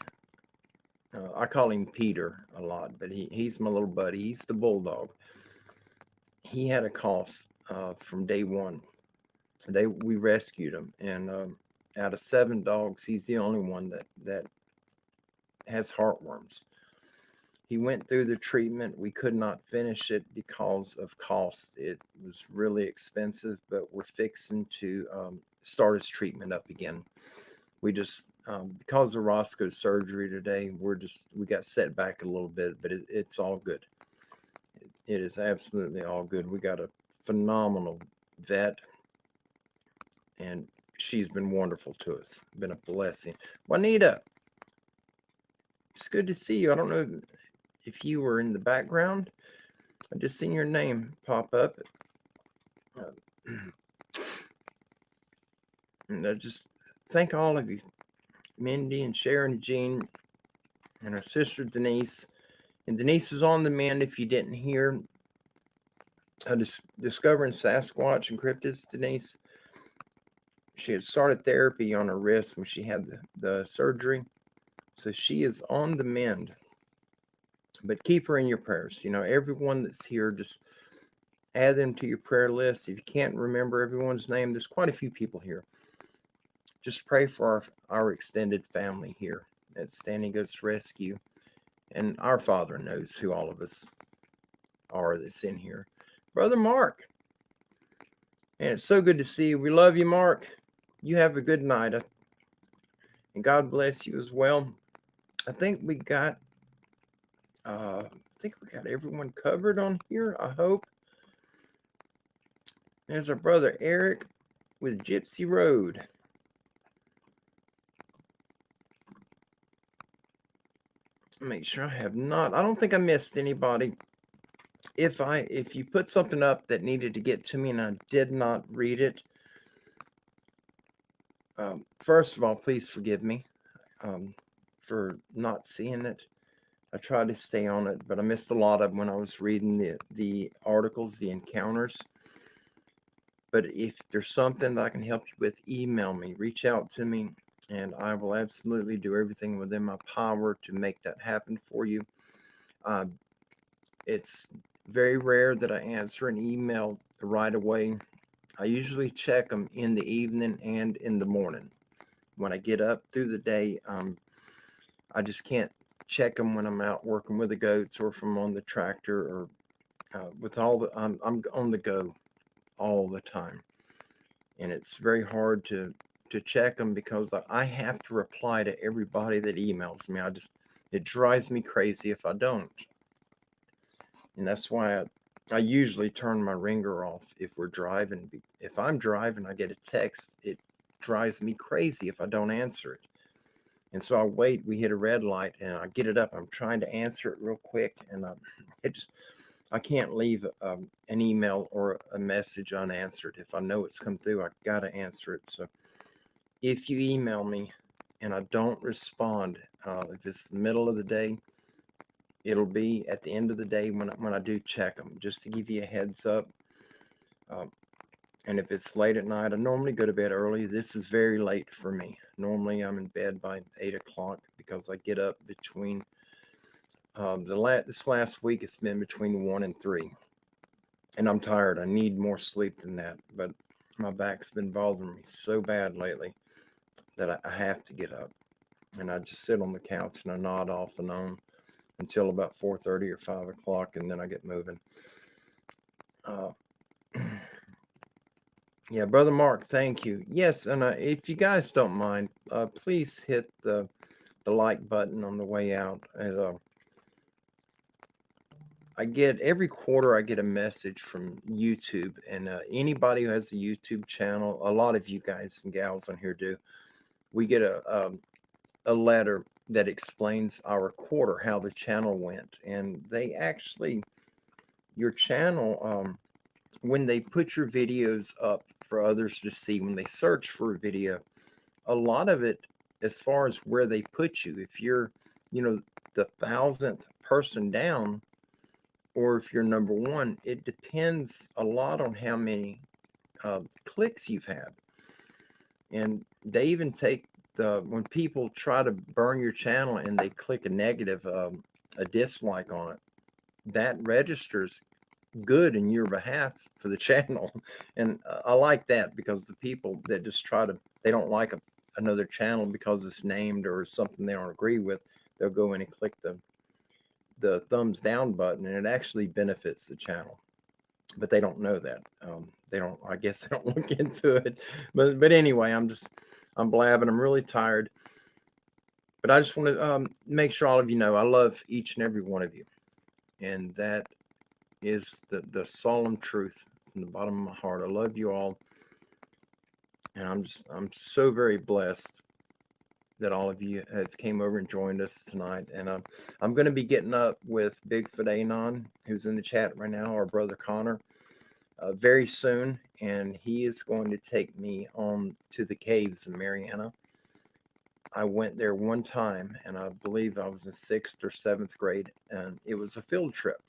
I call him Peter a lot, but he's my little buddy. He's the bulldog. He had a cough from day one. We rescued him, and out of 7 dogs, he's the only one that has heartworms. He went through the treatment. We could not finish it because of cost. It was really expensive, but we're fixing to start his treatment up again. We just, because of Roscoe's surgery today, we got set back a little bit, but it's all good. It is absolutely all good. We got a phenomenal vet, and she's been wonderful to us. Been a blessing. Juanita, it's good to see you. I don't know if you were in the background. I just seen your name pop up. And I just thank all of you, Mindy and Sharon and Jean and our sister Denise. And Denise is on the mend, if you didn't hear. Discovering Sasquatch and Cryptids, Denise. She had started therapy on her wrist when she had the surgery. So she is on the mend. But keep her in your prayers. Everyone that's here, just add them to your prayer list. If you can't remember everyone's name, there's quite a few people here. Just pray for our extended family here at Standing Goats Rescue. And our Father knows who all of us are that's in here. Brother Mark. And it's so good to see you. We love you, Mark. You have a good night. And God bless you as well. I think we got everyone covered on here, I hope. There's our brother Eric with Gypsy Road. Make sure I have not. I don't think I missed anybody. If you put something up that needed to get to me and I did not read it, first of all, please forgive me for not seeing it. I try to stay on it, but I missed a lot of them when I was reading the articles, the encounters. But if there's something that I can help you with, email me, reach out to me, and I will absolutely do everything within my power to make that happen for you. It's very rare that I answer an email right away. I usually check them in the evening and in the morning. When I get up through the day, I just can't check them when I'm out working with the goats or if I'm on the tractor or with all the I'm on the go all the time, and it's very hard to check them because I have to reply to everybody that emails me. It drives me crazy if I don't, and that's why I usually turn my ringer off if we're driving. If I'm driving, I get a text. It drives me crazy if I don't answer it. And so I wait, we hit a red light and I get it up. I'm trying to answer it real quick. And I can't leave an email or a message unanswered. If I know it's come through, I got to answer it. So if you email me and I don't respond, if it's the middle of the day, it'll be at the end of the day when I do check them, just to give you a heads up. And if it's late at night, I normally go to bed early. This is very late for me. Normally, I'm in bed by 8 o'clock because I get up between this last week. It's been between 1 and 3, and I'm tired. I need more sleep than that, but my back's been bothering me so bad lately that I have to get up, and I just sit on the couch and I nod off and on until about 4:30 or 5 o'clock, and then I get moving. Uh, Yeah, Brother Mark, thank you. Yes, and if you guys don't mind, please hit the like button on the way out. And I get every quarter I get a message from YouTube, and anybody who has a YouTube channel, a lot of you guys and gals on here do. We get a letter that explains our quarter, how the channel went, and they actually your channel. When they put your videos up for others to see, when they search for a video, a lot of it, as far as where they put you, if you're, the 1,000th person down, or if you're number one, it depends a lot on how many clicks you've had. And they even take when people try to burn your channel and they click a negative, a dislike on it, that registers good in your behalf for the channel. And I like that because the people that just they don't like another channel because it's named or something they don't agree with, they'll go in and click the thumbs down button, and it actually benefits the channel, but they don't know that. I guess they don't look into it, but anyway, I'm blabbing. I'm really tired, but I just want to make sure all of you know I love each and every one of you, and that is the solemn truth from the bottom of my heart. I love you all, and I'm so very blessed that all of you have came over and joined us tonight. And I'm going to be getting up with Bigfoot Anon, who's in the chat right now, our brother Connor, very soon, and he is going to take me on to the caves in Mariana. I went there one time, and I believe I was in 6th or 7th grade, and it was a field trip.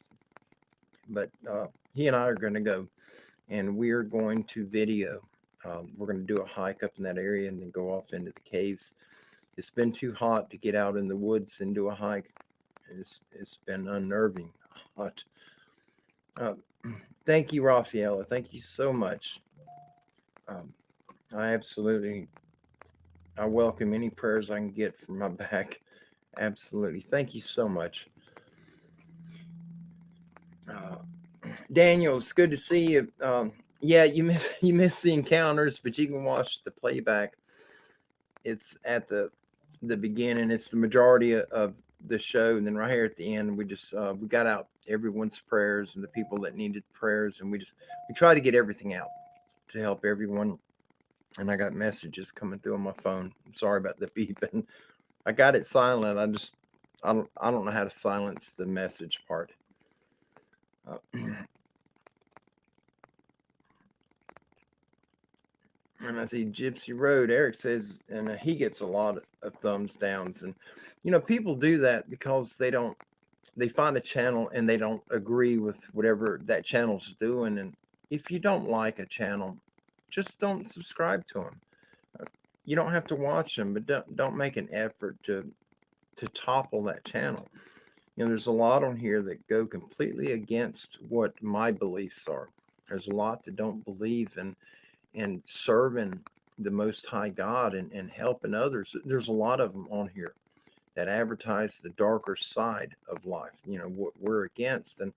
But he and I are going to go, and we're going to video. We're going to do a hike up in that area and then go off into the caves. It's been too hot to get out in the woods and do a hike. It's been unnerving hot. Thank you, Rafaela. Thank you so much. I welcome any prayers I can get for my back. Absolutely. Thank you so much. Daniel, it's good to see you. Yeah, you miss the encounters, but you can watch the playback. It's at the beginning. It's the majority of the show, and then right here at the end, we got out everyone's prayers and the people that needed prayers, and we try to get everything out to help everyone. And I got messages coming through on my phone. I'm sorry about the beeping. I got it silent. I don't know how to silence the message part. And I see Gypsy Road. Eric says, and he gets a lot of thumbs downs. And, people do that because they find a channel and they don't agree with whatever that channel's doing. And if you don't like a channel, just don't subscribe to them. You don't have to watch them, but don't make an effort to topple that channel. There's a lot on here that go completely against what my beliefs are. There's a lot that don't believe in and serving the Most High God and helping others. There's a lot of them on here that advertise the darker side of life, what we're against. And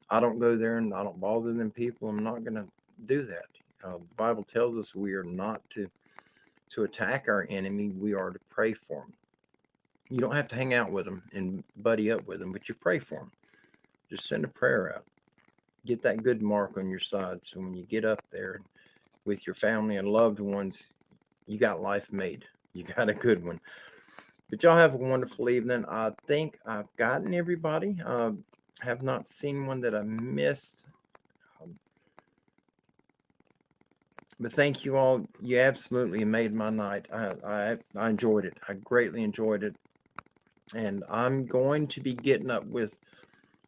I don't go there and I don't bother them people. I'm not going to do that. The Bible tells us we are not to attack our enemy. We are to pray for them. You don't have to hang out with them and buddy up with them, but you pray for them. Just send a prayer out. Get that good mark on your side. So when you get up there with your family and loved ones, you got life made. You got a good one. But y'all have a wonderful evening. I think I've gotten everybody. Have not seen one that I missed. But thank you all. You absolutely made my night. I enjoyed it. I greatly enjoyed it. And I'm going to be getting up with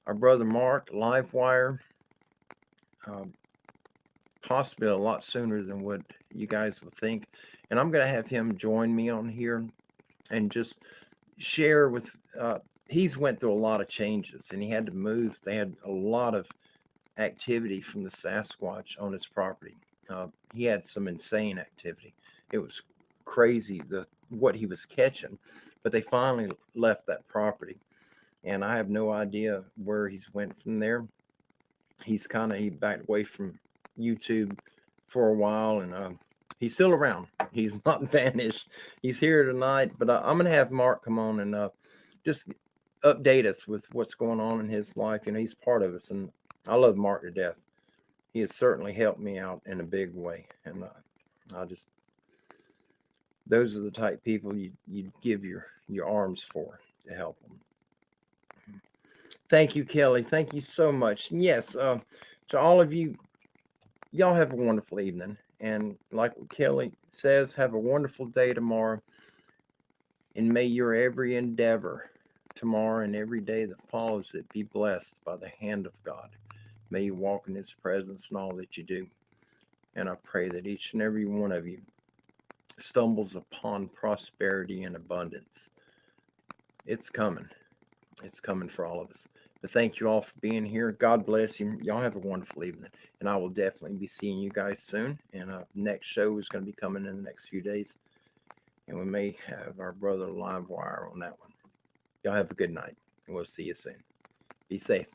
our brother Mark, Livewire, possibly a lot sooner than what you guys would think. And I'm going to have him join me on here and just share with, he's went through a lot of changes and he had to move. They had a lot of activity from the Sasquatch on his property. He had some insane activity. It was crazy what he was catching, but they finally left that property, and I have no idea where he's went from there. He backed away from YouTube for a while, and he's still around. He's not vanished. He's here tonight, but I'm gonna have Mark come on and just update us with what's going on in his life. He's part of us, and I love Mark to death. He has certainly helped me out in a big way, and those are the type people you give your arms for to help them. Thank you, Kelly. Thank you so much. And yes, to all of you, y'all have a wonderful evening. And like what Kelly says, have a wonderful day tomorrow. And may your every endeavor tomorrow and every day that follows it be blessed by the hand of God. May you walk in his presence in all that you do. And I pray that each and every one of you stumbles upon prosperity and abundance. It's coming. It's coming for all of us. But thank you all for being here. God bless you. Y'all have a wonderful evening. And I will definitely be seeing you guys soon. And next show is going to be coming in the next few days. And we may have our brother Livewire on that one. Y'all have a good night. And we'll see you soon. Be safe.